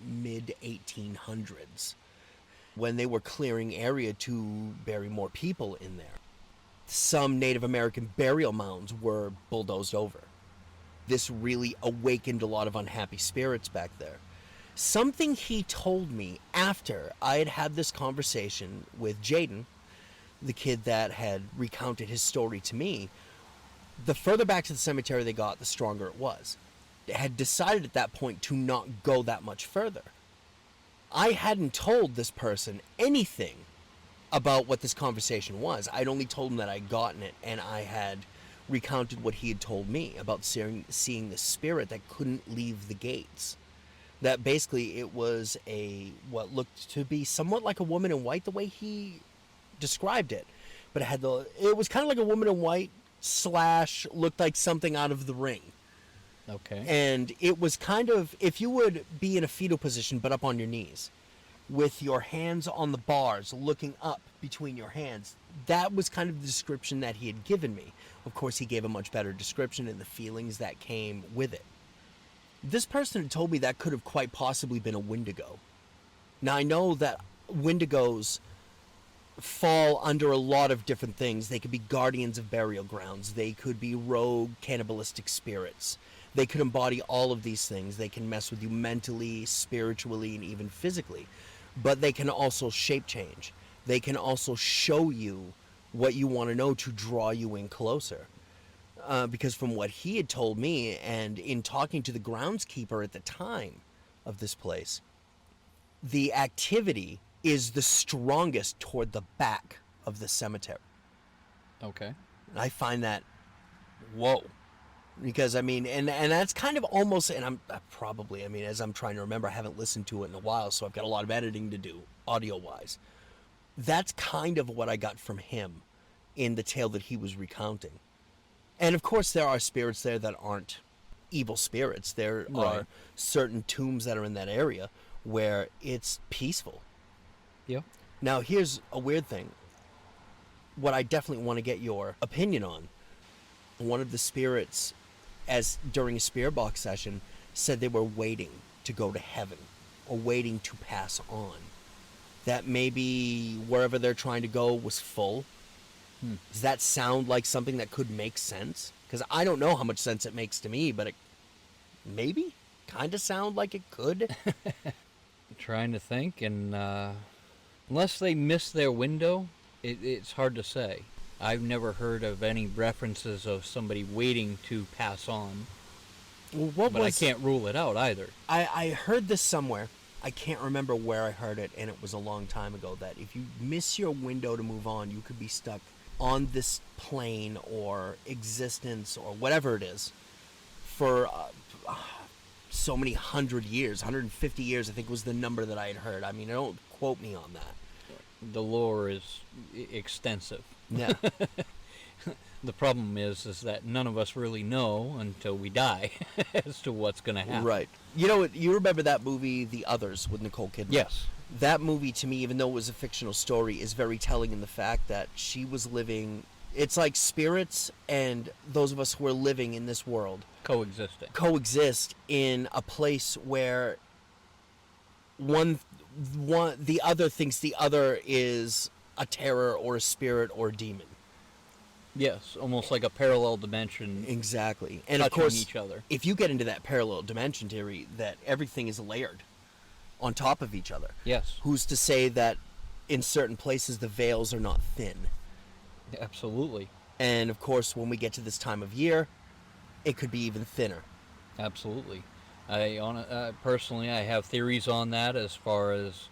mid-1800s when they were clearing area to bury more people in there. Some Native American burial mounds were bulldozed over. This really awakened a lot of unhappy spirits back there. Something he told me after I had had this conversation with Jaden, the kid that had recounted his story to me, the further back to the cemetery they got, the stronger it was. They had decided at that point to not go that much further. I hadn't told this person anything about what this conversation was. I'd only told him that I'd gotten it, and I had recounted what he had told me about seeing the spirit that couldn't leave the gates. That basically it was what looked to be somewhat like a woman in white, the way he described it. But it was kind of like a woman in white / looked like something out of The Ring. Okay. And it was kind of, if you would be in a fetal position but up on your knees, with your hands on the bars looking up between your hands, that was kind of the description that he had given me. Of course, he gave a much better description and the feelings that came with it. This person had told me that could have quite possibly been a Wendigo. Now, I know that Wendigos fall under a lot of different things. They could be guardians of burial grounds. They could be rogue cannibalistic spirits. They could embody all of these things. They can mess with you mentally, spiritually, and even physically. But they can also shape change. They can also show you what you want to know to draw you in closer. Because from what he had told me, and in talking to the groundskeeper at the time of this place, the activity is the strongest toward the back of the cemetery. Okay. I find that, whoa. Because, I mean, and that's kind of almost, and as I'm trying to remember, I haven't listened to it in a while, so I've got a lot of editing to do, audio-wise. That's kind of what I got from him in the tale that he was recounting. And, of course, there are spirits there that aren't evil spirits. There are certain tombs that are in that area where it's peaceful. Yeah. Now, here's a weird thing. What I definitely want to get your opinion on. One of the spirits, as during a spirit box session, said they were waiting to go to heaven or waiting to pass on. That maybe wherever they're trying to go was full. Does that sound like something that could make sense? Because I don't know how much sense it makes to me, but it maybe kind of sound like it could. Trying to think, and unless they miss their window, it's hard to say. I've never heard of any references of somebody waiting to pass on. Well, I can't rule it out either. I heard this somewhere. I can't remember where I heard it, and it was a long time ago, that if you miss your window to move on, you could be stuck on this plane or existence or whatever it is for so many 100 years, 150 years, I think was the number that I had heard. I mean, don't quote me on that. The lore is extensive. Yeah. The problem is that none of us really know until we die as to what's going to happen. Right. You know, you remember that movie, The Others, with Nicole Kidman? Yes. That movie, to me, even though it was a fictional story, is very telling in the fact that she was living... It's like spirits and those of us who are living in this world coexist in a place where the other thinks the other is a terror or a spirit or a demon. Yes, almost like a parallel dimension. Exactly. And of touching course, each other. if you get into that parallel dimension theory, that everything is layered on top of each other. Yes. Who's to say that in certain places the veils are not thin? Absolutely. And of course, when we get to this time of year, it could be even thinner. Absolutely. Personally, I have theories on that, as far as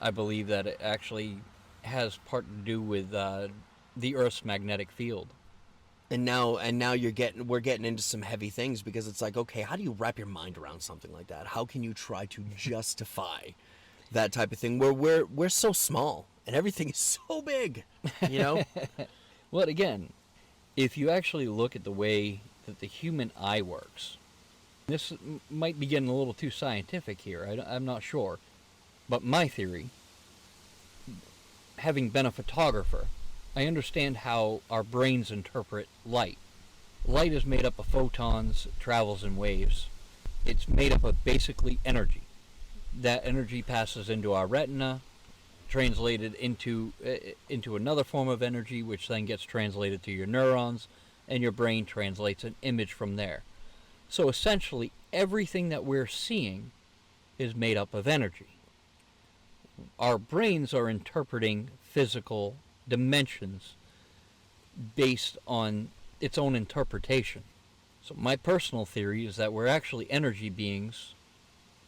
I believe that it actually has part to do with the Earth's magnetic field. And now we're getting into some heavy things, because it's like, okay, how do you wrap your mind around something like that? How can you try to justify that type of thing where we're so small and everything is so big, you know? Well, again, if you actually look at the way that the human eye works, this might be getting a little too scientific here, I'm not sure, but my theory, having been a photographer, I understand how our brains interpret light. Light is made up of photons, it travels in waves. It's made up of basically energy. That energy passes into our retina, translated into another form of energy, which then gets translated to your neurons, and your brain translates an image from there. So essentially, everything that we're seeing is made up of energy. Our brains are interpreting physical dimensions based on its own interpretation. So my personal theory is that we're actually energy beings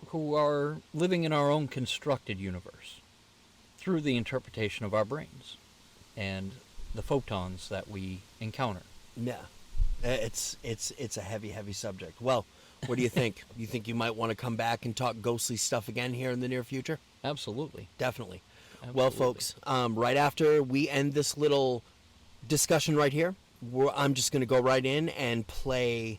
who are living in our own constructed universe through the interpretation of our brains and the photons that we encounter. Yeah. It's a heavy subject. Well, what do you think? You think you might want to come back and talk ghostly stuff again here in the near future? Absolutely. Definitely. Absolutely. Well, folks, right after we end this little discussion right here, I'm just going to go right in and play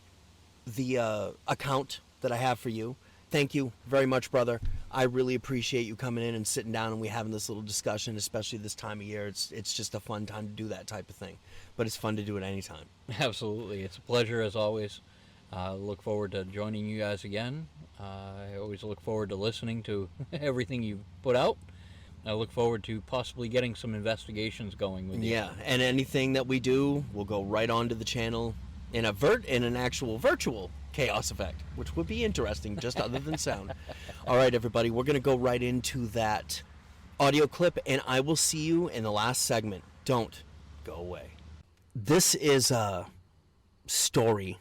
the account that I have for you. Thank you very much, brother. I really appreciate you coming in and sitting down and we having this little discussion, especially this time of year. It's just a fun time to do that type of thing, but it's fun to do it anytime. Absolutely. It's a pleasure as always. Look forward to joining you guys again. I always look forward to listening to everything you put out. I look forward to possibly getting some investigations going with you. Yeah, and anything that we do will go right onto the channel in an actual virtual chaos effect, which would be interesting, just other than sound. All right, everybody, we're going to go right into that audio clip, and I will see you in the last segment. Don't go away. This is a story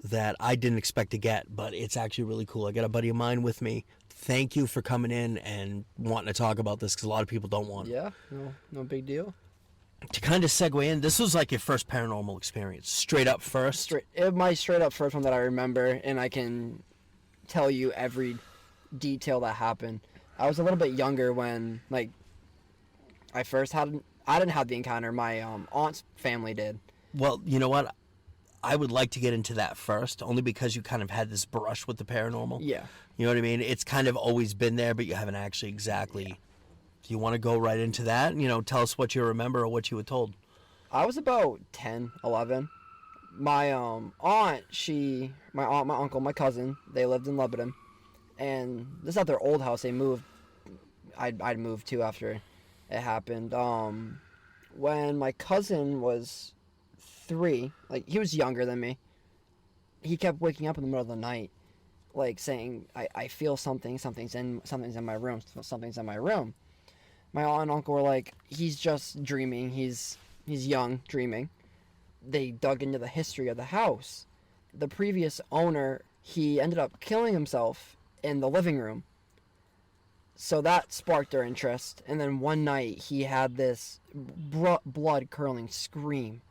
that I didn't expect to get, but it's actually really cool. I got a buddy of mine with me. Thank you for coming in and wanting to talk about this, because a lot of people don't want to. Yeah, no big deal. To kind of segue in, this was like your first paranormal experience, straight up first. My straight up first one that I remember, and I can tell you every detail that happened. I was a little bit younger when, like, I didn't have the encounter. My aunt's family did. Well, you know what? I would like to get into that first, only because you kind of had this brush with the paranormal. Yeah. You know what I mean? It's kind of always been there, but you haven't actually exactly. Yeah. Do you want to go right into that? You know, tell us what you remember or what you were told. I was about 10, 11. My aunt, my uncle, my cousin, they lived in Lebanon. And this is not their old house. They moved. I'd moved to after it happened. When my cousin was 3, like, he was younger than me, he kept waking up in the middle of the night, like, saying, I feel something's in my room, something's in my room. My aunt and uncle were like, he's just dreaming, he's young, dreaming. They dug into the history of the house. The previous owner, he ended up killing himself in the living room. So that sparked their interest. And then one night, he had this blood-curdling scream.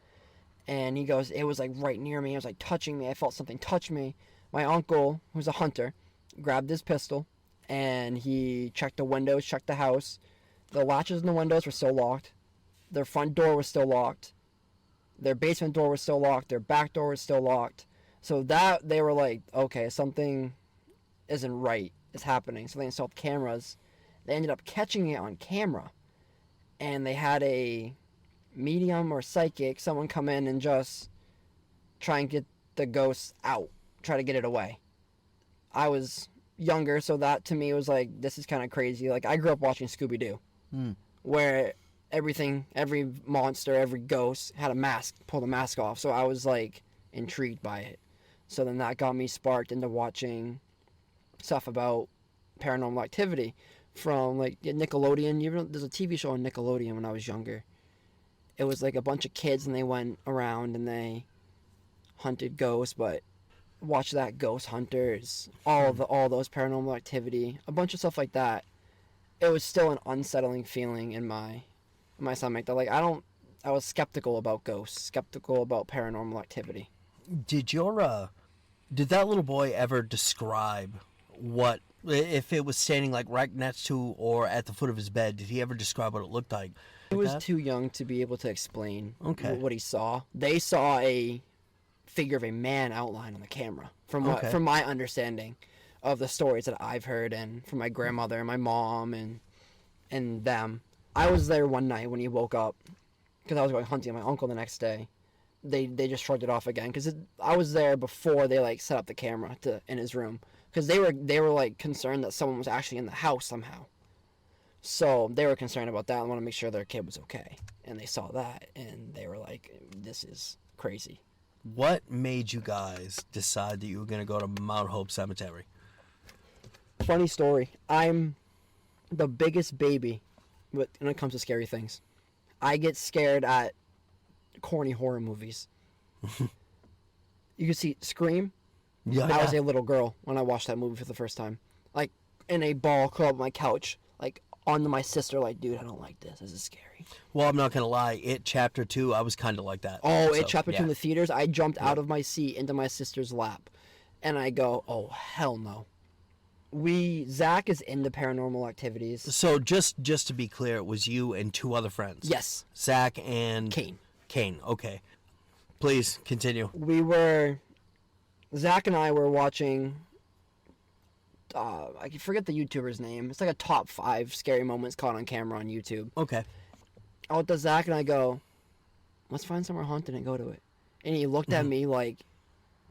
And he goes, it was like right near me, it was like touching me, I felt something touch me. My uncle, who's a hunter, grabbed his pistol, and he checked the windows, checked the house. The latches in the windows were still locked. Their front door was still locked. Their basement door was still locked. Their back door was still locked. So that, they were like, okay, something isn't right. It's happening. So they installed cameras. They ended up catching it on camera. And they had a medium or psychic, someone come in and just try and get the ghost out. Try to get it away. I was younger, so that to me was like, this is kind of crazy. Like, I grew up watching Scooby-Doo. Where every monster, every ghost had a mask, pulled a mask off. So I was like intrigued by it. So then that got me sparked into watching stuff about paranormal activity from like Nickelodeon. Even there's a TV show on Nickelodeon when I was younger. It was like a bunch of kids and they went around and they hunted ghosts, but watch that, Ghost Hunters, all those paranormal activity, a bunch of stuff like that. It was still an unsettling feeling in my stomach. That like I was skeptical about ghosts, skeptical about paranormal activity. Did that little boy ever describe what, if it was standing like right next to or at the foot of his bed, did he ever describe what it looked like? He was too young to be able to explain what he saw. They saw a figure of a man outline on the camera, from my understanding of the stories that I've heard, and from my grandmother and my mom and them. I was there one night when he woke up, because I was going hunting with my uncle the next day. They just shrugged it off again, because I was there before they like set up the camera in his room, because they were like concerned that someone was actually in the house somehow. So they were concerned about that and want to make sure their kid was okay. And they saw that and they were like, this is crazy. What made you guys decide that you were going to go to Mount Hope Cemetery? Funny story. I'm the biggest baby when it comes to scary things. I get scared at corny horror movies. You can see Scream. Yeah. I was a little girl when I watched that movie for the first time. Like, in a ball curled up on my couch. Like, onto my sister, like, dude, I don't like this. This is scary. Well, I'm not going to lie. It Chapter 2, I was kind of like that. Oh, It Chapter 2 in the theaters? I jumped out of my seat into my sister's lap. And I go, oh, hell no. Zach is into paranormal activities. So just to be clear, it was you and 2 other friends. Yes. Zach and... Kane. Okay. Please, continue. We were Zach and I were watching. I forget the YouTuber's name. It's like a top 5 scary moments caught on camera on YouTube. Okay. Out to Zach and I go, let's find somewhere haunted and go to it. And he looked at me like,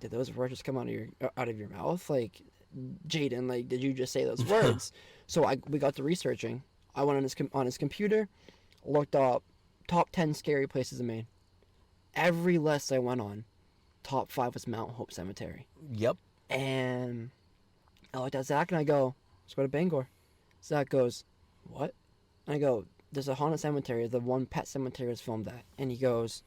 did those words just come out of your mouth? Like, Jaden, like, did you just say those words? So we got to researching. I went on his computer, looked up top 10 scary places in Maine. Every list I went on, top 5 was Mount Hope Cemetery. Yep. And I looked at Zach and I go, let's go to Bangor. Zach goes, what? And I go, there's a haunted cemetery. The one Pet Cemetery was filmed at. And he goes,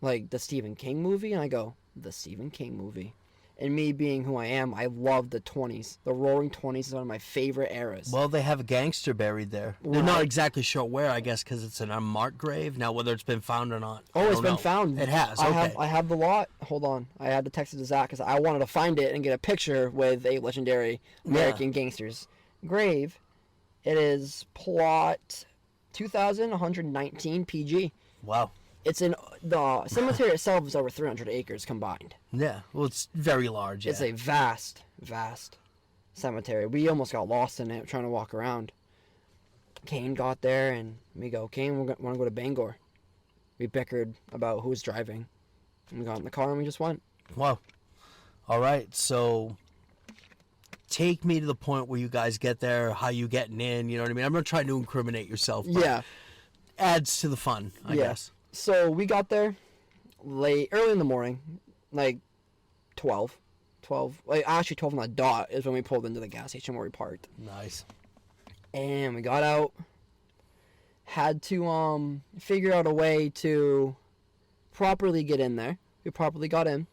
like the Stephen King movie? And I go, the Stephen King movie. And me being who I am, I love the 20s. The Roaring 20s is one of my favorite eras. Well, they have a gangster buried there. They're not exactly sure where, I guess, because it's an unmarked grave. Now, whether it's been found or not, oh, it's been found. It has. Okay. I have the lot. Hold on. I had to text it to Zach because I wanted to find it and get a picture with a legendary American gangster's grave. It is plot 2,119 PG. Wow. It's in the cemetery itself is over 300 acres combined. Yeah, well, it's very large. Yeah. It's a vast, vast cemetery. We almost got lost in it trying to walk around. Kane got there, and we go, Kane, we want to go to Bangor. We bickered about who was driving. And we got in the car, and we just went. Wow. All right, so take me to the point where you guys get there, how you getting in, you know what I mean? I'm not trying to incriminate yourself, but yeah, adds to the fun, I guess. So we got there early in the morning, like 12, like actually 12 on the dot is when we pulled into the gas station where we parked. Nice. And we got out, had to figure out a way to properly get in there. We properly got in.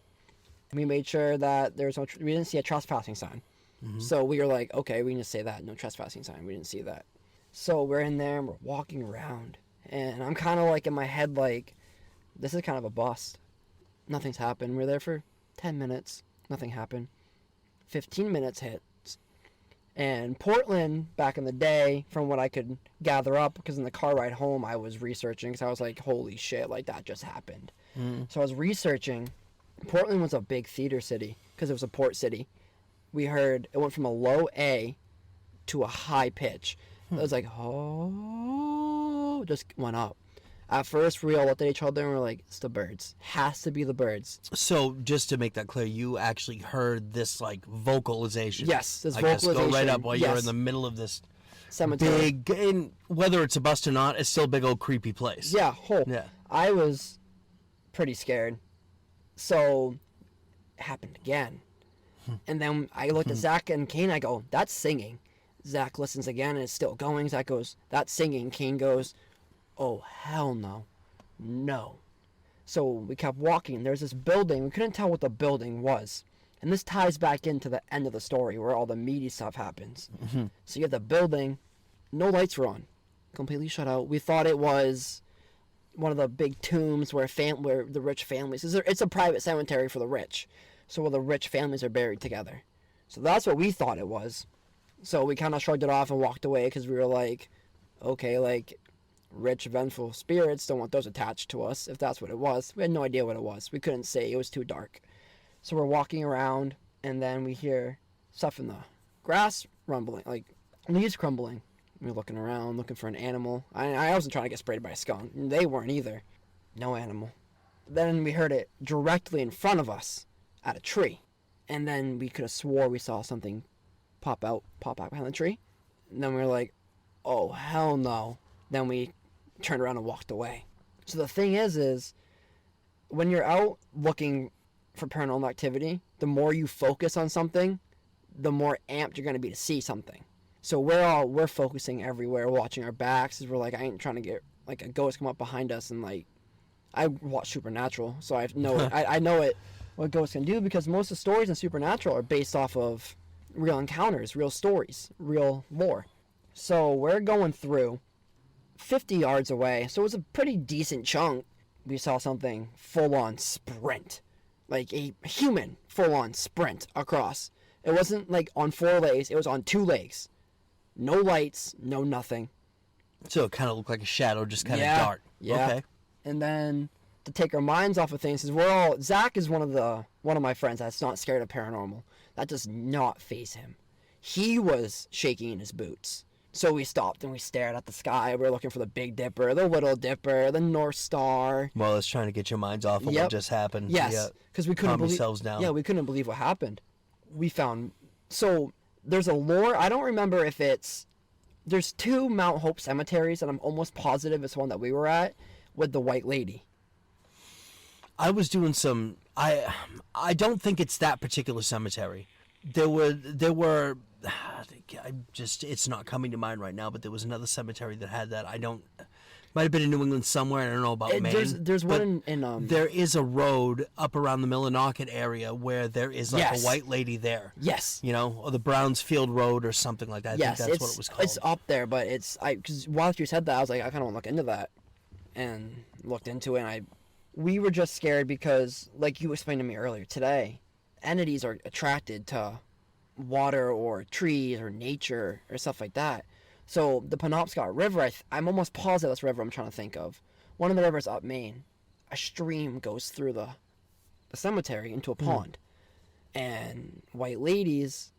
We made sure that we didn't see a trespassing sign. Mm-hmm. So we were like, okay, we can just say that, no trespassing sign. We didn't see that. So we're in there and we're walking around. And I'm kind of like in my head like, this is kind of a bust. Nothing's happened. We're there for 10 minutes. Nothing happened. 15 minutes hits. And Portland, back in the day, from what I could gather up, because in the car ride home, I was researching, because I was like, holy shit, like that just happened. So I was researching. Portland was a big theater city, because it was a port city. We heard, it went from a low A to a high pitch. It was like, oh, just went up. At first, we all looked at each other and we're like, it's the birds. Has to be the birds. So, just to make that clear, you actually heard this, like, vocalization. Yes, this I vocalization. Guess go right up while you're in the middle of this cemetery. Big, and whether it's a bust or not, it's still a big old creepy place. Yeah, Yeah. I was pretty scared. So, it happened again. And then I looked at Zach and Kane, I go, that's singing. Zach listens again and it's still going. Zach goes, that's singing. Kane goes, oh, hell no. No. So we kept walking. There's this building. We couldn't tell what the building was. And this ties back into the end of the story where all the meaty stuff happens. Mm-hmm. So you have the building. No lights were on. Completely shut out. We thought it was one of the big tombs where the rich families... It's a private cemetery for the rich. So where the rich families are buried together. So that's what we thought it was. So we kind of shrugged it off and walked away because we were like, okay, like, rich, vengeful spirits, don't want those attached to us, if that's what it was. We had no idea what it was. We couldn't say. It was too dark. So we're walking around, and then we hear stuff in the grass rumbling, like leaves crumbling. We're looking around, looking for an animal. I wasn't trying to get sprayed by a skunk. They weren't either. No animal. Then we heard it directly in front of us at a tree. And then we could have swore we saw something pop out behind the tree. And then we were like, oh, hell no. Then we turned around and walked away. So the thing is when you're out looking for paranormal activity, the more you focus on something, the more amped you're going to be to see something. So we're focusing everywhere, watching our backs, as we're like, I ain't trying to get like a ghost come up behind us. And like, I watch Supernatural, so I know I know what ghosts can do, because most of the stories in Supernatural are based off of real encounters, real stories, real lore. So we're going through 50 yards away, so it was a pretty decent chunk. We saw something full-on sprint, like a human full-on sprint across. It wasn't like on 4 legs, it was on 2 legs. No lights, no nothing. So it kind of looked like a shadow, just kind of dark. Yeah. Okay. And then to take our minds off of things. Because Zach is one of my friends that's not scared of paranormal. That does not faze him. He was shaking in his boots. So we stopped and we stared at the sky. We were looking for the Big Dipper, the Little Dipper, the North Star. Well, it's trying to get your minds off of what just happened. Yes, because we couldn't believe. Yourselves down. Yeah, we couldn't believe what happened. We found there's a lore. I don't remember if there's 2 Mount Hope cemeteries, and I'm almost positive it's one that we were at with the White Lady. I was doing some. I don't think it's that particular cemetery. There were. It's not coming to mind right now, but there was another cemetery that had that. Might have been in New England somewhere. I don't know about Maine. There's one in there is a road up around the Millinocket area where there is like Yes. a White Lady there. Yes. You know, or the Brownsfield Road or something like that. I Yes, think that's what it was called. It's up there, but because while you said that, I was like, I kind of want to look into that, and looked into it. And we were just scared because, like you explained to me earlier today, entities are attracted to water or trees or nature or stuff like that. So the Penobscot River, I'm almost positive that's the river I'm trying to think of. One of the rivers up Maine, a stream goes through the cemetery into a pond, and White Ladies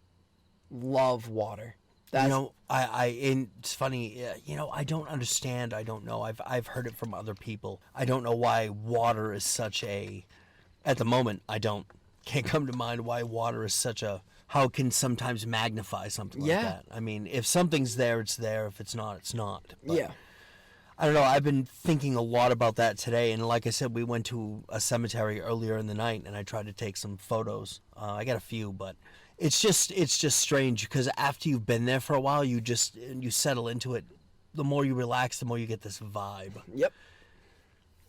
love water. It's funny. I don't understand. I don't know. I've heard it from other people. I don't know why water is such a. At the moment, can't come to mind why water is such a. How it can sometimes magnify something like that. I mean, if something's there, it's there. If it's not, it's not. But Yeah. I don't know. I've been thinking a lot about that today. And like I said, we went to a cemetery earlier in the night, and I tried to take some photos. I got a few, but it's just strange because after you've been there for a while, you settle into it. The more you relax, the more you get this vibe. Yep.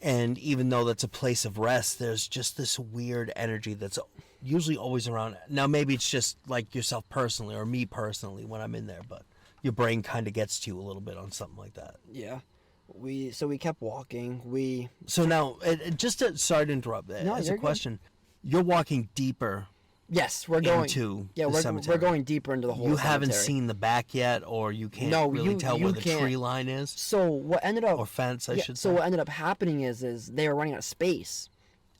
And even though that's a place of rest, there's just this weird energy that's usually always around. Now, maybe it's just like yourself personally or me personally when I'm in there, but your brain kind of gets to you a little bit on something like that. Yeah. So we kept walking. So now, sorry to interrupt. No, as a you're good. question, you're walking deeper. Yes, we're going into Yeah, the we're cemetery. going deeper into the whole. You haven't cemetery. seen the back yet, or you can't No, really tell you where the can't. tree line is, So what ended up or fence, I should say. So what ended up happening is they were running out of space.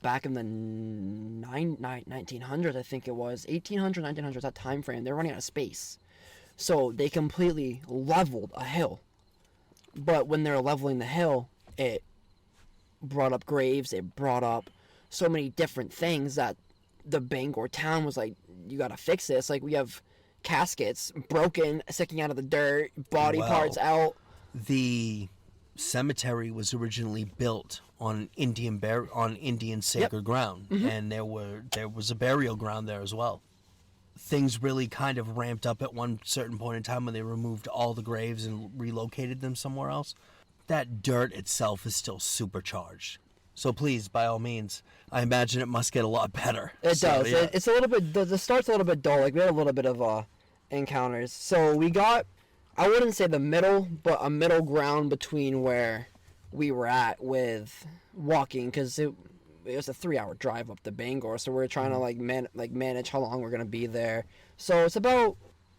Back in the 1900s, I think it was 1800s, 1900s, that time frame, they're running out of space. So they completely leveled a hill. But when they're leveling the hill, it brought up graves. It brought up so many different things that the Bangor town was like, you got to fix this. Like, we have caskets broken, sticking out of the dirt, body parts out. The cemetery was originally built on Indian sacred ground, and there was a burial ground there as well. Things really kind of ramped up at one certain point in time when they removed all the graves and relocated them somewhere else. That dirt itself is still supercharged. So please, by all means, I imagine it must get a lot better. It does. Yeah. It's a little bit. The start's a little bit dull. Like, we had a little bit of encounters. So we got, I wouldn't say the middle, but a middle ground between where we were at with walking, because it was a 3-hour drive up to Bangor. So we're trying to manage how long we're gonna be there. So it's about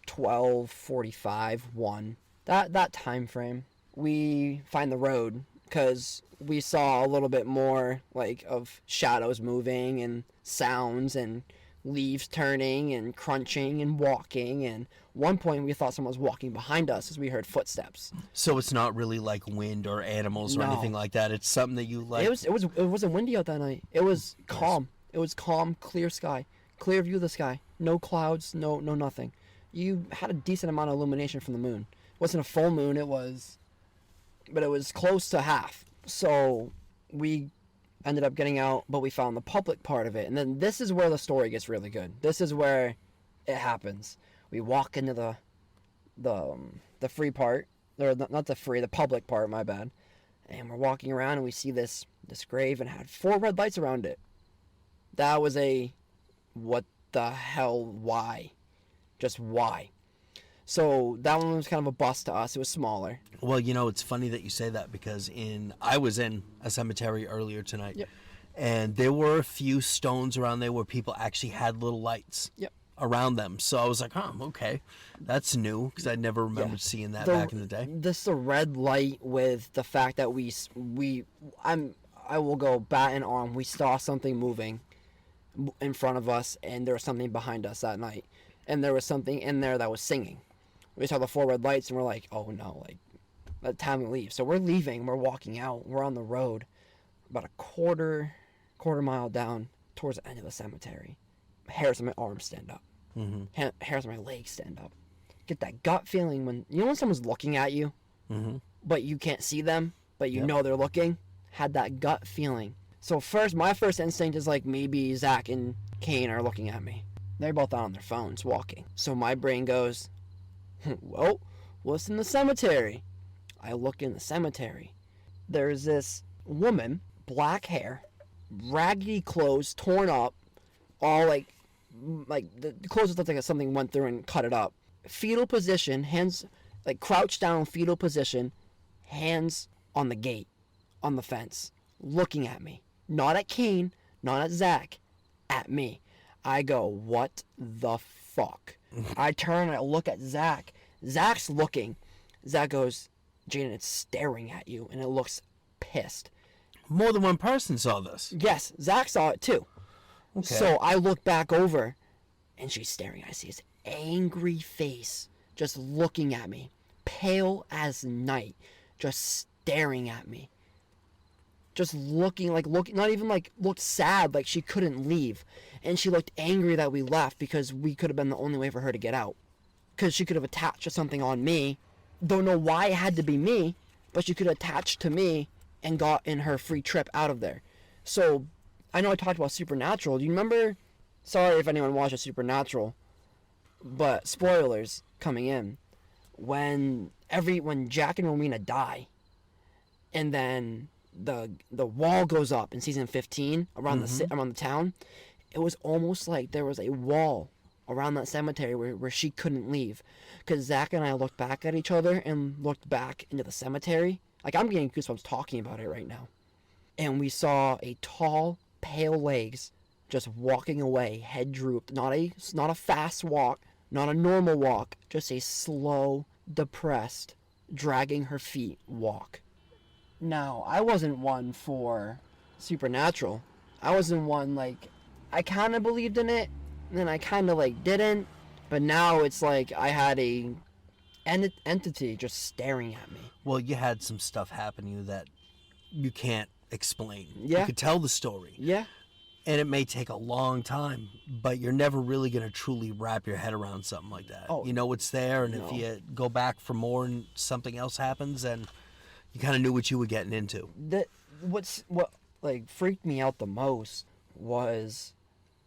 12:45, 1, that time frame. We find the road because we saw a little bit more of shadows moving and sounds and leaves turning and crunching and walking, and one point we thought someone was walking behind us as we heard footsteps. So it's not really like wind or animals or No. anything like that. It's something that you like. It wasn't windy out that night. It was calm. It was calm, clear sky, clear view of the sky, no clouds, no nothing. You had a decent amount of illumination from the moon. It wasn't a full moon, but it was close to half. So we ended up getting out, but we found the public part of it. And then this is where the story gets really good. This is where it happens. We walk into the free part, or not the public part, my bad. And we're walking around and we see this grave, and it had 4 red lights around it. That was what the hell, why? Just why? So that one was kind of a bust to us. It was smaller. Well, it's funny that you say that because I was in a cemetery earlier tonight, Yep. and there were a few stones around there where people actually had little lights Yep. around them. So I was like, oh, okay, that's new because I never remembered seeing that back in the day. This is a red light with the fact that I will go bat and arm. We saw something moving in front of us, and there was something behind us that night, and there was something in there that was singing. We saw the 4 red lights, and we're like, oh no, like, let time to leave. So we're leaving, we're walking out, we're on the road, about a quarter mile down towards the end of the cemetery. Hairs on my arms stand up. Hairs on my legs stand up. Get that gut feeling when, you know when someone's looking at you, but you can't see them, but you know they're looking? Had that gut feeling. So my first instinct is like, maybe Zach and Kane are looking at me. They're both on their phones walking. So my brain goes, well, what's in the cemetery? I look in the cemetery. There's this woman, black hair, raggedy clothes, torn up, all like the clothes look like something went through and cut it up. Fetal position, hands like crouched down, fetal position, hands on the gate, on the fence, looking at me. Not at Kane, not at Zach, at me. I go, what the fuck? I turn and I look at Zach. Zach's looking. Zach goes, Jaden, it's staring at you, and it looks pissed. More than one person saw this. Yes, Zach saw it too. Okay. So I look back over, and she's staring. I see his angry face, just looking at me, pale as night, just staring at me. Just looking, not even like, looked sad, like she couldn't leave. And she looked angry that we left because we could have been the only way for her to get out. Because she could have attached to something on me. Don't know why it had to be me, but she could have attached to me and got in her free trip out of there. So, I know I talked about Supernatural. Do you remember? Sorry if anyone watches Supernatural, but spoilers coming in. When Jack and Rowena die, and then the wall goes up in season 15 around the town, it was almost like there was a wall around that cemetery where she couldn't leave, because Zach and I looked back at each other and looked back into the cemetery. Like, I'm getting goosebumps talking about it right now. And we saw a tall, pale legs just walking away, head drooped. Not a fast walk, not a normal walk, just a slow, depressed, dragging her feet walk. Now, I wasn't one for Supernatural. I wasn't one, like, I kind of believed in it, and then I kind of, like, didn't. But now it's like I had an entity just staring at me. Well, you had some stuff happen to you that you can't explain. Yeah. You could tell the story. Yeah. And it may take a long time, but you're never really going to truly wrap your head around something like that. Oh, you know it's there, and no. if you go back for more and something else happens, then you kind of knew what you were getting into. What like freaked me out the most was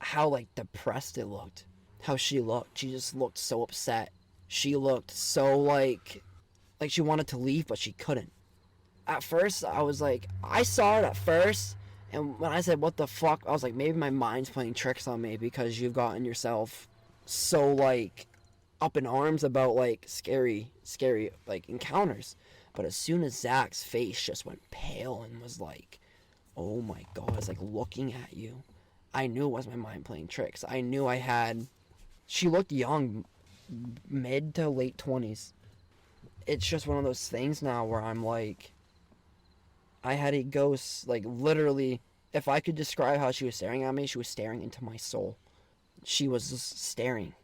how, like, depressed it looked. How she looked. She just looked so upset. She looked so like she wanted to leave, but she couldn't. At first, I was like, I saw it at first, and when I said, what the fuck, I was like, maybe my mind's playing tricks on me because you've gotten yourself so, like, up in arms about, like, scary, like, encounters. But as soon as Zach's face just went pale and was like, oh my god, it's like looking at you, I knew it was my mind playing tricks. I knew she looked young, mid to late 20s. It's just one of those things now where I'm like, I had a ghost, like, literally, if I could describe how she was staring at me, she was staring into my soul. She was just staring.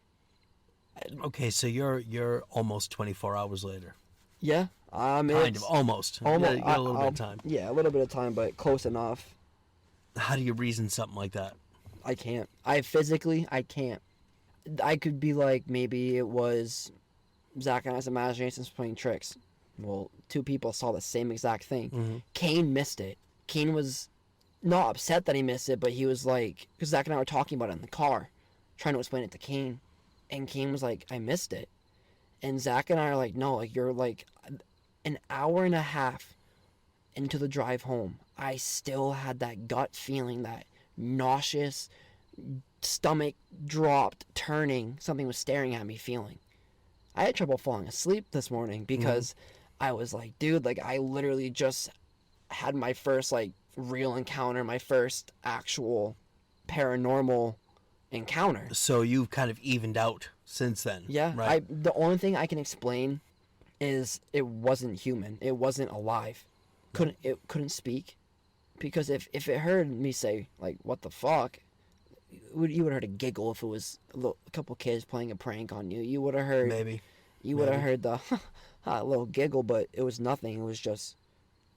Okay, so you're almost 24 hours later. Yeah. Kind of, almost. You got a little bit of time. Yeah, a little bit of time, but close enough. How do you reason something like that? I can't. I can't. I could be like, maybe it was Zach and I's imaginations playing tricks. Well, 2 people saw the same exact thing. Mm-hmm. Kane missed it. Kane was not upset that he missed it, but he was like, because Zach and I were talking about it in the car, trying to explain it to Kane. And Kane was like, I missed it. And Zach and I are like, no, like, you're like an hour and a half into the drive home. I still had that gut feeling, that nauseous, stomach dropped, turning, something was staring at me feeling. I had trouble falling asleep this morning because I was like, dude, like, I literally just had my first, like, real encounter, my first actual paranormal encounter. So you've kind of evened out since then. Yeah, right? The only thing I can explain is it wasn't human. It wasn't alive. It couldn't speak. Because if it heard me say, like, what the fuck, you would have heard a giggle if it was a couple kids playing a prank on you. You would have heard... Maybe. You would have heard the little giggle, but it was nothing. It was just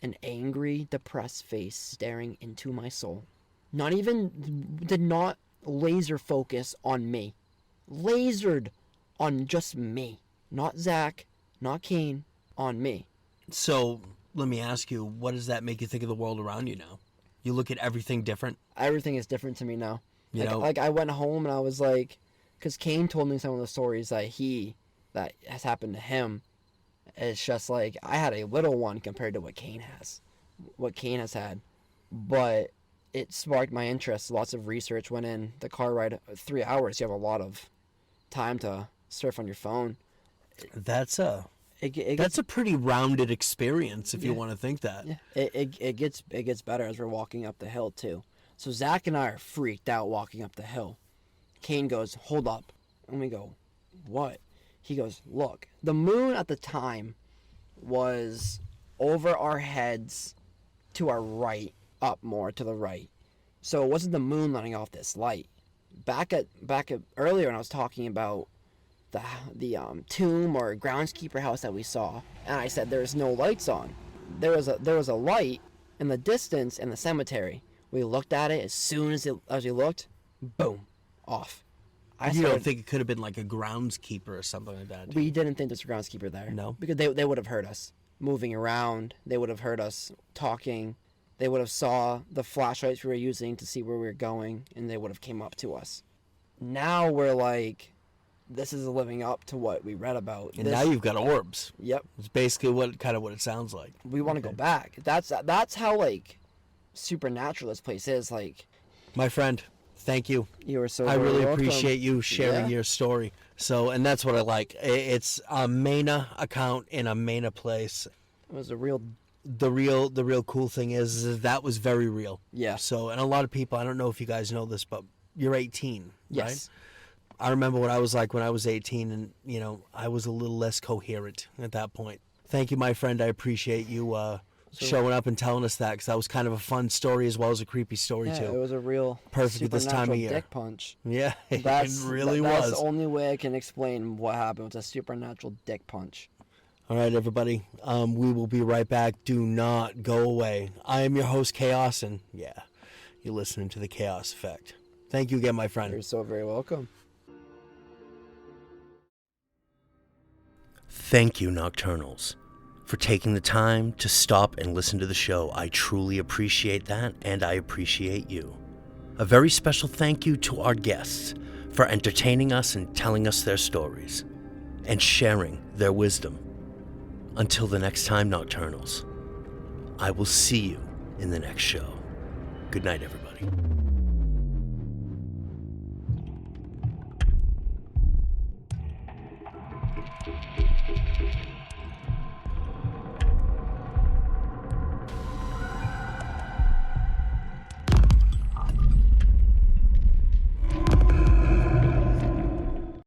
an angry, depressed face staring into my soul. Did not laser focus on me. Lasered on just me. Not Zach, not Kane, on me. So, let me ask you, what does that make you think of the world around you now? You look at everything different? Everything is different to me now. You know? Like, I went home and I was like... Because Kane told me some of the stories that has happened to him. It's just like, I had a little one compared to what Kane has had. But it sparked my interest. Lots of research went in. The car ride, 3 hours, you have a lot of time to surf on your phone. That's a pretty rounded experience if you want to think that. Yeah. It gets better as we're walking up the hill too. So Zach and I are freaked out walking up the hill. Kane goes, hold up. And we go, what? He goes, look, the moon at the time was over our heads to our right, up more to the right. So it wasn't the moon letting off this light. Back at earlier when I was talking about the tomb or groundskeeper house that we saw, and I said there's no lights on. There was a light in the distance in the cemetery. We looked at it as soon as we looked, boom, off. You don't think it could have been like a groundskeeper or something like that? We didn't think there's a groundskeeper there. No? Because they would have heard us moving around. They would have heard us talking. They would have saw the flashlights we were using to see where we were going, and they would have came up to us. Now we're like, this is living up to what we read about. And now you've got orbs. Yep. It's basically what it sounds like. We want to go back. That's how, like, supernatural this place is. Like, my friend, thank you. You were so I really welcome. appreciate you sharing your story. So, and that's what I like. It's a Mena account in a Mena place. It was a real... The real cool thing is that was very real. Yeah. So, and a lot of people, I don't know if you guys know this, but you're 18, Yes. right? I remember what I was like when I was 18, and, you know, I was a little less coherent at that point. Thank you, my friend. I appreciate you showing up and telling us that, because that was kind of a fun story as well as a creepy story, too. Yeah, it was a real perfect at this time of year. dick punch. Yeah, That's, it really that's was. the only way I can explain what happened. It was a supernatural dick punch. All right, everybody. We will be right back. Do not go away. I am your host, Chaos, and yeah, you're listening to the Chaos Effect. Thank you again, my friend. You're so very welcome. Thank you, Nocturnals, for taking the time to stop and listen to the show. I truly appreciate that, and I appreciate you. A very special thank you to our guests for entertaining us and telling us their stories and sharing their wisdom. Until the next time, Nocturnals, I will see you in the next show. Good night, everybody.